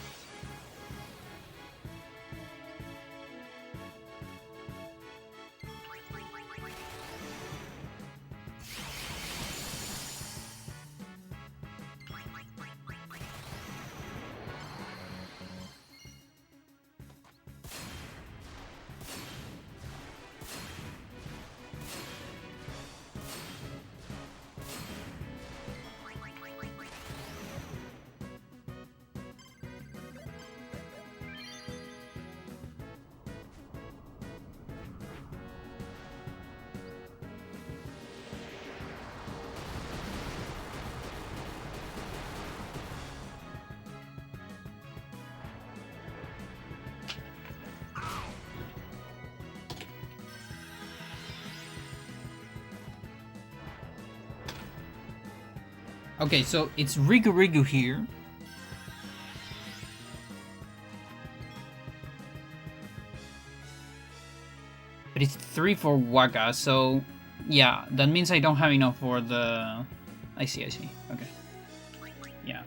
Okay, so it's Riku Riku here. But it's 3 for Waka, so yeah, that means I don't have enough for the... I see. Okay. Yeah.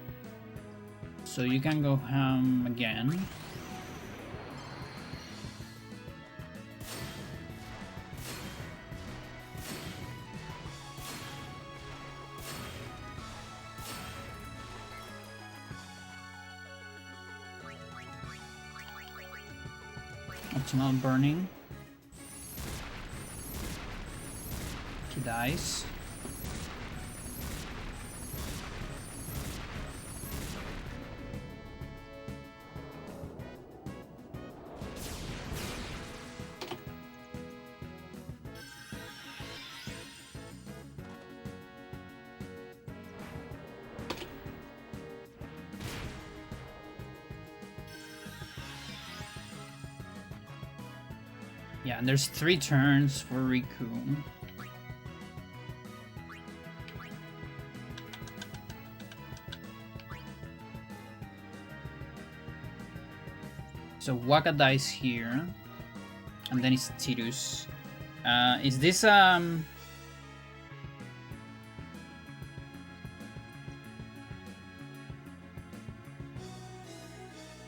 So you can go ham again. Optimal burning. He dies. Yeah, and there's 3 turns for Riku. So Waka dies here, and then it's Tidus. Is this I'm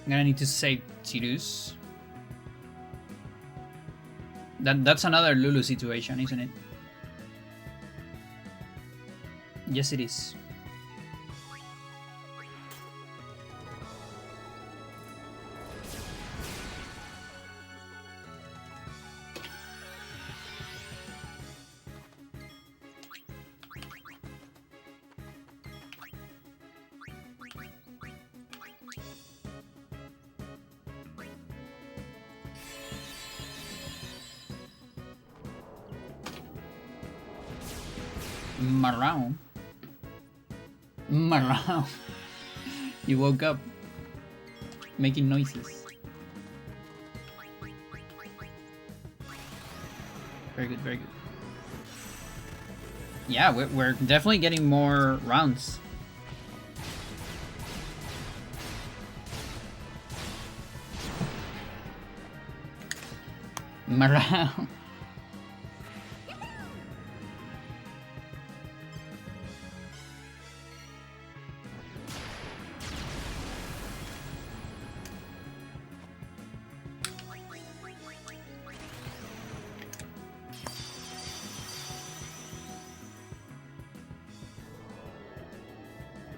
gonna need to save Tidus. That's another Lulu situation, isn't it? Yes, it is. Marrow. Marrow. You woke up making noises. Very good, very good. Yeah, we're definitely getting more rounds. Marrow.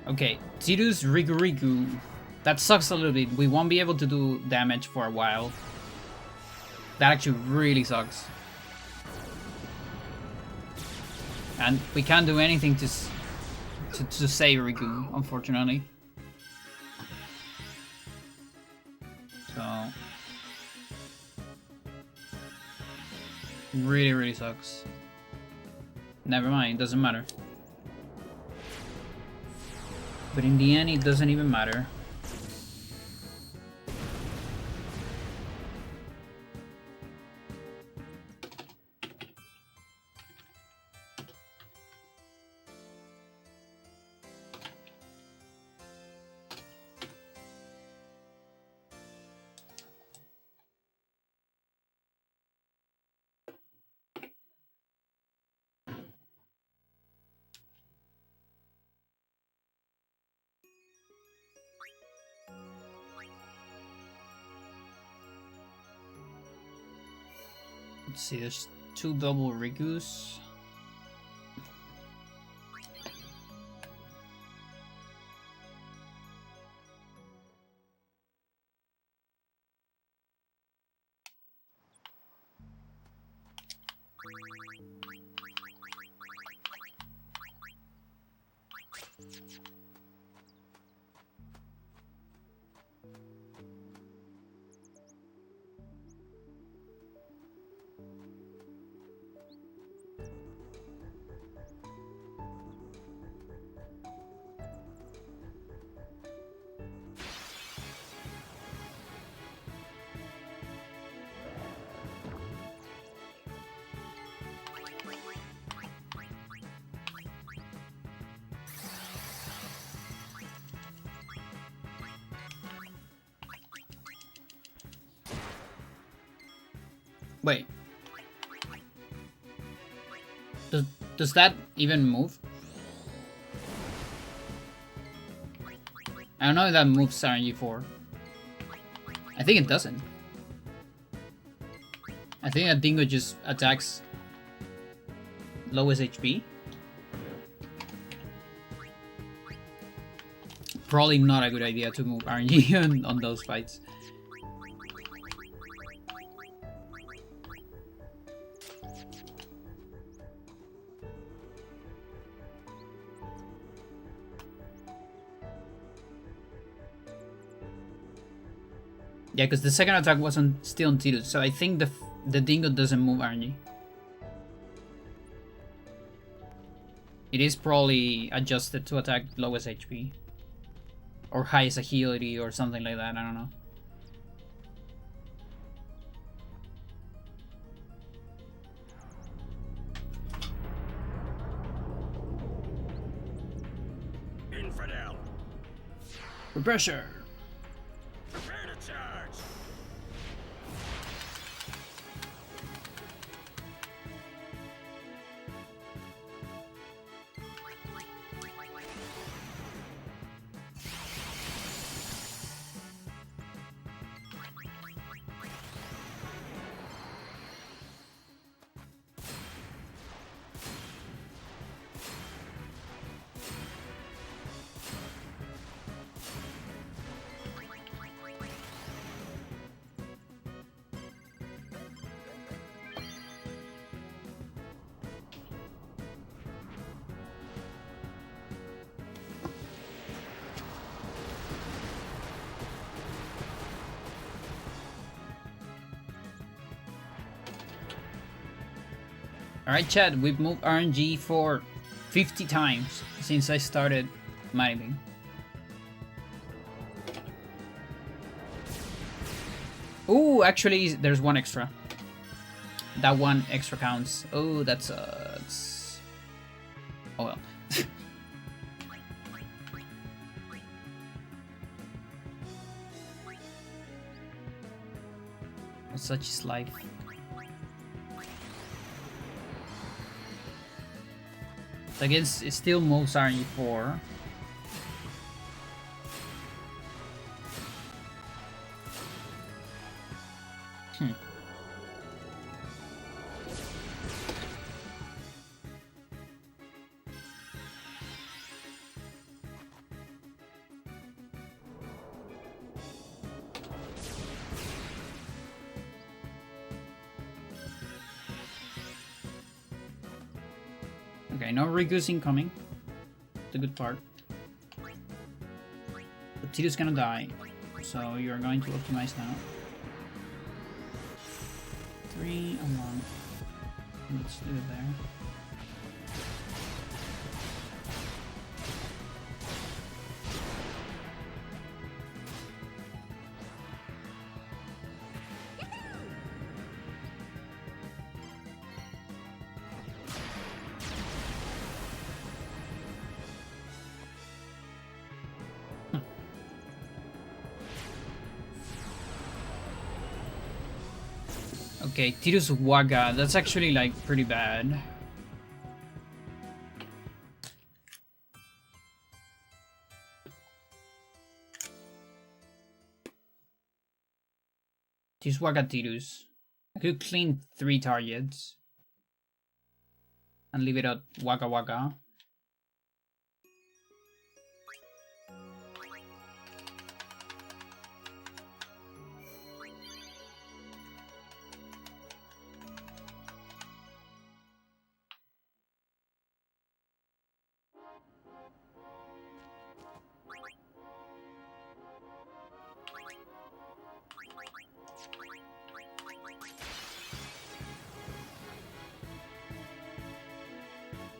Okay, Tidus Rigurigu. That sucks a little bit. We won't be able to do damage for a while. That actually really sucks. And we can't do anything to save Rigu, unfortunately. So really, really sucks. Never mind, doesn't matter. But in the end, it doesn't even matter. Let's see, there's 2 double Rigus. Wait. Does that even move? I don't know if that moves RNG4. I think it doesn't. I think that Dingo just attacks lowest HP. Probably not a good idea to move RNG on those fights. Yeah, because the second attack wasn't still on Tidus, so I think the Dingo doesn't move RNG. It is probably adjusted to attack lowest HP. Or highest agility or something like that, I don't know. Infidel. Pressure! Prepare to charge. Alright, Chad, we've moved RNG for 50 times since I started maniping. Ooh, actually, there's one extra. That one extra counts. Oh, that sucks. Oh well. Such is life. I guess it's still most RNG 4. Okay, no Riku's incoming. The good part. But Tito's gonna die, so you're going to optimize now. 3 and 1. Let's do it there. Okay, Tiru's Waga. That's actually like pretty bad. Tirus Waga Tirus. I could clean 3 targets and leave it at Waga Waga.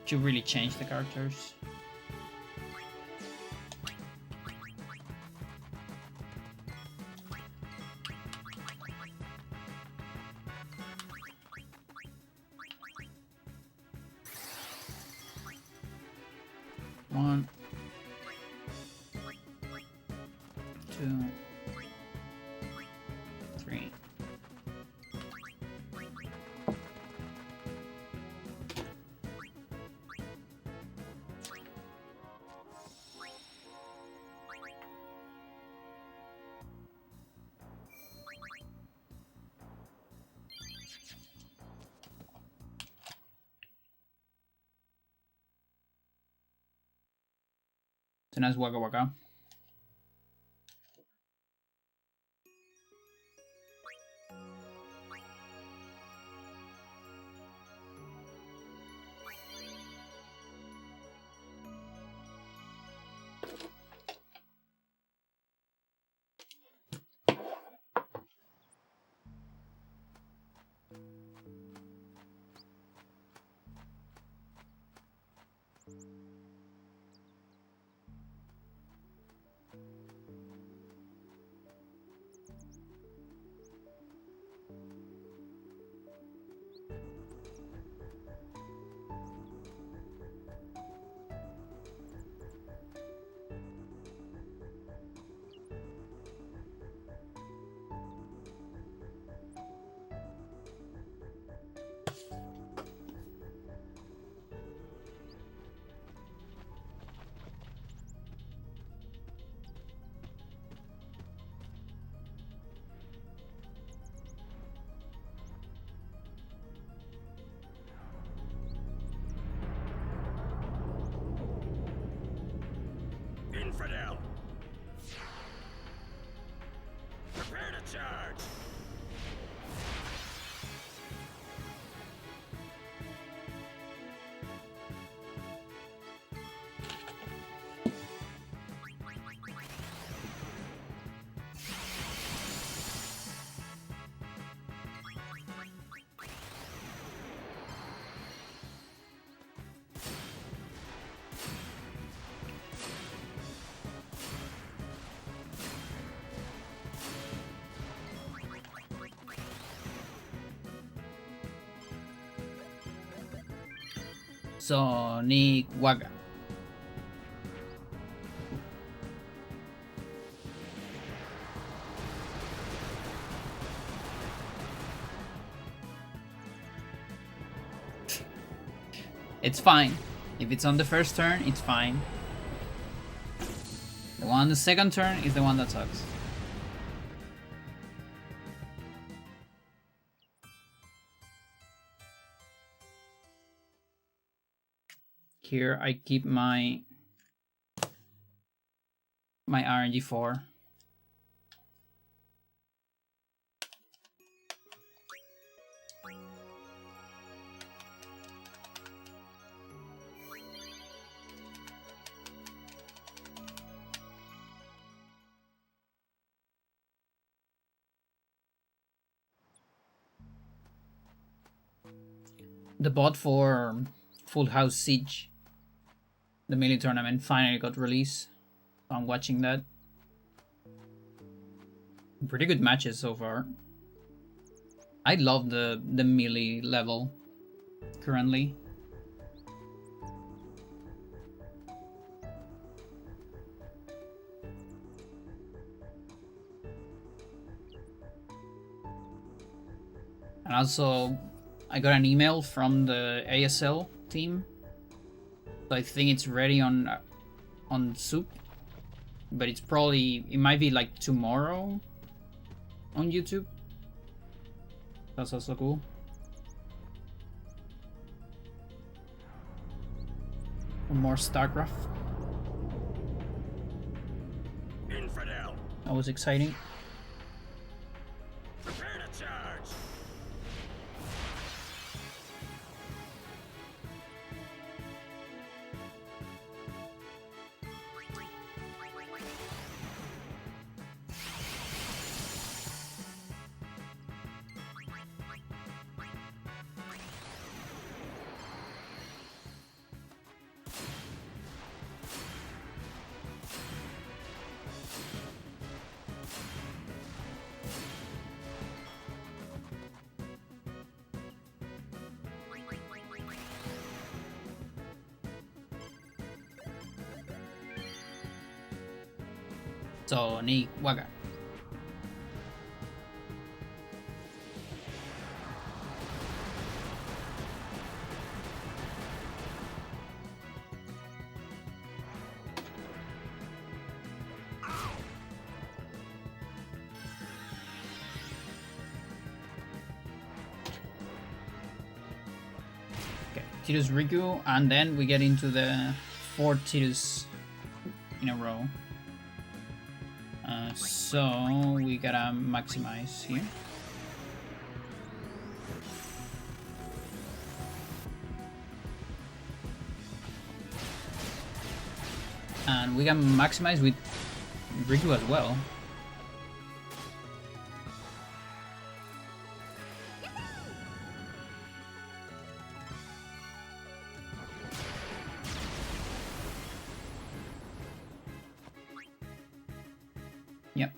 Should really change the characters. One, 2, 3. So now it's Waka Waka. Sonic Waga. It's fine. If it's on the first turn, it's fine. The one on the second turn is the one that sucks. Here I keep my RNG 4. The bot for Full House Siege, the melee tournament, finally got released. So I'm watching that. Pretty good matches so far. I love the melee level currently. And also, I got an email from the ASL team, so I think it's ready on Soup, but it might be like tomorrow on YouTube. That's also cool. More StarCraft. Infidel. That was exciting. Prepare to charge. Sonic Waga. Okay, Tidus Riku, and then we get into the 4 Tidus in a row. So we gotta maximize here. And we can maximize with Riku as well. Yep.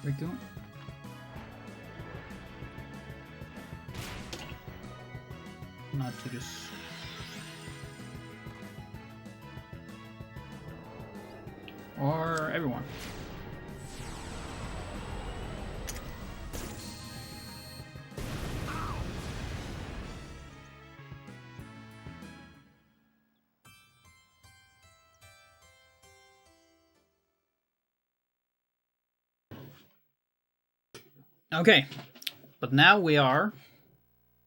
Riku. Not Tidus. Or everyone. Okay, but now we are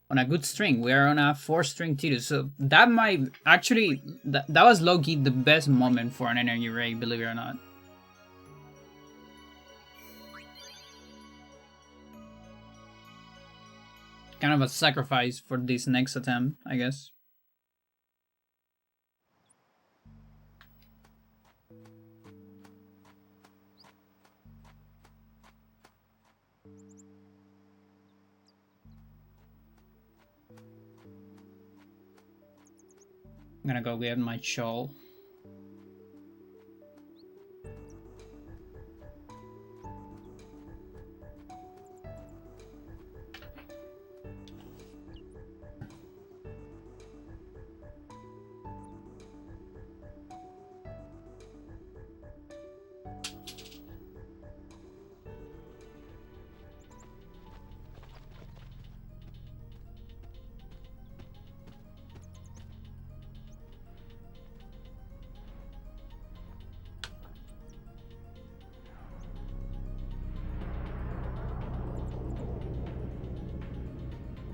on a good string. We are on a 4-string Tidus, so that might actually that was low-key the best moment for an energy ray, believe it or not. Kind of a sacrifice for this next attempt, I guess. I'm gonna go get my shawl.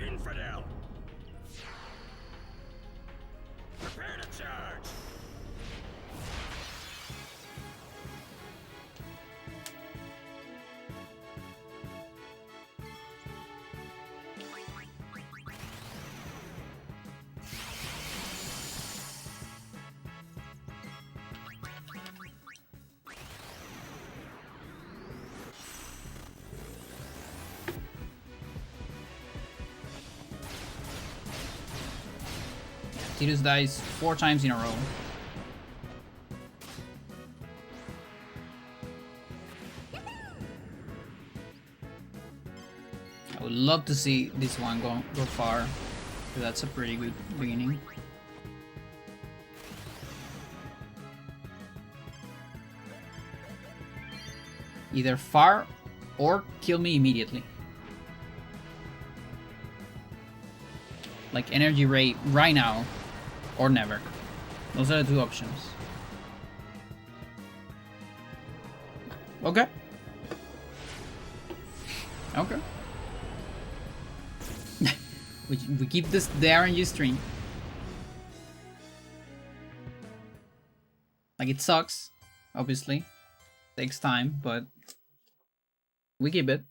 Infidel! Prepare to charge! Tidus dies 4 times in a row. I would love to see this one go far. That's a pretty good beginning. Either far or kill me immediately. Like energy ray right now or never. Those are the 2 options. Okay. Okay. we keep the RNG stream. Like, it sucks, obviously. Takes time, but we keep it.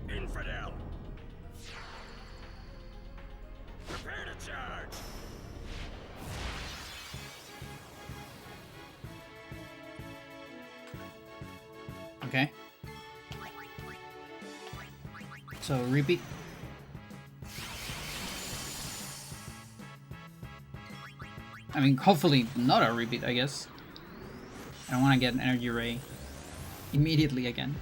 Infidel! Prepare to charge! Okay. So repeat. I mean, hopefully not a repeat, I guess. I don't want to get an energy ray immediately again.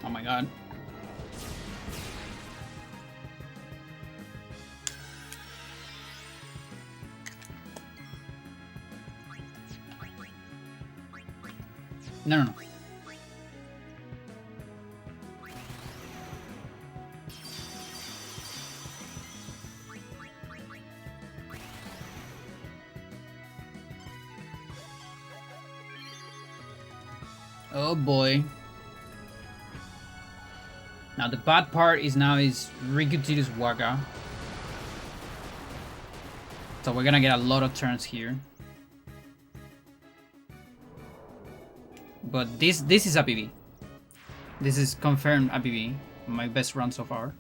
Oh my god. No, no, no. Oh boy. Now the bad part is now is Rikutirus Waka. So we're gonna get a lot of turns here. But this is a PB. This is confirmed a PB. My best run so far.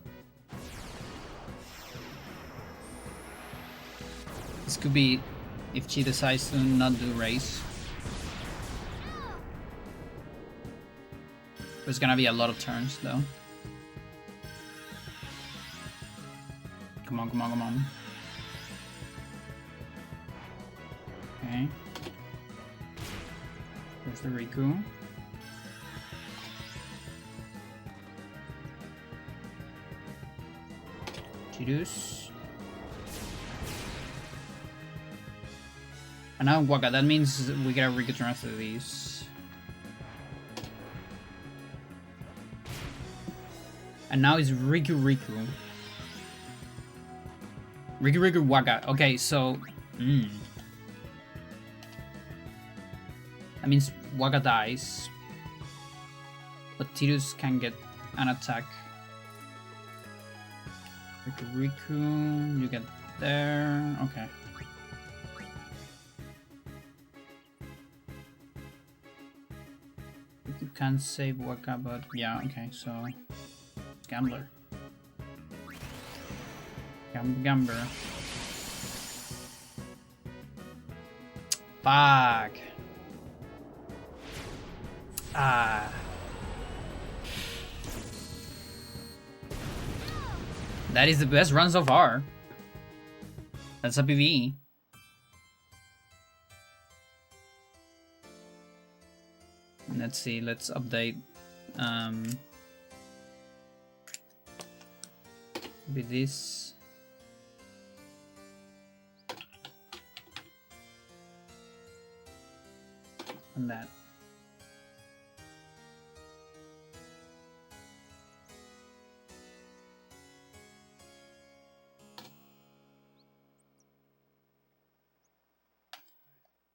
This could be if she decides to not do race. There's gonna be a lot of turns though. Come on, come on, come on. Okay. There's the Riku. Chirus. And now Waka, that means we get a Riku turn after these. And now it's Riku Riku. Riku Riku Waka. Okay, so... That means Waka dies. But Tirus can get an attack. Riku Riku, you get there. Okay. Riku can save Waka, but yeah, okay, so... Gambler. Gambler. Fuck. Ah. That is the best run so far. That's a PvE. Let's see, let's update. With this. And that.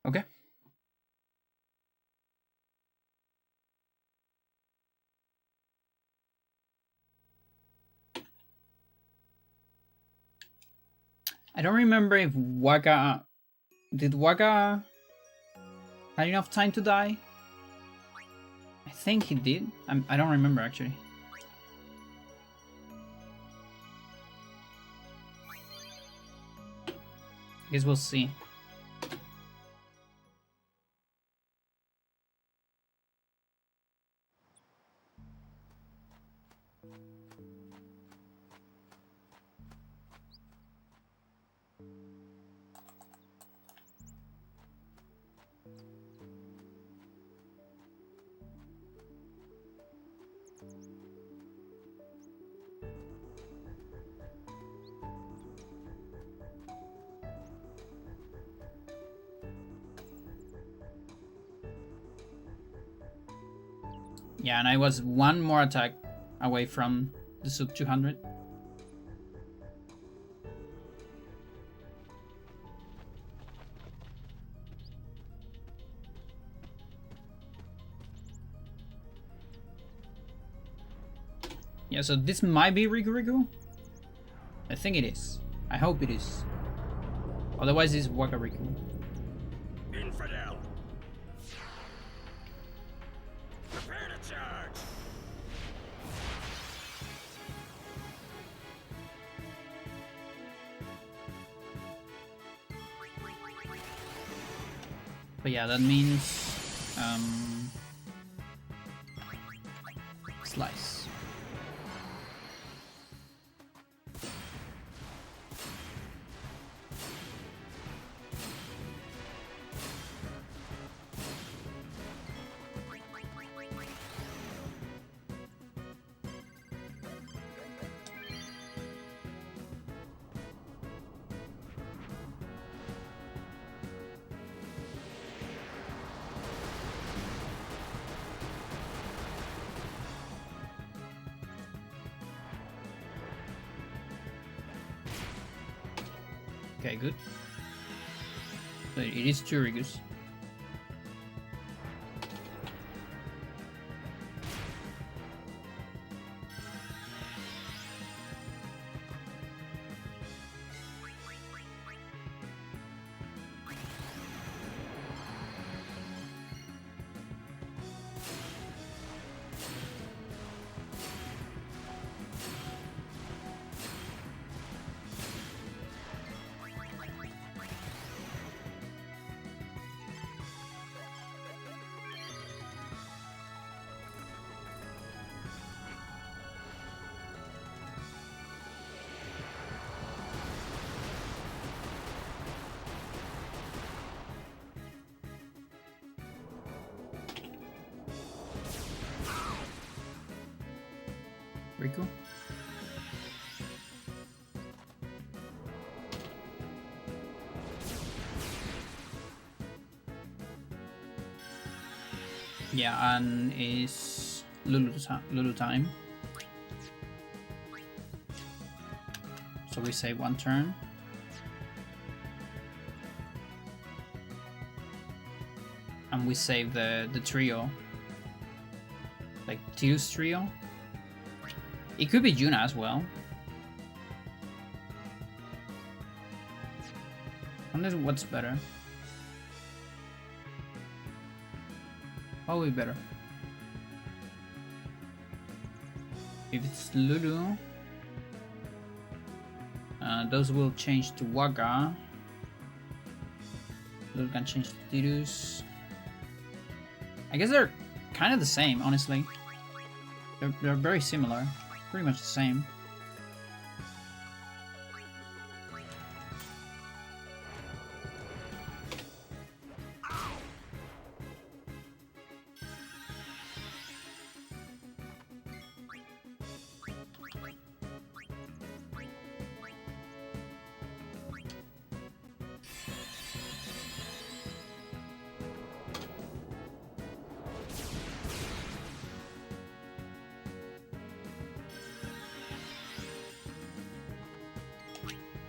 Okay. I don't remember if Waka... Did Waka had enough time to die? I think he did. I don't remember actually. I guess we'll see. Yeah, and I was one more attack away from the sub 200. Yeah, so this might be Riku Riku. I think it is. I hope it is. Otherwise it's Waka Riku. Infidel. Prepare to charge. But yeah, that means slice. Okay, good. So it is 2 Rigus. Riku. Yeah, and is Lulu time. So we save 1 turn. And we save the trio. Like Tidus trio. It could be Juna as well. I wonder what's better. Probably better. If it's Lulu, those will change to Waga. Lulu can change to Tidus. I guess they're kind of the same, honestly. They're very similar. Pretty much the same.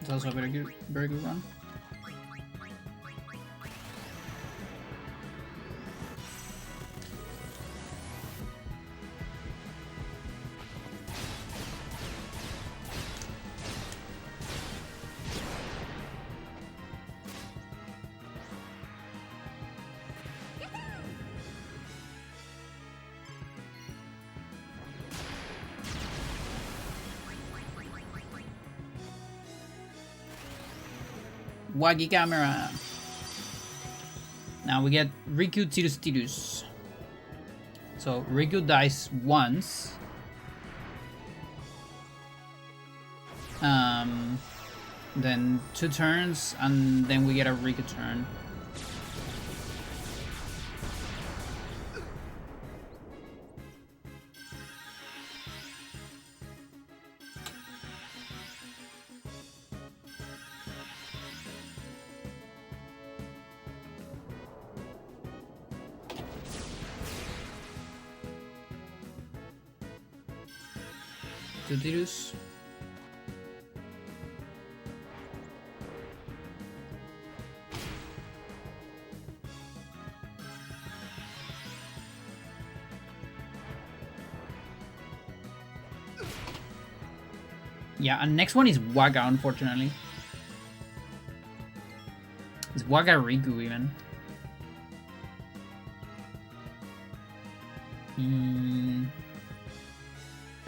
It's also a very good run. Waggy camera. Now we get Riku Tidus. So Riku dies once. Then 2 turns, and then we get a Riku turn. Tidus. Yeah, and next one is Waga, unfortunately. It's Waga Riku even.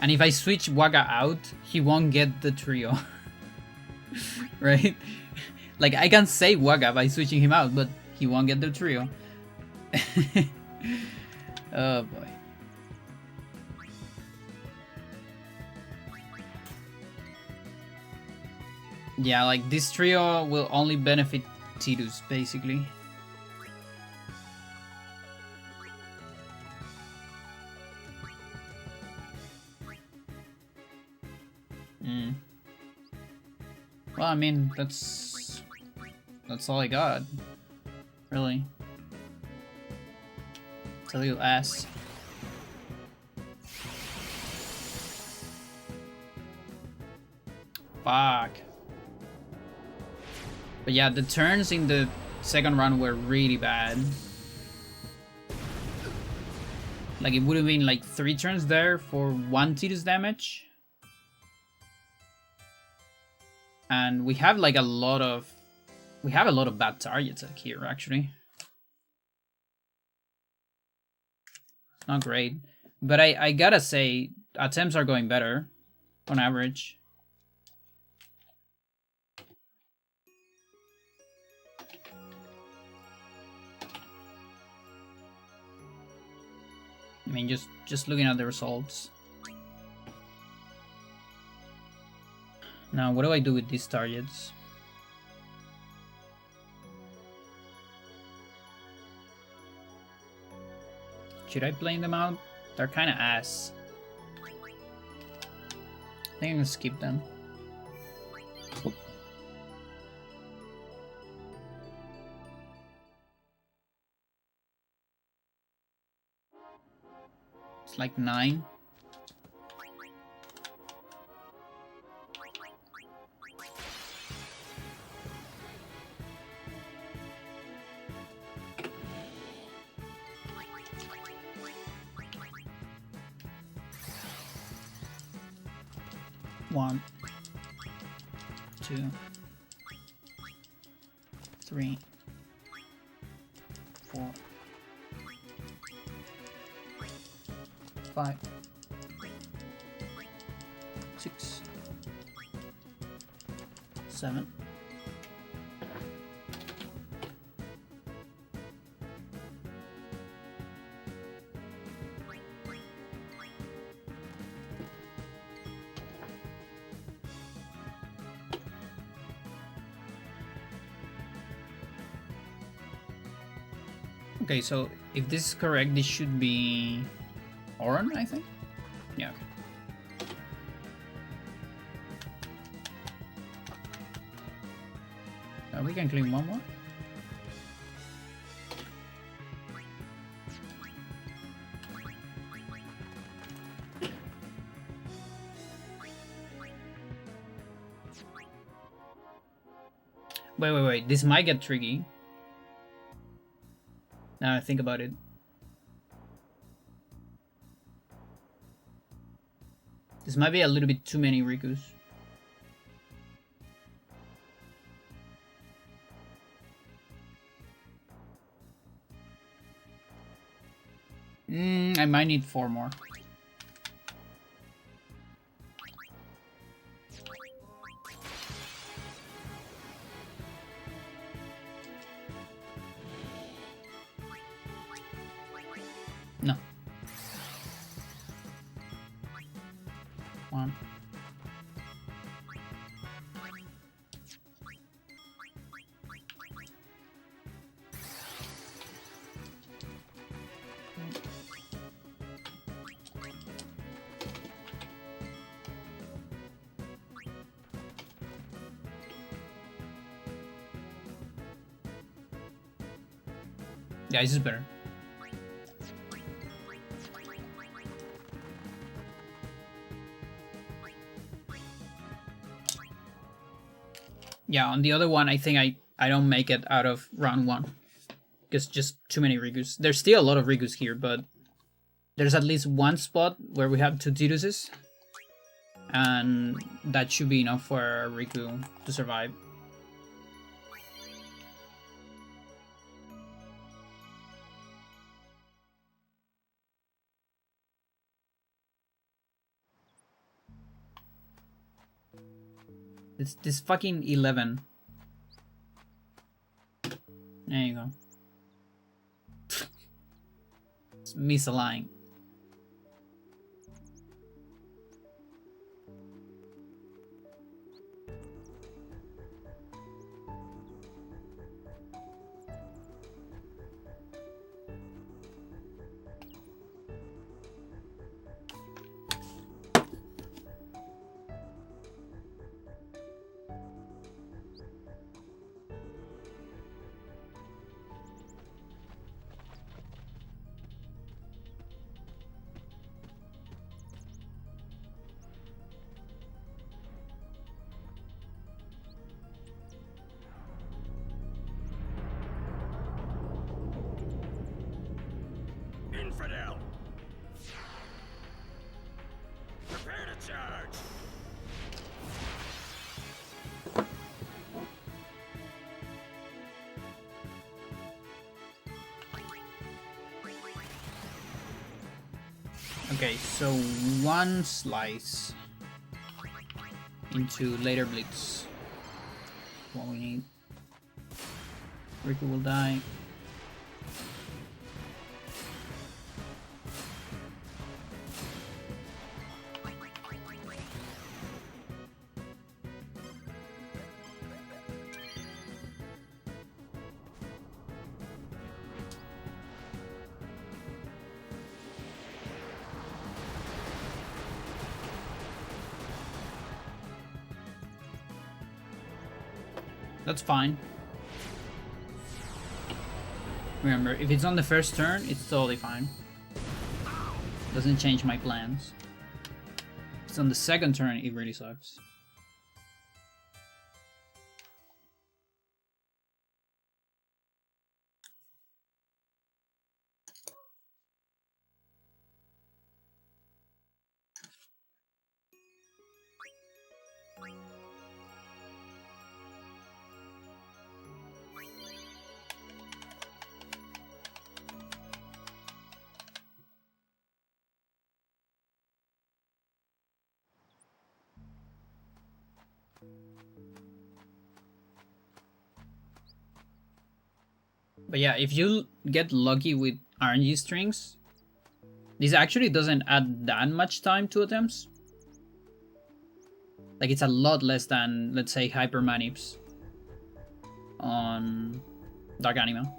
And if I switch Waga out, he won't get the trio. Right? Like, I can save Waga by switching him out, but he won't get the trio. Oh boy. Yeah, like, this trio will only benefit Tidus, basically. Well, I mean, that's all I got, really. It's a little ass. Fuck. But yeah, the turns in the second round were really bad. Like, it would have been like 3 turns there for 1 Tidus damage. And we have like a lot of... We have a lot of bad targets here, actually. Not great. But I gotta say, attempts are going better, on average. I mean, just looking at the results. Now, what do I do with these targets? Should I plane them out? They're kind of ass. I think I'm gonna skip them. It's like 9. One, 2, 3, 4, 5, 6, 7. Okay, so if this is correct, this should be Oran, I think? Yeah. We can claim one more. Wait. This might get tricky. Now I think about it. This might be a little bit too many Rikus. I might need 4 more. No. 1. Yeah, this is better. Yeah, on the other one, I think I don't make it out of round 1. Because just too many Rikus. There's still a lot of Rikus here, but there's at least one spot where we have 2 Tiruses. And that should be enough for Riku to survive. It's this fucking 11. There you go. It's misaligned. Okay, so one slice into later blitz. What we need. Riku will die. That's fine. Remember, if it's on the first turn, it's totally fine. Doesn't change my plans. If it's on the second turn, it really sucks. But yeah, if you get lucky with RNG strings, this actually doesn't add that much time to attempts. Like, it's a lot less than, let's say, Hyper Manips on Dark Anima.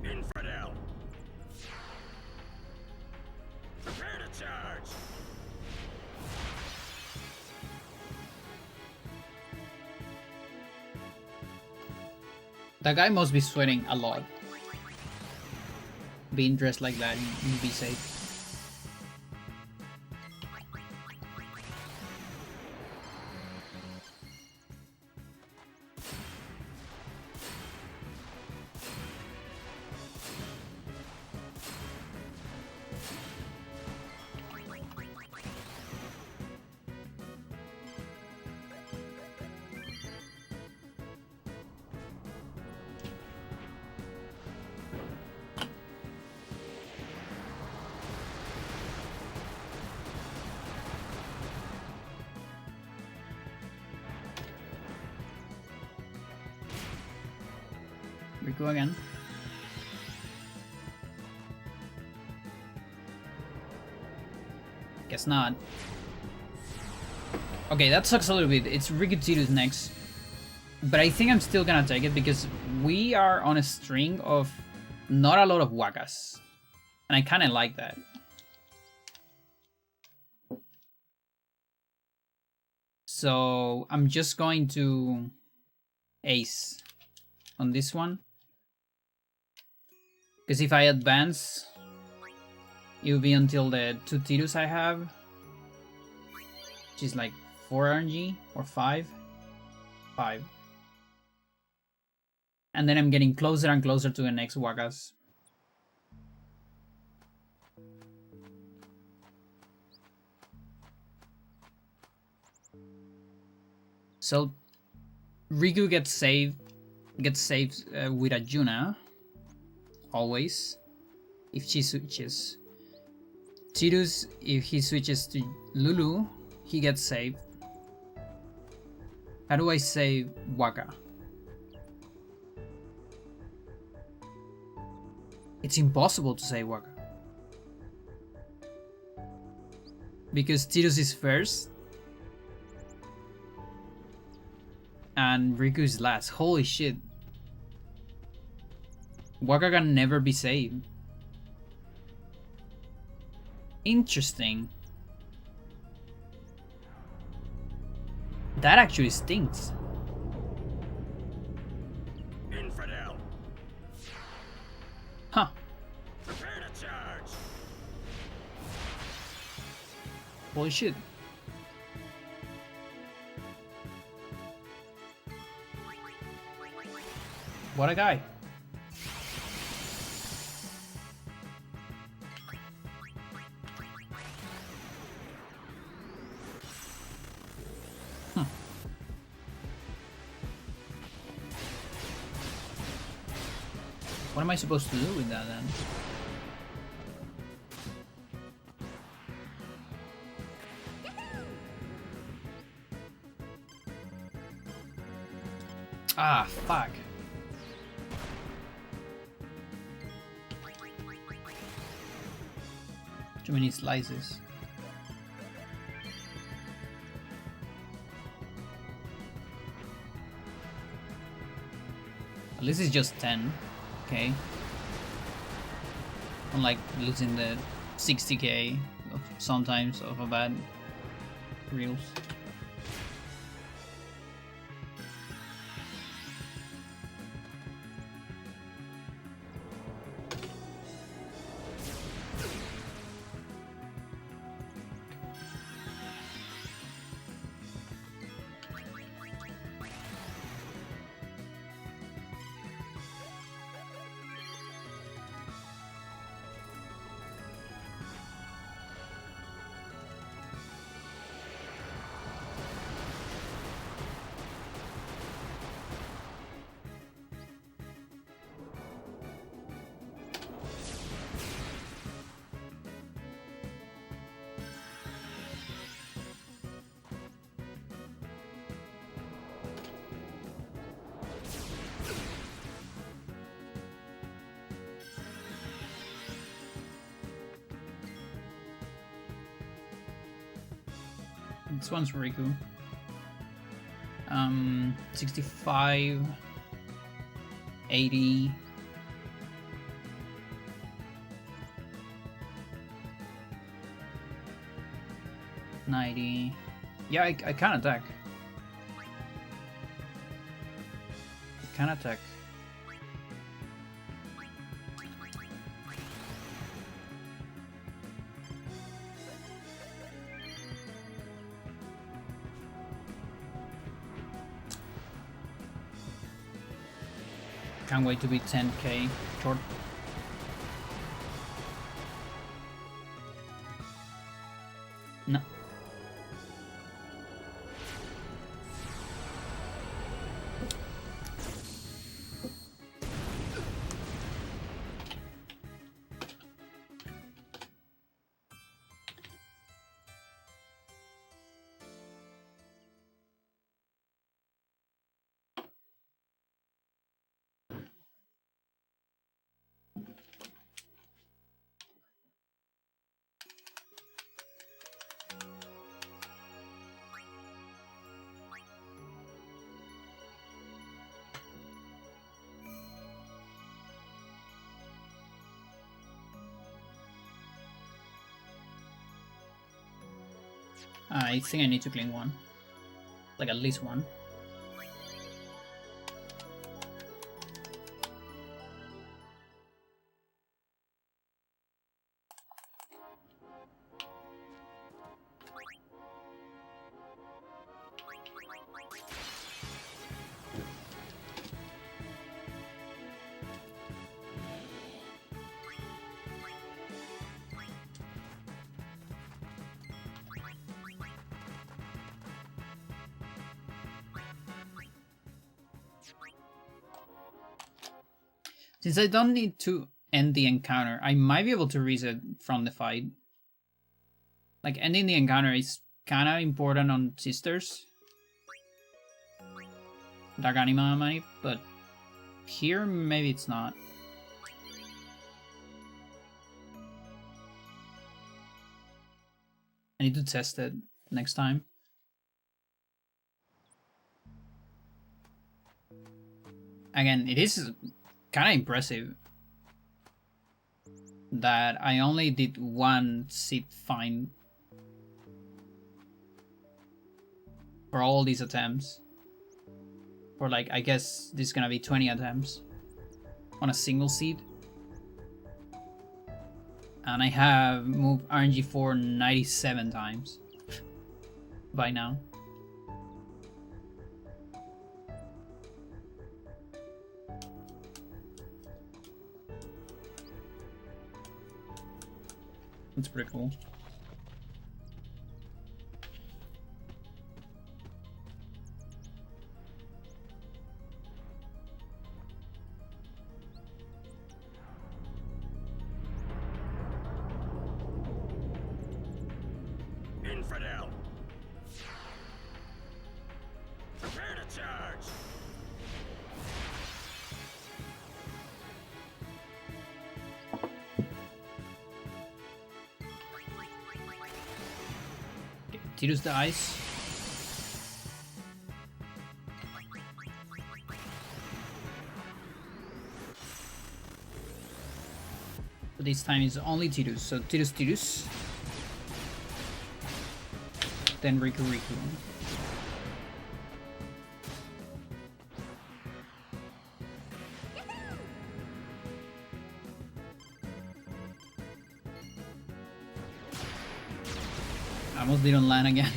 Infidel! Prepare to charge! That guy must be sweating a lot. Being dressed like that and be safe. Riku again. Guess not. Okay, that sucks a little bit. It's Rikutiru's next. But I think I'm still gonna take it because we are on a string of not a lot of wakas. And I kinda like that. So I'm just going to ace on this one. Because if I advance, it will be until the 2 Tirus I have. Which is like 4 RNG or 5. 5. And then I'm getting closer and closer to the next wakas. So Riku gets saved with a Juna. Always. If she switches. Tirus, if he switches to Lulu, he gets saved. How do I save Waka? It's impossible to save Waka. Because Tirus is first. And Riku is last. Holy shit. Waka can never be saved. Interesting. That actually stinks. Infidel! Huh. Prepare to charge! Holy shit. What a guy. What am I supposed to do with that then? Ah, fuck. Too many slices. At least it's just 10. Okay. Unlike losing the 60k of sometimes of a bad reels. This one's Riku. 65, 80. $90. Yeah, I can attack. I can attack. Can't wait to be 10k short. No. I think I need to clean one. Like at least one. Since I don't need to end the encounter, I might be able to reset from the fight. Like, ending the encounter is kind of important on Sisters. Dark Anima Manip, but here maybe it's not. I need to test it next time. Again, it is kind of impressive that I only did one seed find for all these attempts. For like, I guess this is gonna be 20 attempts on a single seed. And I have moved RNG 4 97 times. by now. That's pretty cool. Infidel! Prepare to charge! Tidus the ice. But this time is only Tidus, so Tidus. Then Riku. I almost didn't land again.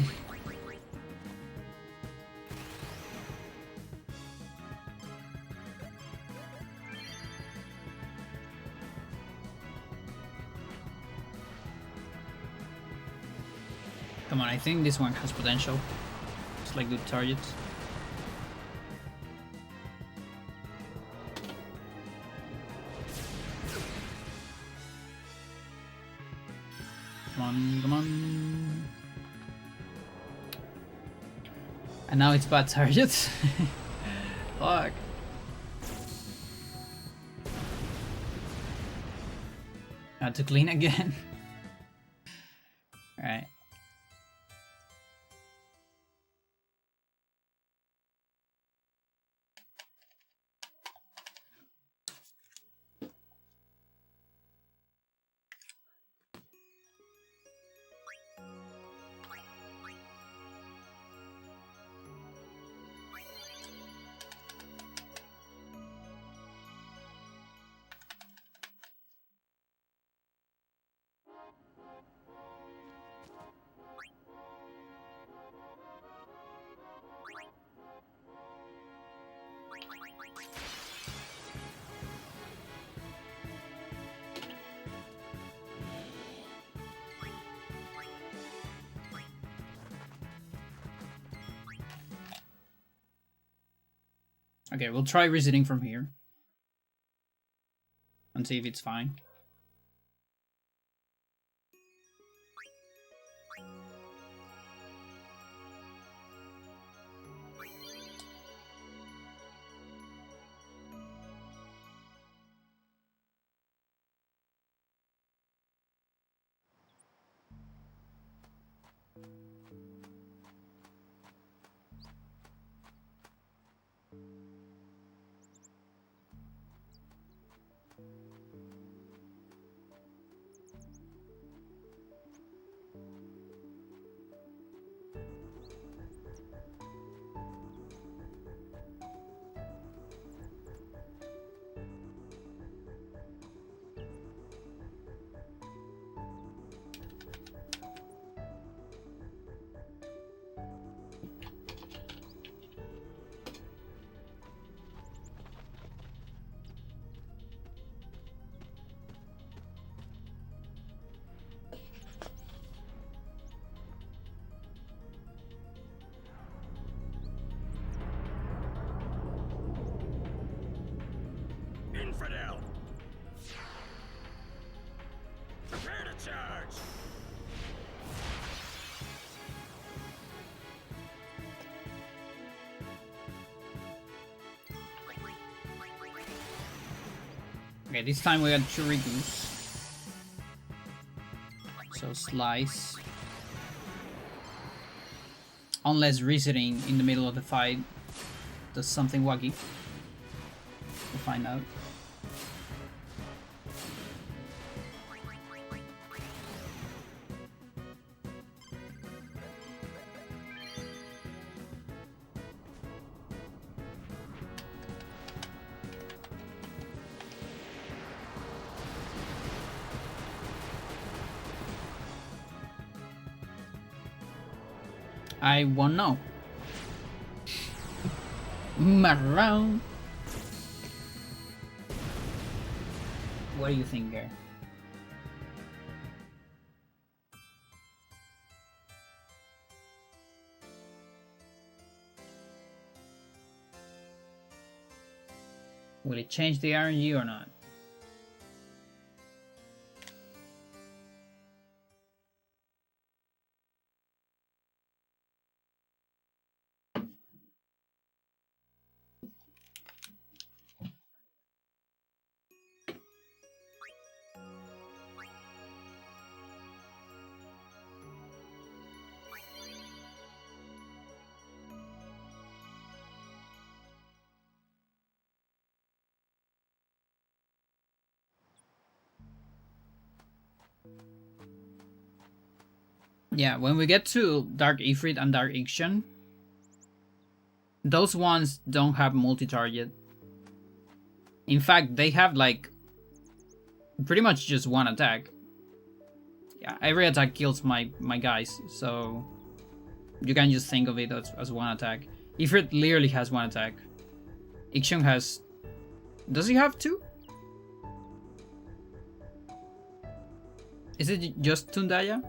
Come on, I think this one has potential. It's like good targets. Come on. And now it's bad targets. Fuck. I had to clean again. Alright. Okay, we'll try resetting from here. And see if it's fine. Infidel! Prepare to charge! Okay, this time we got 2 Rikus. So slice. Unless resetting in the middle of the fight does something wacky. We'll find out. I won't know. Maroon. What do you think, Gare? Will it change the RNG or not? Yeah, when we get to Dark Ifrit and Dark Ixion, those ones don't have multi-target. In fact, they have like pretty much just one attack. Yeah, every attack kills my guys, so you can just think of it as one attack. Ifrit literally has one attack. Ixion has... Does he have two? Is it just Tundaya?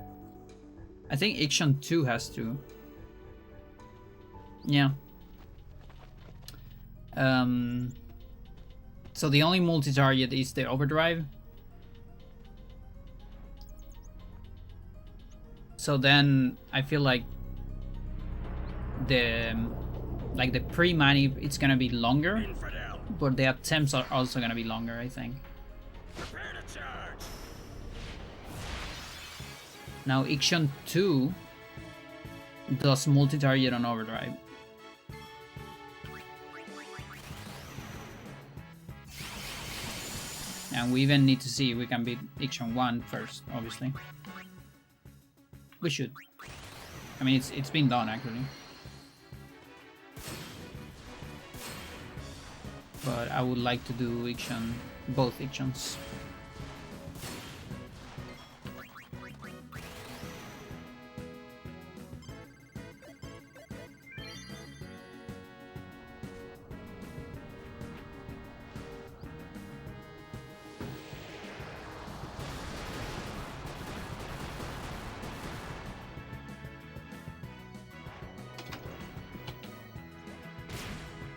I think Ixion 2 has two. Yeah. So the only multi-target is the overdrive. So then I feel like the pre-manip it's gonna be longer, Infidel. but the attempts are also gonna be longer, I think. Prepare to charge. Now Ixion 2 does multi-target on overdrive. And we even need to see if we can beat Ixion 1 first, obviously. We should. I mean, it's been done, actually. But I would like to do Ixion, both Ixions.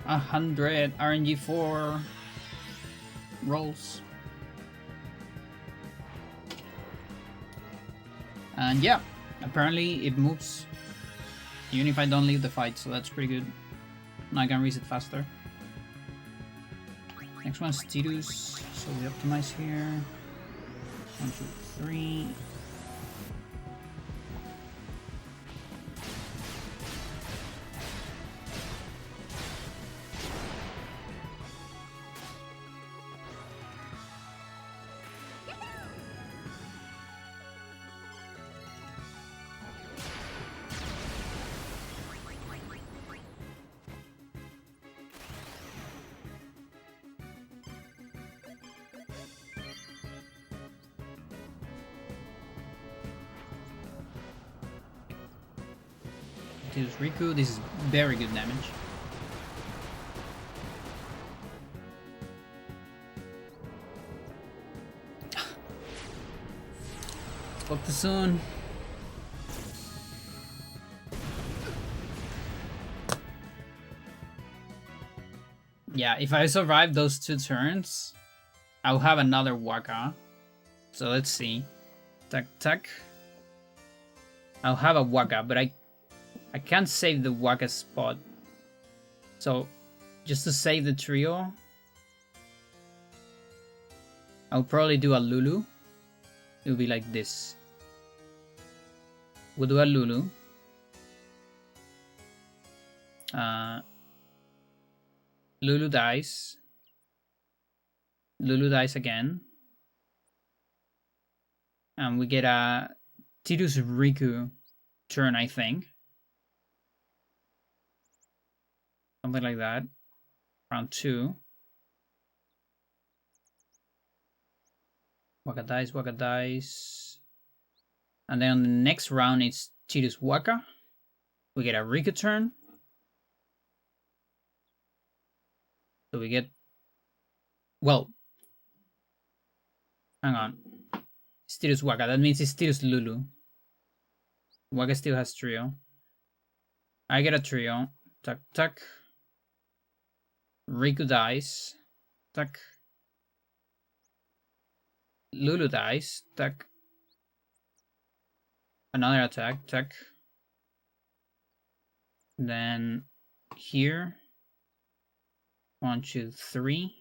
A 100 RNG 4 rolls. And yeah, apparently it moves even if I don't leave the fight, so that's pretty good. Now I can reset faster. Next one's Tidus, so we optimize here. 1, 2, 3. Tidus Riku, this is very good damage. Spoke too soon. Yeah, if I survive those 2 turns, I'll have another Waka. So let's see. Tuck, tuck. I'll have a Waka, but I can't save the Waka spot. So, just to save the trio, I'll probably do a Lulu. It'll be like this. We'll do a Lulu. Lulu dies. Lulu dies again. And we get a Tidus Riku turn, I think. Something like that. Round 2. Waka dies, Waka dies. And then on the next round it's Tidus Waka. We get a Riku turn. So we get... Well... Hang on. Styrus Waka. That means it's Styrus Lulu. Waka still has trio. I get a trio. Tuck, tuck. Riku dies. Tuck. Lulu dies. Tuck. Another attack. Tuck. Then here. 1, 2, 3.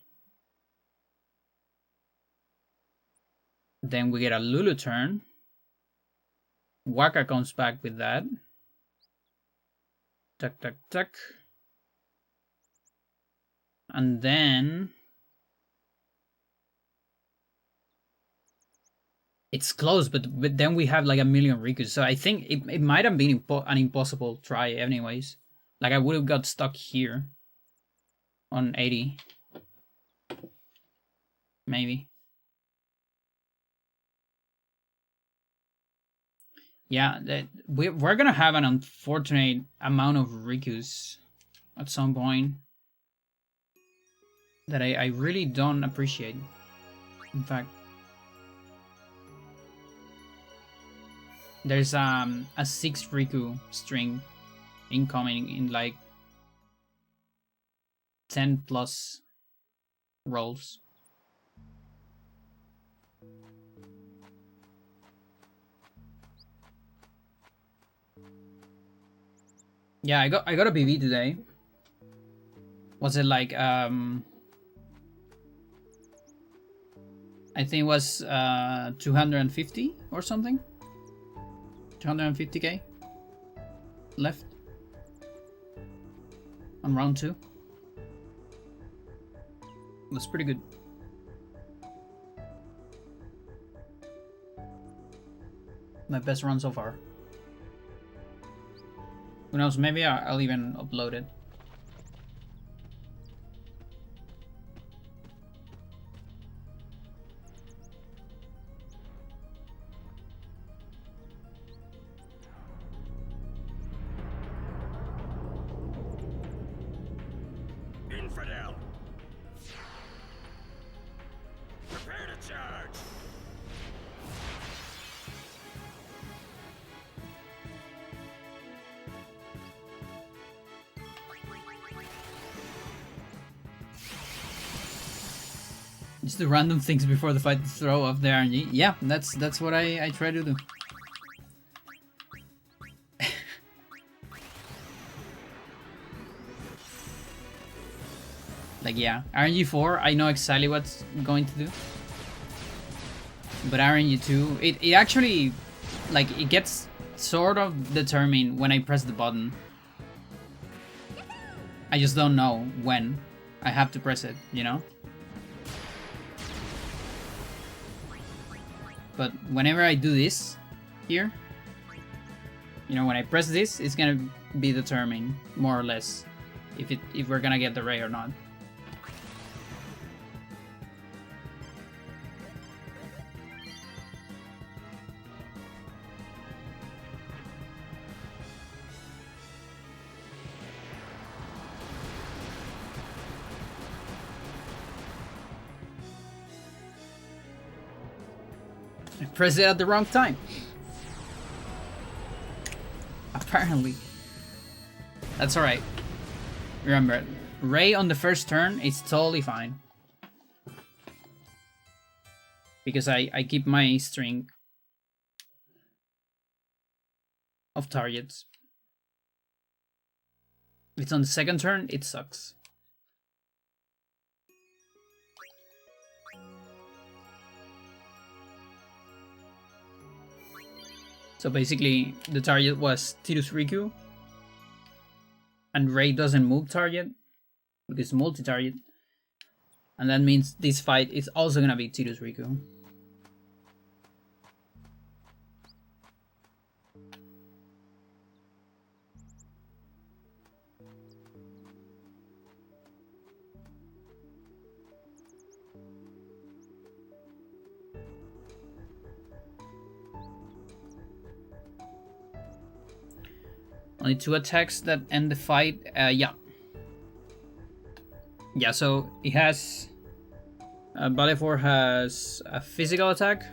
Then we get a Lulu turn. Waka comes back with that. Tuck, tuck, tuck. And then... It's close, but then we have like a million Rikus. So I think it might have been an impossible try anyways. Like I would have got stuck here. On 80. Maybe. Yeah, we're gonna have an unfortunate amount of Rikus at some point. That I really don't appreciate. In fact. There's a 6 Riku string incoming in like 10 plus rolls. Yeah, I got a PV today. Was it like I think it was 250 or something? 250k left on round 2. It was pretty good. My best run so far. Who knows, maybe I'll even upload it. Infidel. Prepare to charge. Just do random things before the fight to throw off the RNG. Yeah, that's what I try to do. Like yeah, RNG 4, I know exactly what's going to do. But RNG 2, it actually, like, it gets sort of determined when I press the button. I just don't know when I have to press it, you know? But whenever I do this here, you know, when I press this, it's gonna be determined more or less if we're gonna get the ray or not. I pressed it at the wrong time. Apparently. That's alright. Remember, Ray on the first turn is totally fine. Because I keep my string of targets. If it's on the second turn, it sucks. So basically, the target was Tidus Riku. And Ray doesn't move target, because multi-target. And that means this fight is also gonna be Tidus Riku. Only 2 attacks that end the fight. Yeah. Yeah, so it has... Valefor has a physical attack,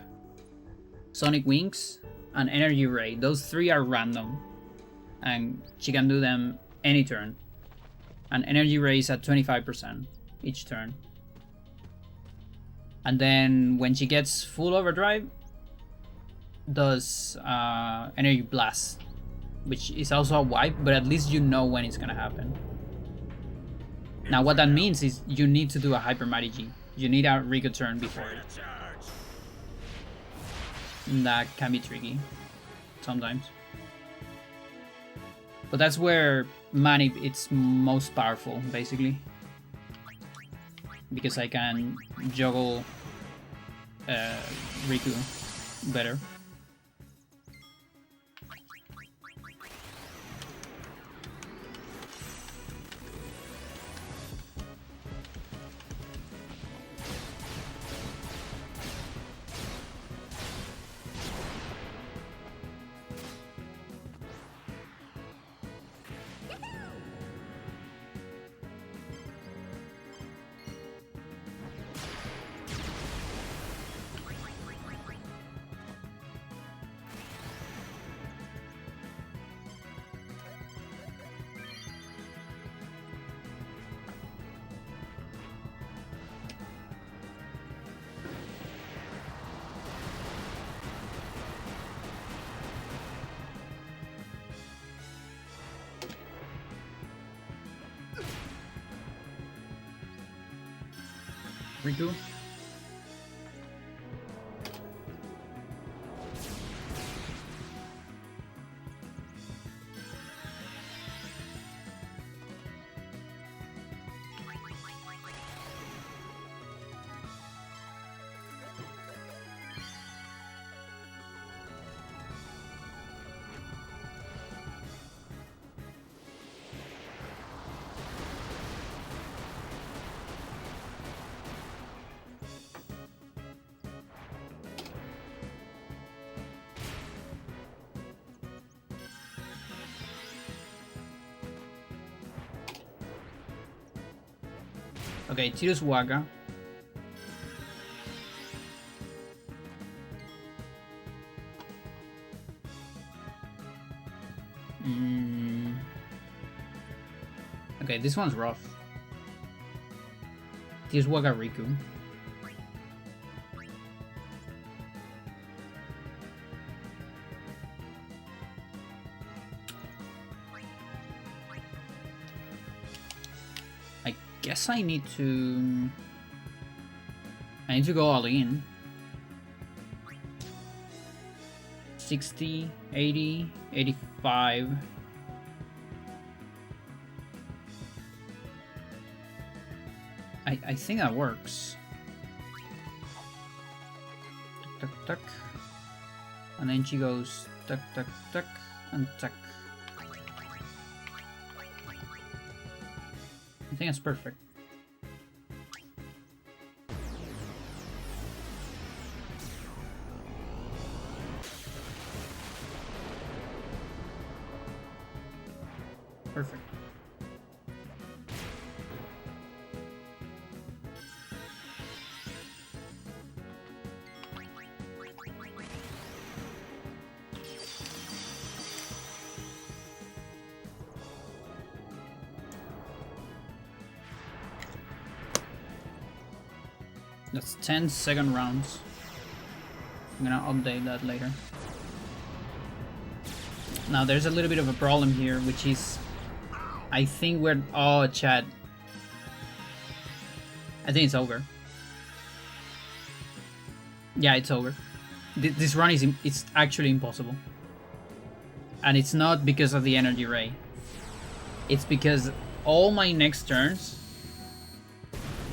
Sonic Wings, and Energy Ray. Those 3 are random. And she can do them any turn. And Energy Ray is at 25% each turn. And then when she gets full overdrive, does Energy Blast, which is also a wipe, but at least you know when it's gonna happen. Now what that means is you need to do a Hyper Mighty G. You need a Riku turn before it. That can be tricky sometimes. But that's where manip it's most powerful, basically. Because I can juggle Riku better. Riku. Okay, Tidus Waga. Okay, this one's rough. Tidus Waga Riku. Guess I need to go all in. 60, 80, 85. I think that works. Tuck, tuck, tuck. And then she goes tuck, tuck, tuck, and tuck. I think that's perfect. Perfect. That's 10 second rounds. I'm gonna update that later. Now there's a little bit of a problem here, which is I think we're... Oh, chat. I think it's over. Yeah, it's over. This run is it's actually impossible. And it's not because of the energy ray. It's because all my next turns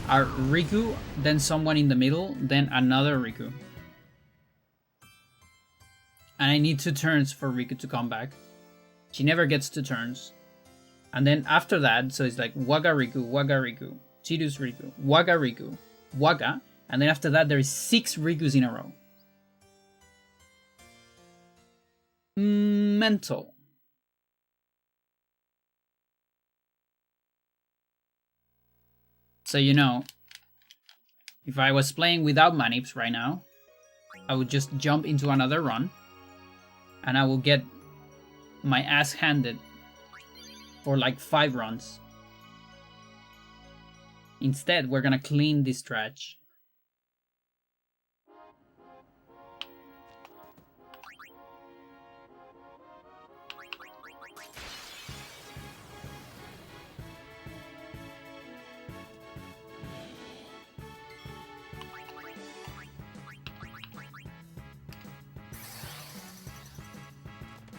are Riku, then someone in the middle, then another Riku. And I need 2 turns for Riku to come back. She never gets 2 turns. And then after that, so it's like Waga Riku, Tidus Riku, Waga Riku, Waga. And then after that, there is 6 Rikus in a row. Mental. So you know, if I was playing without manips right now, I would just jump into another run and I will get my ass handed for like 5 runs. Instead, we're gonna clean this trash.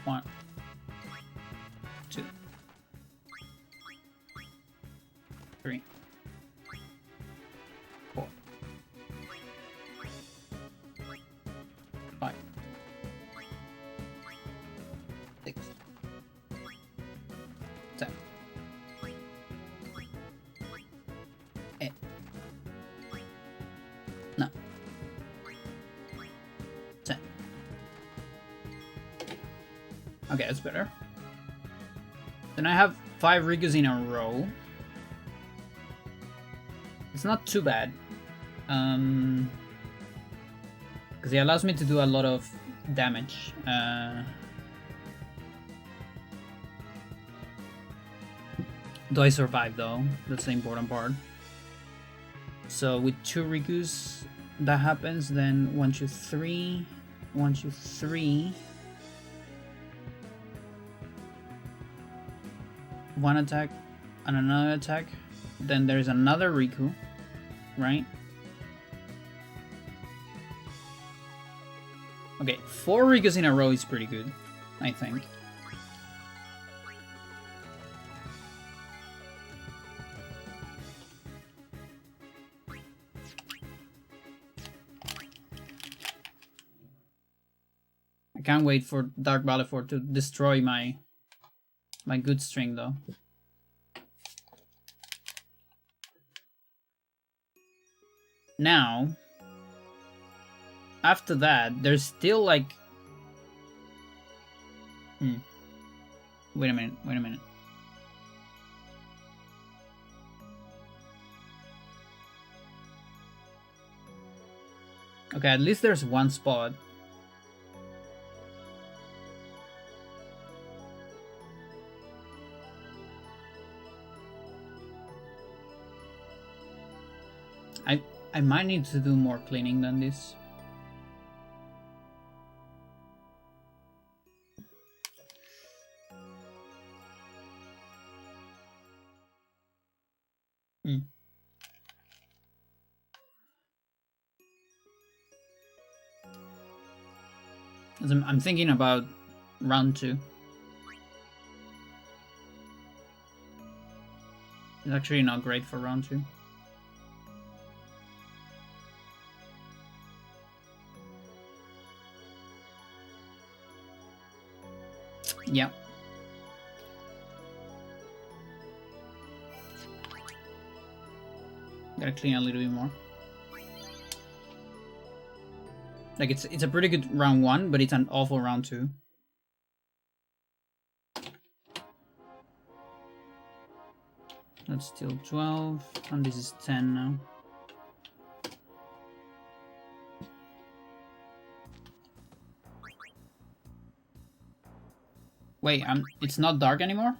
One, 2, 3, 4, 5, 6, 7, 8, 9, 10. Okay, that's better. Then I have 5 Rikus in a row. It's not too bad. Because it allows me to do a lot of damage. Do I survive though? That's the important part. So with 2 Rikus that happens, then 1, 2, 3, 1, 2, 3. 1 attack and another attack. Then there's another Riku, right? Okay, 4 Rikus in a row is pretty good, I think. I can't wait for Dark Valefor to destroy my good string though. Now, after that, there's still like... Wait a minute. Okay, at least there's one spot. I might need to do more cleaning than this. I'm thinking about round 2. It's actually not great for round 2. Yeah. Gotta clean a little bit more. Like it's a pretty good round 1, but it's an awful round 2. That's still 12, and this is 10 now. Wait, it's not dark anymore?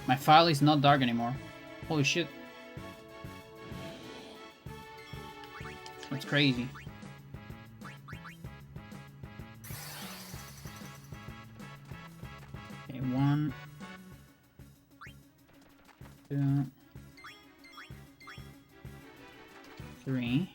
My file is not dark anymore. Holy shit. That's crazy. Okay, 1, 2, 3.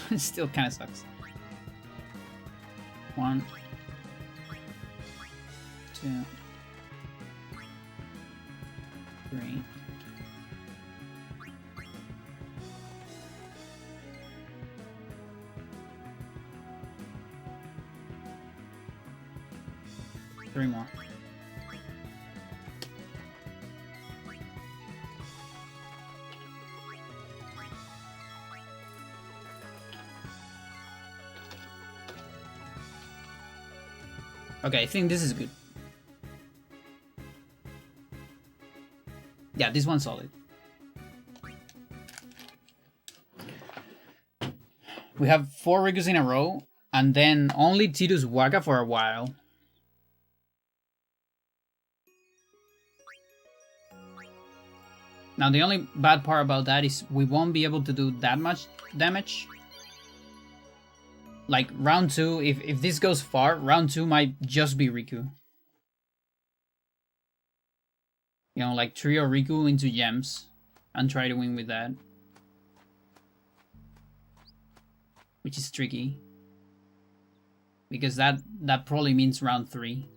It still kind of sucks. 1, 2, 3. Three more. Okay, I think this is good. Yeah, this one's solid. We have 4 Rikus in a row, and then only Tidus Waka for a while. Now, the only bad part about that is we won't be able to do that much damage. Like, round 2, if this goes far, round 2 might just be Riku. You know, like trio Riku into gems and try to win with that. Which is tricky. Because that probably means round 3.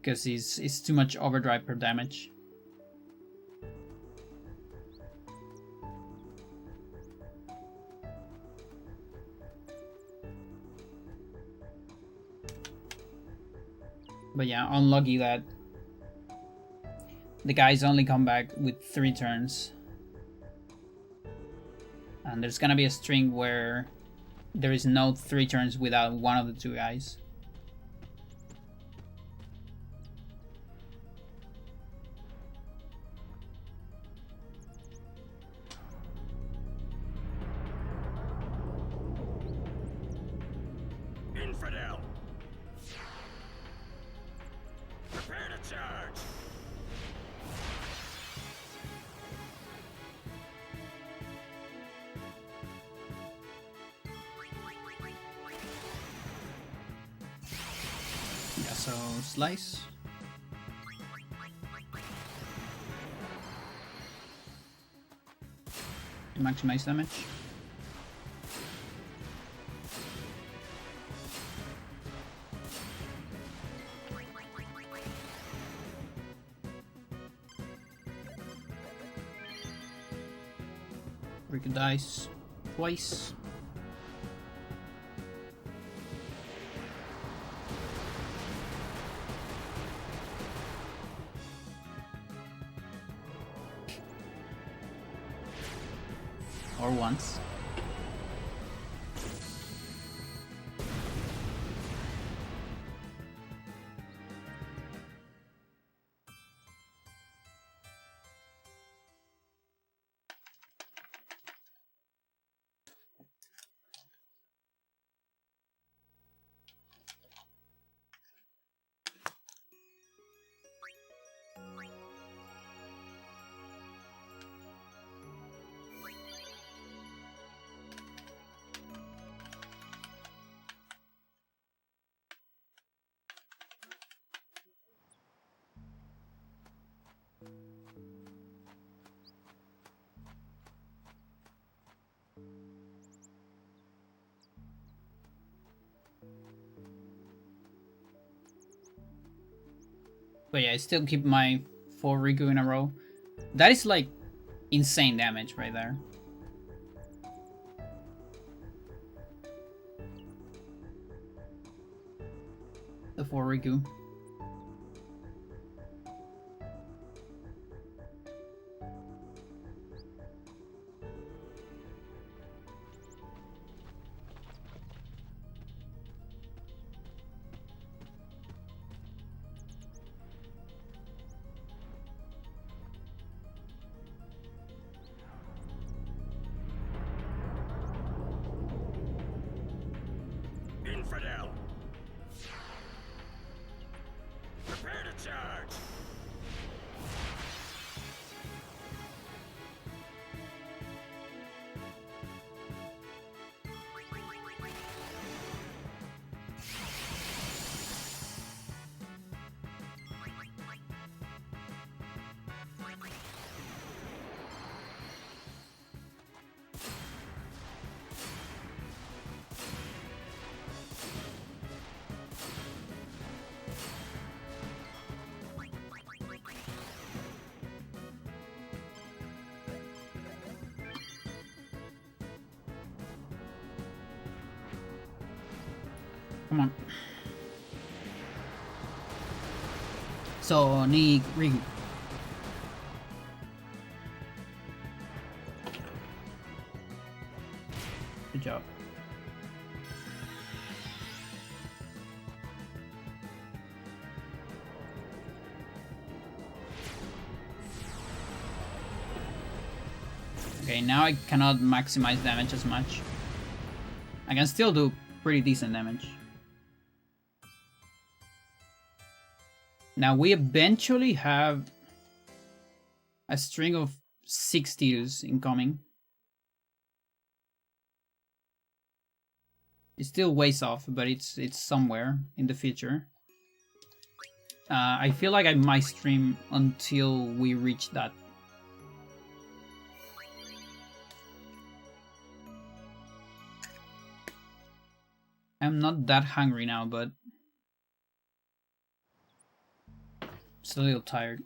Because it's too much overdrive per damage. But yeah, unlucky that the guys only come back with 3 turns. And there's gonna be a string where there is no 3 turns without one of the 2 guys. Infidel! Prepare to charge! Yeah, so slice. Maximize damage. Riku dice twice. Or once. But yeah, I still keep my 4 Riku in a row. That is like insane damage right there. The 4 Riku. Infidel! Come on. So, Nick, Rigu. Good job. Okay, now I cannot maximize damage as much. I can still do pretty decent damage. Now we eventually have a string of 6 tiers incoming. It's still ways off, but it's somewhere in the future. I feel like I might stream until we reach that. I'm not that hungry now, but still a little tired.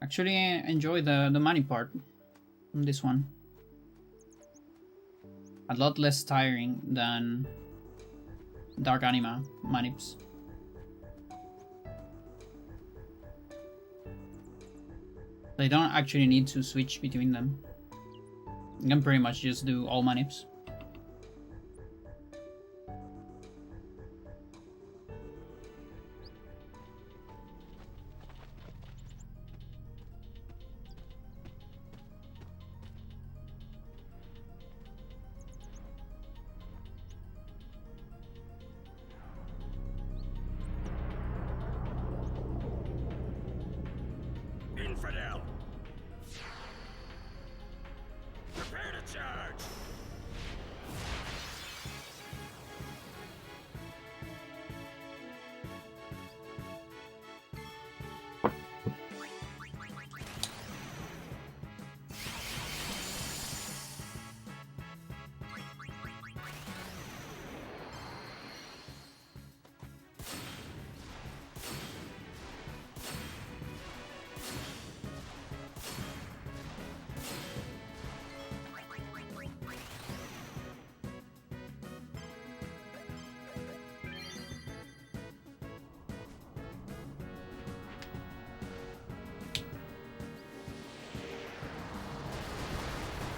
Actually, I enjoy the money part from this one. A lot less tiring than Dark Anima manips. They don't actually need to switch between them. You can pretty much just do all manips. Infidel. Prepare to charge.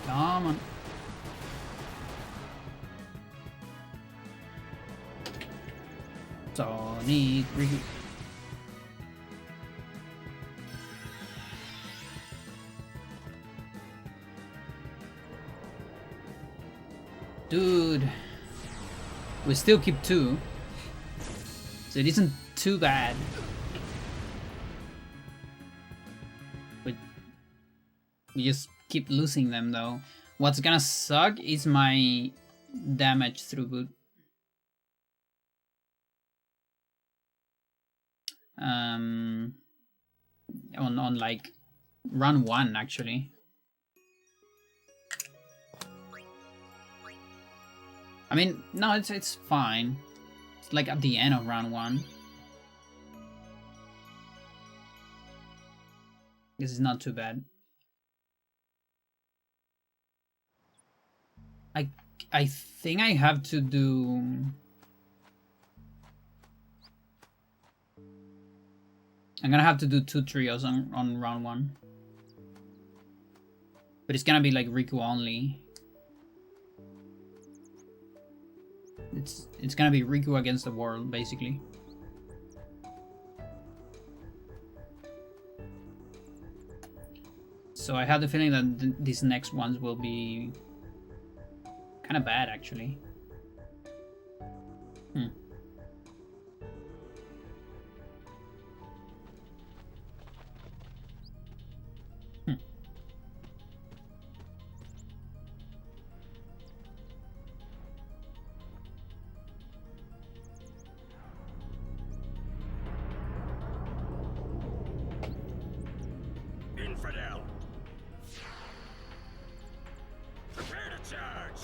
Come on. Sonic Rigu. Dude, we still keep 2, so it isn't too bad. We just keep losing them though. What's gonna suck is my damage throughput. On like run 1 actually. I mean, no, it's fine. It's like at the end of round 1. This is not too bad. I think I have to do. I'm gonna have to do 2 trios on round 1. But it's gonna be like Riku only. It's gonna be Riku against the world, basically. So I have the feeling that these next ones will be kind of bad, actually. Infidel. Prepare to charge.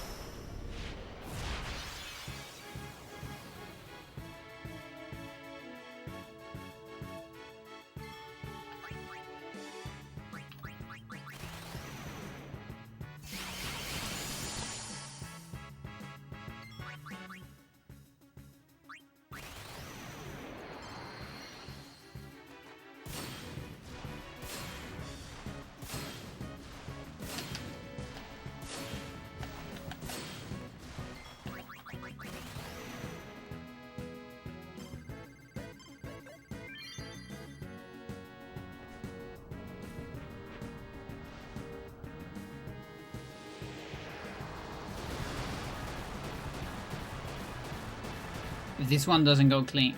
If this one doesn't go clean,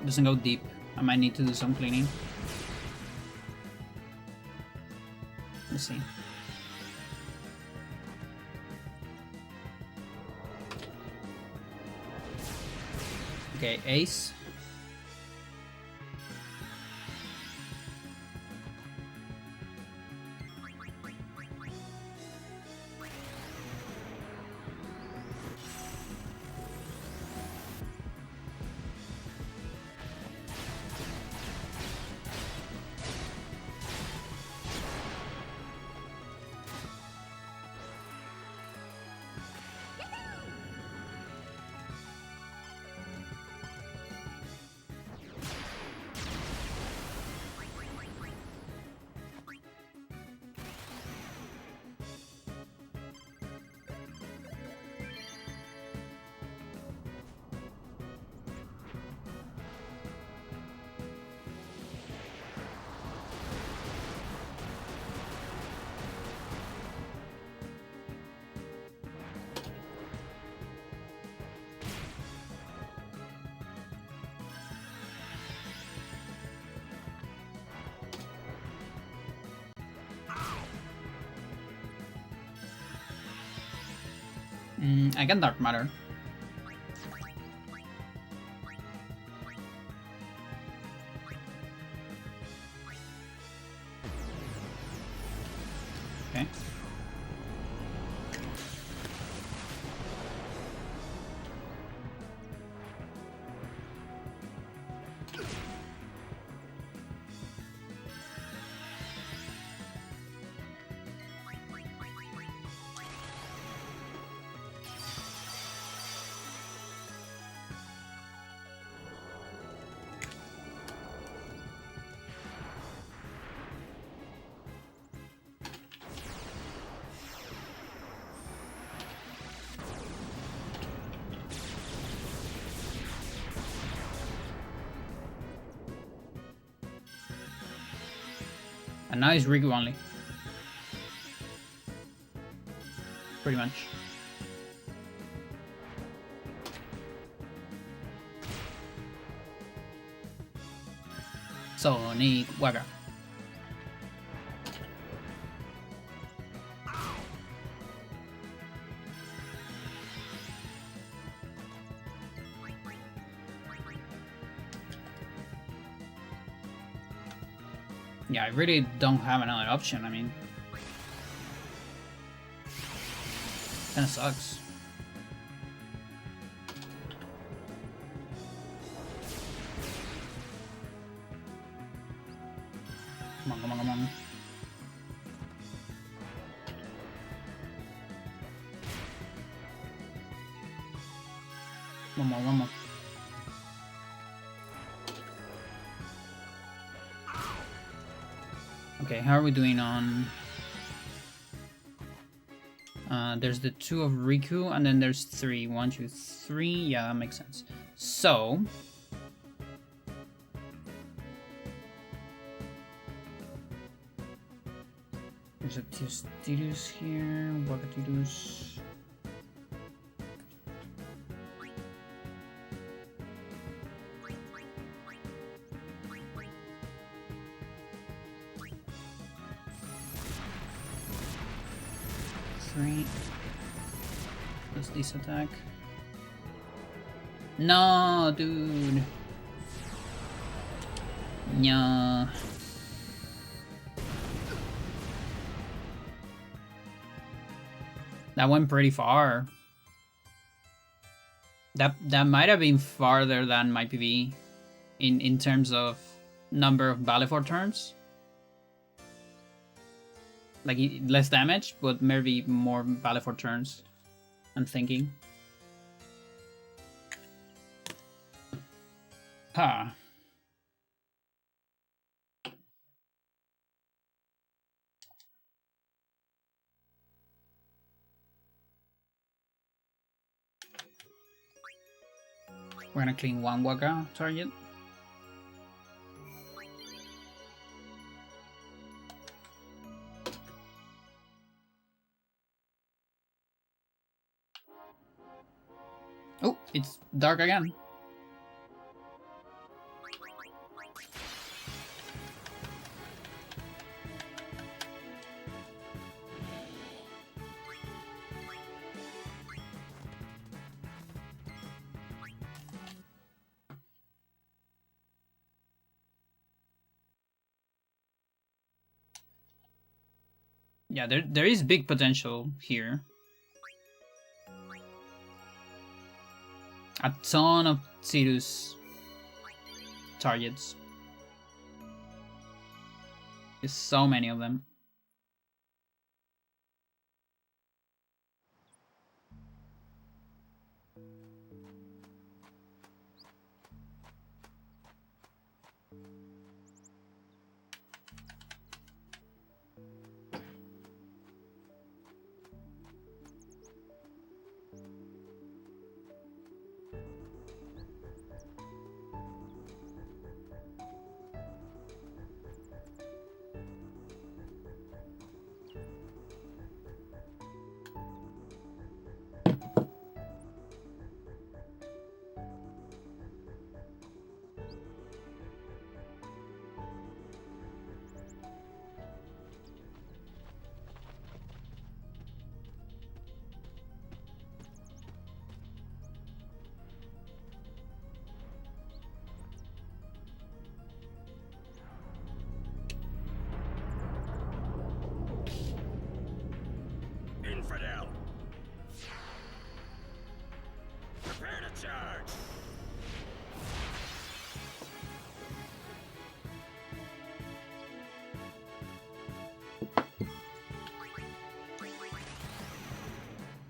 doesn't go deep, I might need to do some cleaning. Let's see. Okay, ace. I can Dark Matter. Okay. And now it's Riku only. Pretty much. Sonic Waka. Yeah, I really don't have another option. I mean, kinda sucks. Come on, come on, come on. One more, one more. Okay, how are we doing on... there's the 2 of Riku, and then there's 3. 1, 2, 3. Yeah, that makes sense. So... there's a Teostidus here, Wakatidus... What's this attack? No, dude. No. That went pretty far. That might have been farther than my PV in terms of number of Valefor turns. Like, less damage, but maybe more Valefor turns. I'm thinking. Huh. We're gonna clean one Waka target. Oh, It's dark again. Yeah, there is big potential here. A ton of Cirrus targets. There's so many of them. Infidel! Prepare to charge!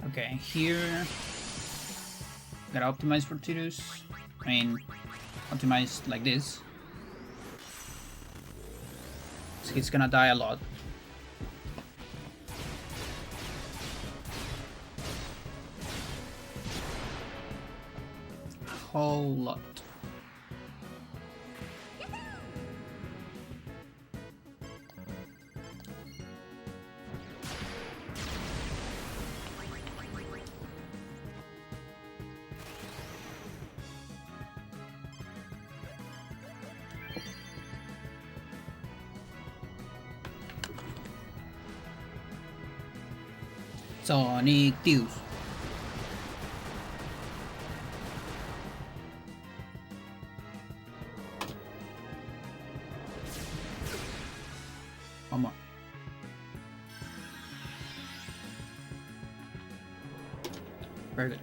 Okay, here gotta optimize for Tirus. I mean, optimize like this. So he's gonna die a lot. A whole lot. Sonic Deus. One more. Very good.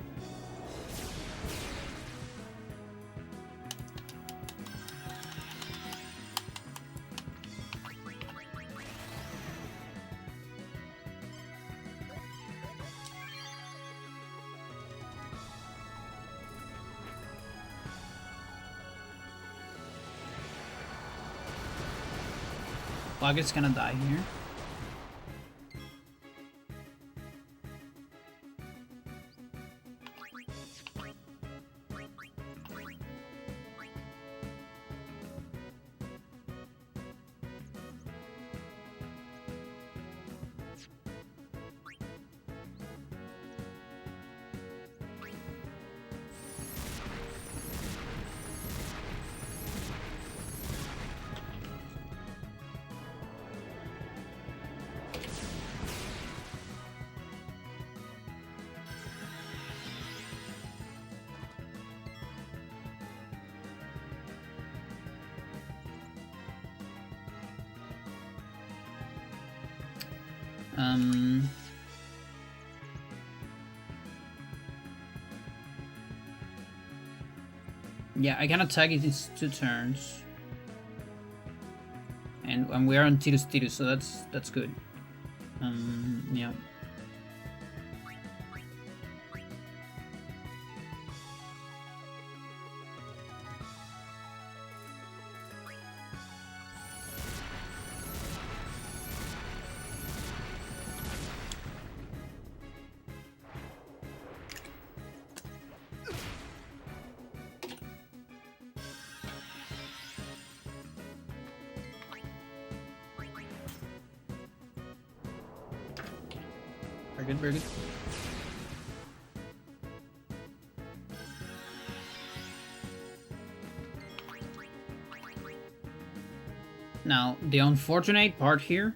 Logic's gonna die here. Yeah, I can attack it in 2 turns. And we are on Tirus, so that's good. Yeah. Very good, very good. Now, the unfortunate part here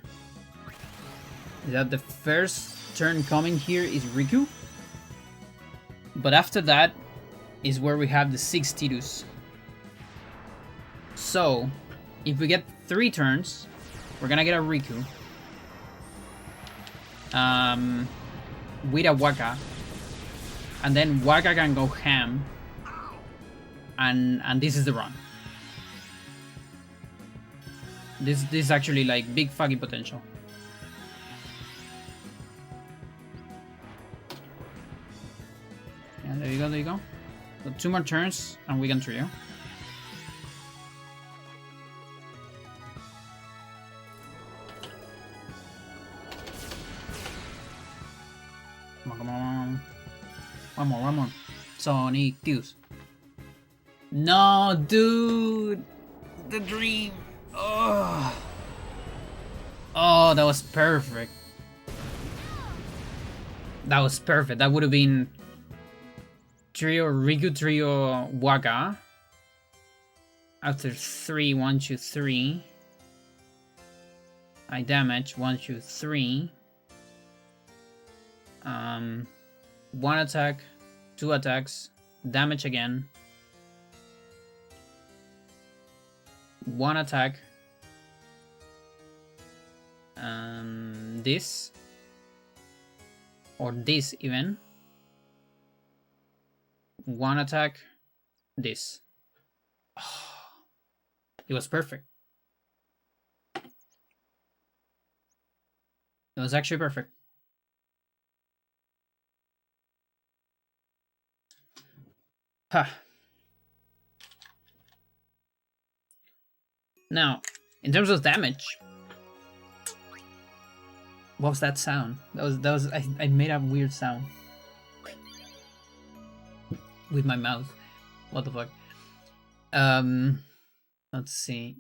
is that the first turn coming here is Riku. But after that is where we have the 6 Tidus. So, if we get 3 turns, we're gonna get a Riku. With a Waka. And then Waka can go ham. And this is the run. This is actually like big fucking potential. Yeah, there you go, there you go. So 2 more turns and we can trio. Come on, come on. One more. Sonic Fuse. No, dude! The dream! Oh, that was perfect. That was perfect. That would have been trio Riku, trio Waka. After 3, 1, 2, 3. I damage 1, 2, 3. 1 attack, 2 attacks, damage again. 1 attack. This. Or this even. 1 attack. This. It was perfect. It was actually perfect. Huh. Now, in terms of damage, what was that sound? That was I made a weird sound with my mouth. What the fuck? Let's see.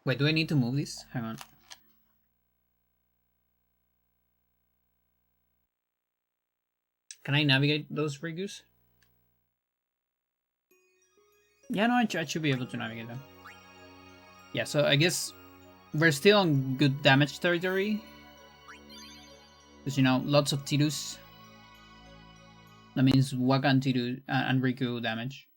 Wait, do I need to move this? Hang on. Can I navigate those Rigus? Yeah, no, I should be able to navigate them. Yeah, so I guess we're still on good damage territory. Because, you know, lots of Tidus. That means Waka and Tidus and Riku damage.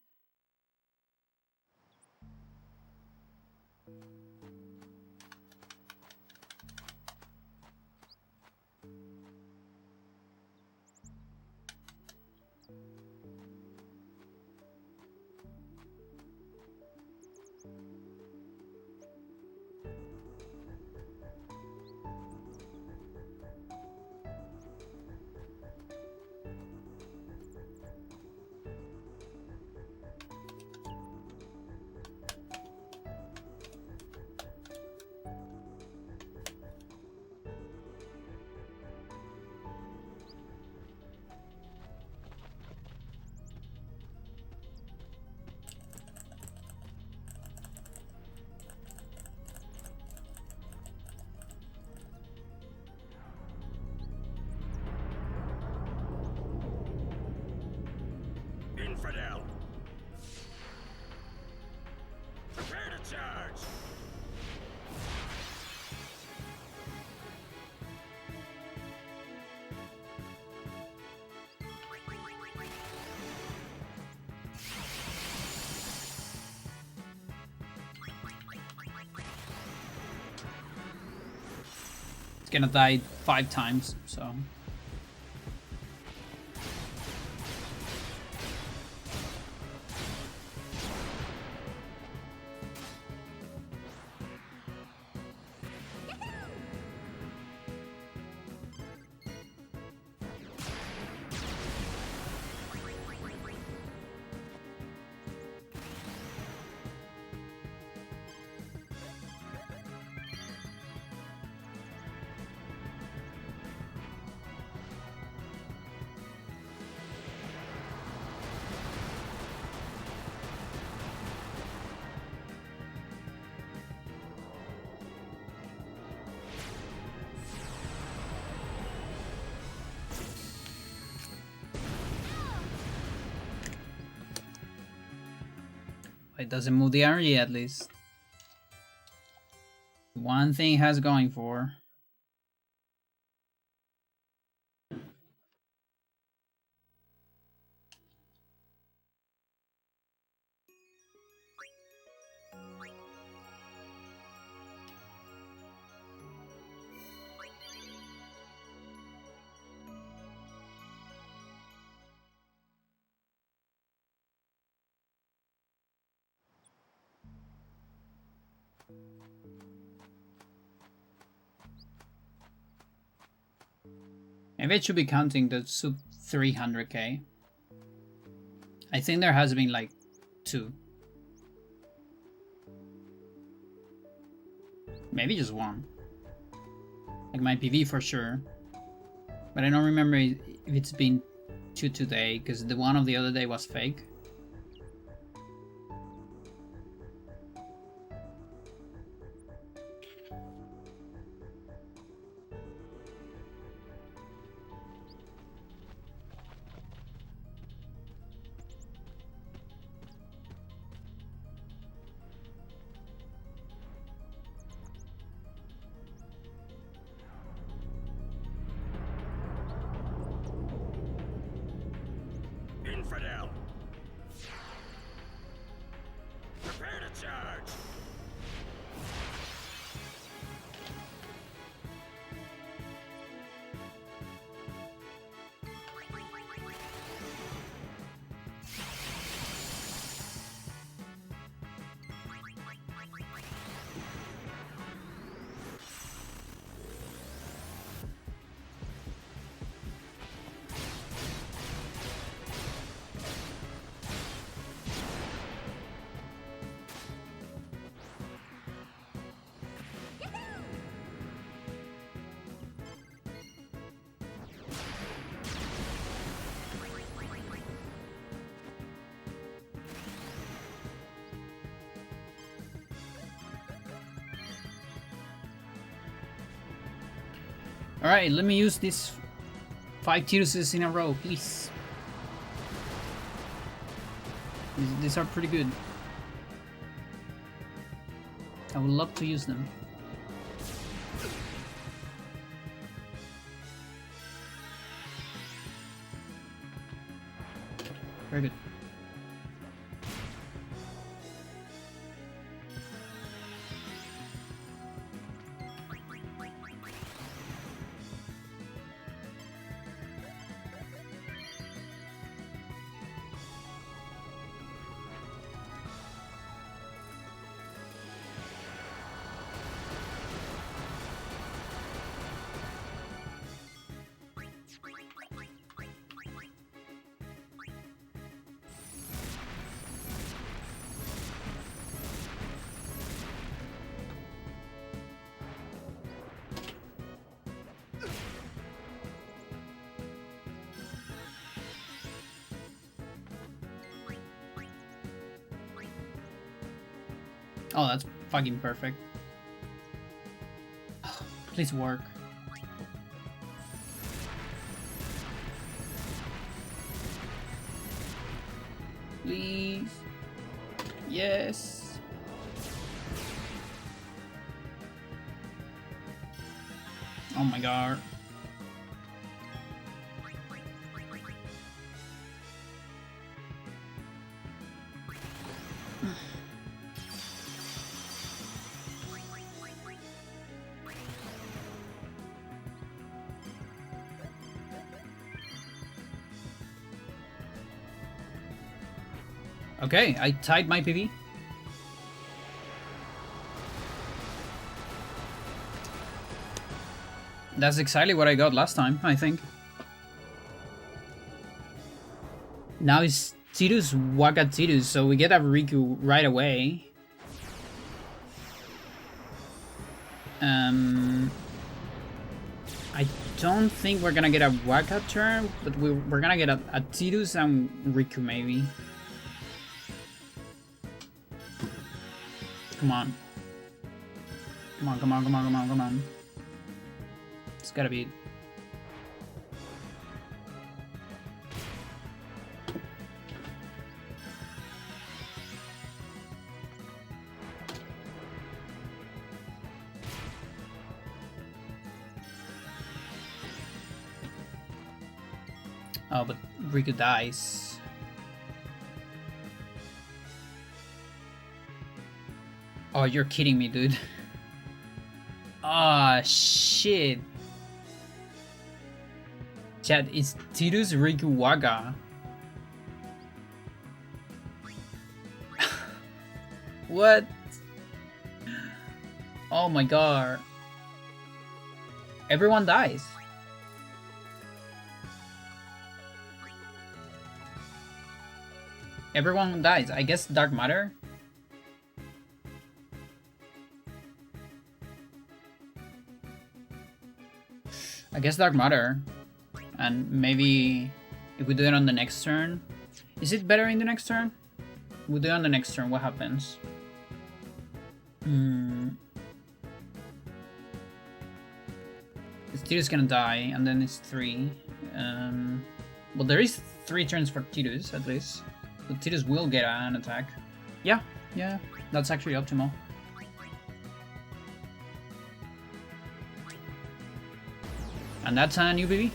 Infidel! Prepare to charge! It's gonna die 5 times, so... It doesn't move the RNG at least. One thing it has going for. Maybe it should be counting the sub 300k. I think there has been like 2. Maybe just 1. Like my PV for sure. But I don't remember if it's been 2 today, because the one of the other day was fake. Infidel! Prepare to charge! Alright, let me use these 5 Tiruses in a row, please. These are pretty good. I would love to use them. Very good. Oh, that's fucking perfect. Please work. Please. Yes. Oh my god. Okay, I tied my PV. That's exactly what I got last time, I think. Now it's Tirus Waka Tirus, so we get a Riku right away. I don't think we're gonna get a Waka turn, but we're gonna get a Tirus and Riku maybe. Come on. Come on, come on, come on, come on, come on. It's gotta be... Oh, but Riku dies. Oh, you're kidding me, dude. Ah, shit. Chat, it's Tidus Riku Waga. What? Oh my god. Everyone dies. Everyone dies. I guess Dark Matter? I guess Dark Matter. And maybe if we do it on the next turn. Is it better in the next turn? We do it on the next turn, what happens? Tidus gonna die, and then it's 3. Well, there is 3 turns for Tidus, at least. So Tidus will get an attack. Yeah, that's actually optimal. And that's a new BB.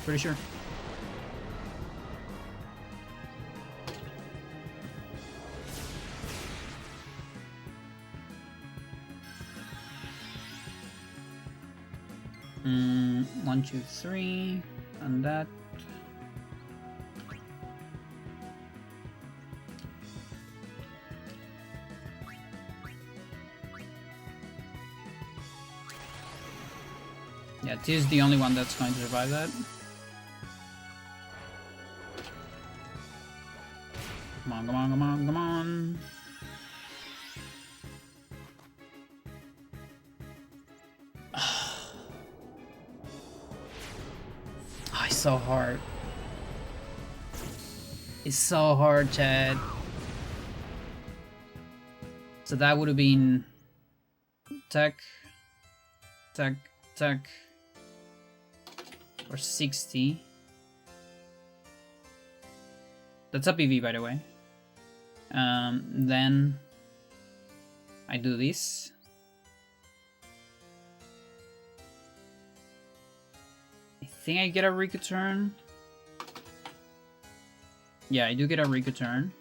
Pretty sure. One, two, three, and that. Yeah, T is the only one that's going to survive that. Come on, come on, come on, come on. Oh, it's so hard. It's so hard, Chad. So that would have been tech, or 60. That's a PV, by the way. Then I do this. I think I get a Riku turn. Yeah, I do get a Riku turn.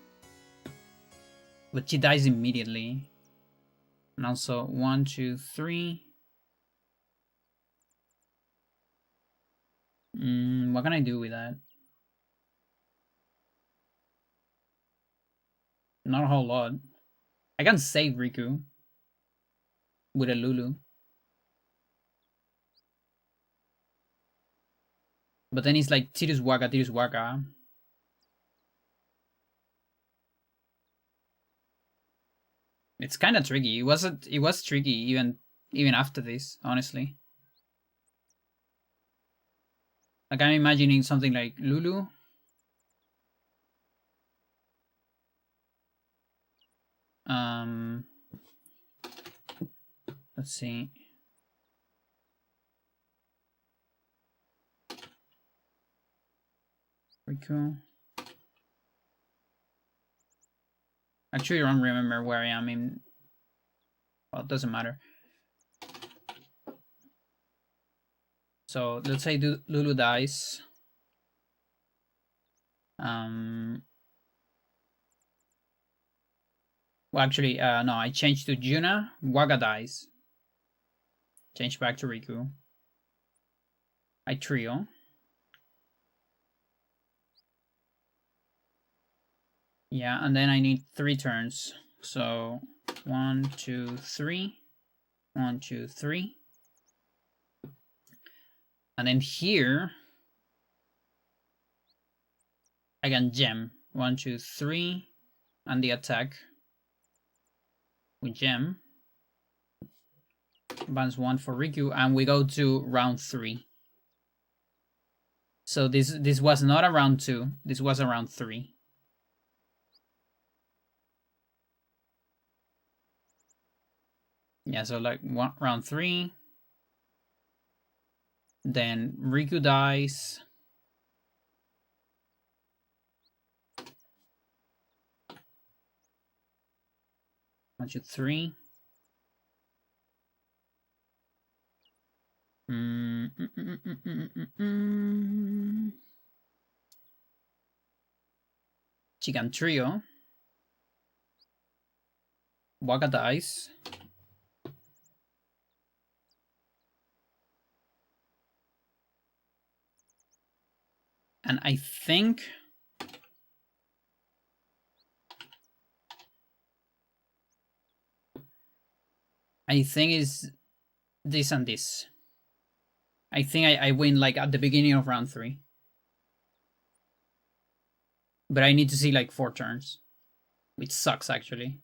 But she dies immediately. And also 1, 2, 3. What can I do with that? Not a whole lot. I can save Riku with a Lulu. But then it's like Tidus Waka, Tidus Waka. It's kind of tricky. It was tricky even after this, honestly. Like I'm imagining something like Lulu. Let's see. Riku. Actually, I don't remember where I am in. Well, it doesn't matter. So let's say Lulu dies. Well, actually, no, I changed to Juna. Waga dies. Change back to Riku. I trio. Yeah, and then I need 3 turns. So 1, 2, 3. 1, 2, 3. And then here I can gem. 1, 2, 3. And the attack with gem. Advance 1 for Riku, and we go to round 3. So this was not a round 2. This was a round 3. Yeah, so like round 3. Then Riku dies. One, two, 3. Chicken Trio. Waka Dice. And I think is this and this. I think I win like at the beginning of round 3. But I need to see like 4 turns. Which sucks actually.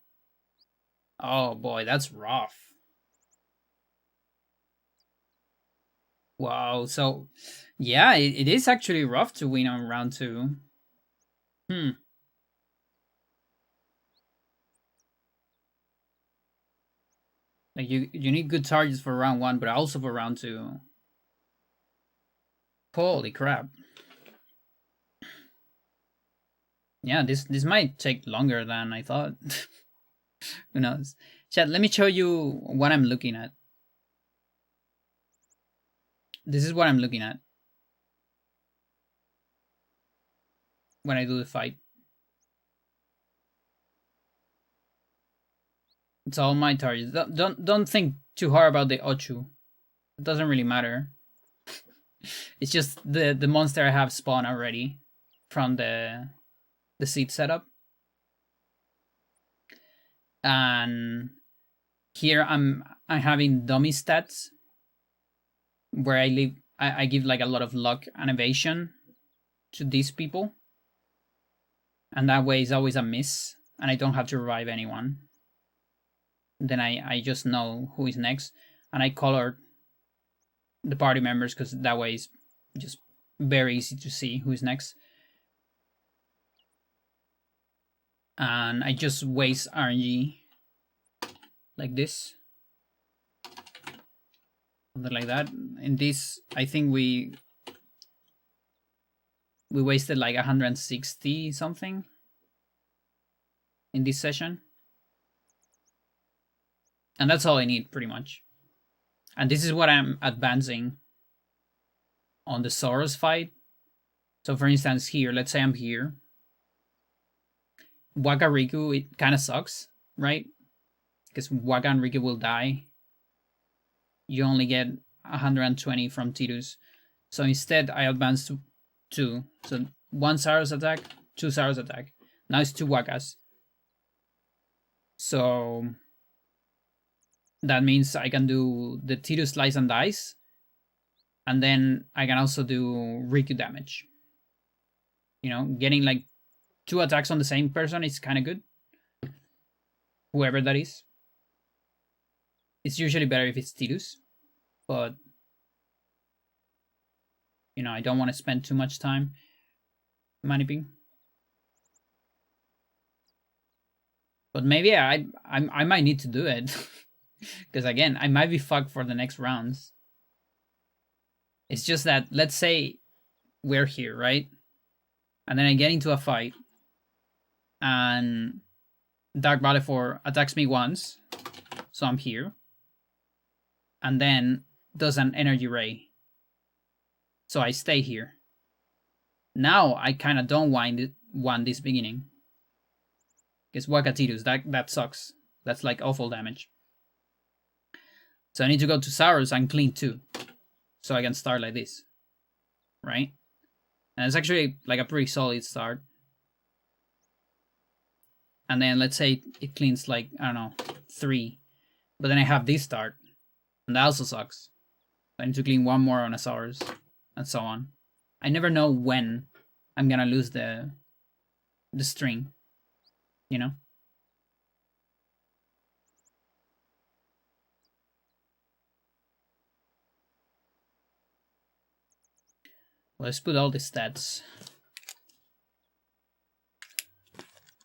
Oh boy, that's rough. Wow, so yeah, it is actually rough to win on round 2. Like you need good targets for round 1, but also for round 2. Holy crap. Yeah, this might take longer than I thought. Who knows? Chat, let me show you what I'm looking at. This is what I'm looking at when I do the fight. It's all my targets. Don't think too hard about the Ochu. It doesn't really matter. It's just the monster I have spawned already from the seed setup. And here I'm having dummy stats where I give like a lot of luck and evasion to these people. And that way it's always a miss and I don't have to revive anyone. Then I just know who is next and I color the party members because that way it's just very easy to see who's next. And I just waste RNG like this. Something like that. In this, I think we wasted like 160 something in this session. And that's all I need pretty much. And this is what I'm advancing on the Soros fight. So for instance here, let's say I'm here. Waka Riku, it kind of sucks, right? Because Waka and Riku will die. You only get 120 from Tidus. So instead I advance to 2. So 1 Saros attack, 2 Saros attack. Now it's 2 Wakas. So that means I can do the Tidus Slice and Dice. And then I can also do Riku damage. You know, getting like 2 attacks on the same person is kind of good. Whoever that is. It's usually better if it's Tidus. But, you know, I don't want to spend too much time maniping. But maybe I might need to do it. Because again, I might be fucked for the next rounds. It's just that, let's say we're here, right? And then I get into a fight. And Dark Valefor attacks me once. So I'm here. And then does an energy ray. So I stay here. Now I kind of don't want this beginning. Because Wakatidus, that sucks. That's like awful damage. So I need to go to Saros and clean 2. So I can start like this. Right? And it's actually like a pretty solid start. And then let's say it cleans like, I don't know, 3. But then I have this start. And that also sucks. I need to clean 1 more on a Saros. And so on. I never know when I'm gonna lose the string. You know? Let's put all the stats.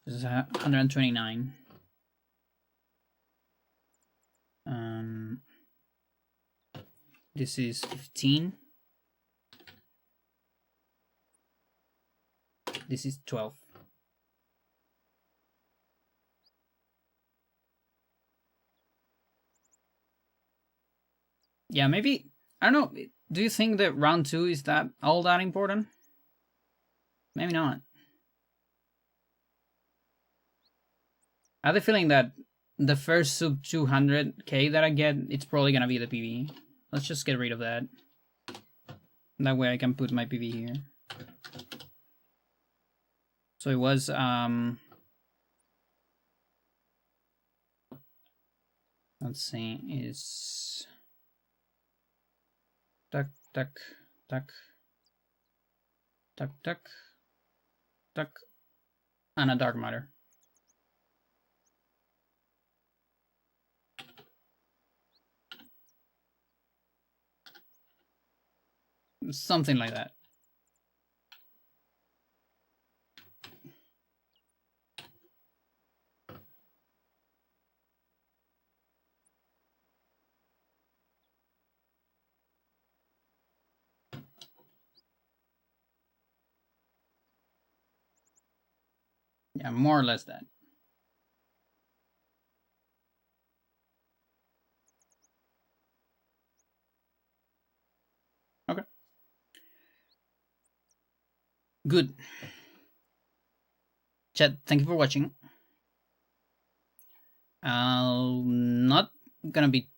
This is 129. This is 15. This is 12. Yeah, maybe I don't know. Do you think that round 2 is that all that important? Maybe not. I have the feeling that the first sub 200k that I get, it's probably gonna be the PV. Let's just get rid of that. That way I can put my PV here. So it was let's see, is duck duck duck duck duck duck and a dark matter. Something like that. Yeah, more or less that. Okay. Good. Chat, thank you for watching. I'm not gonna be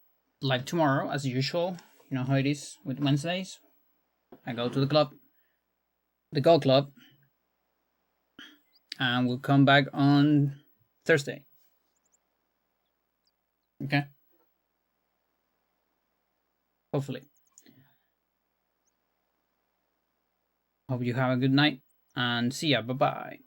live tomorrow as usual. You know how it is with Wednesdays. I go to the club, the Go Club, and we'll come back on Thursday. Okay? Hopefully. Hope you have a good night and see ya. Bye bye.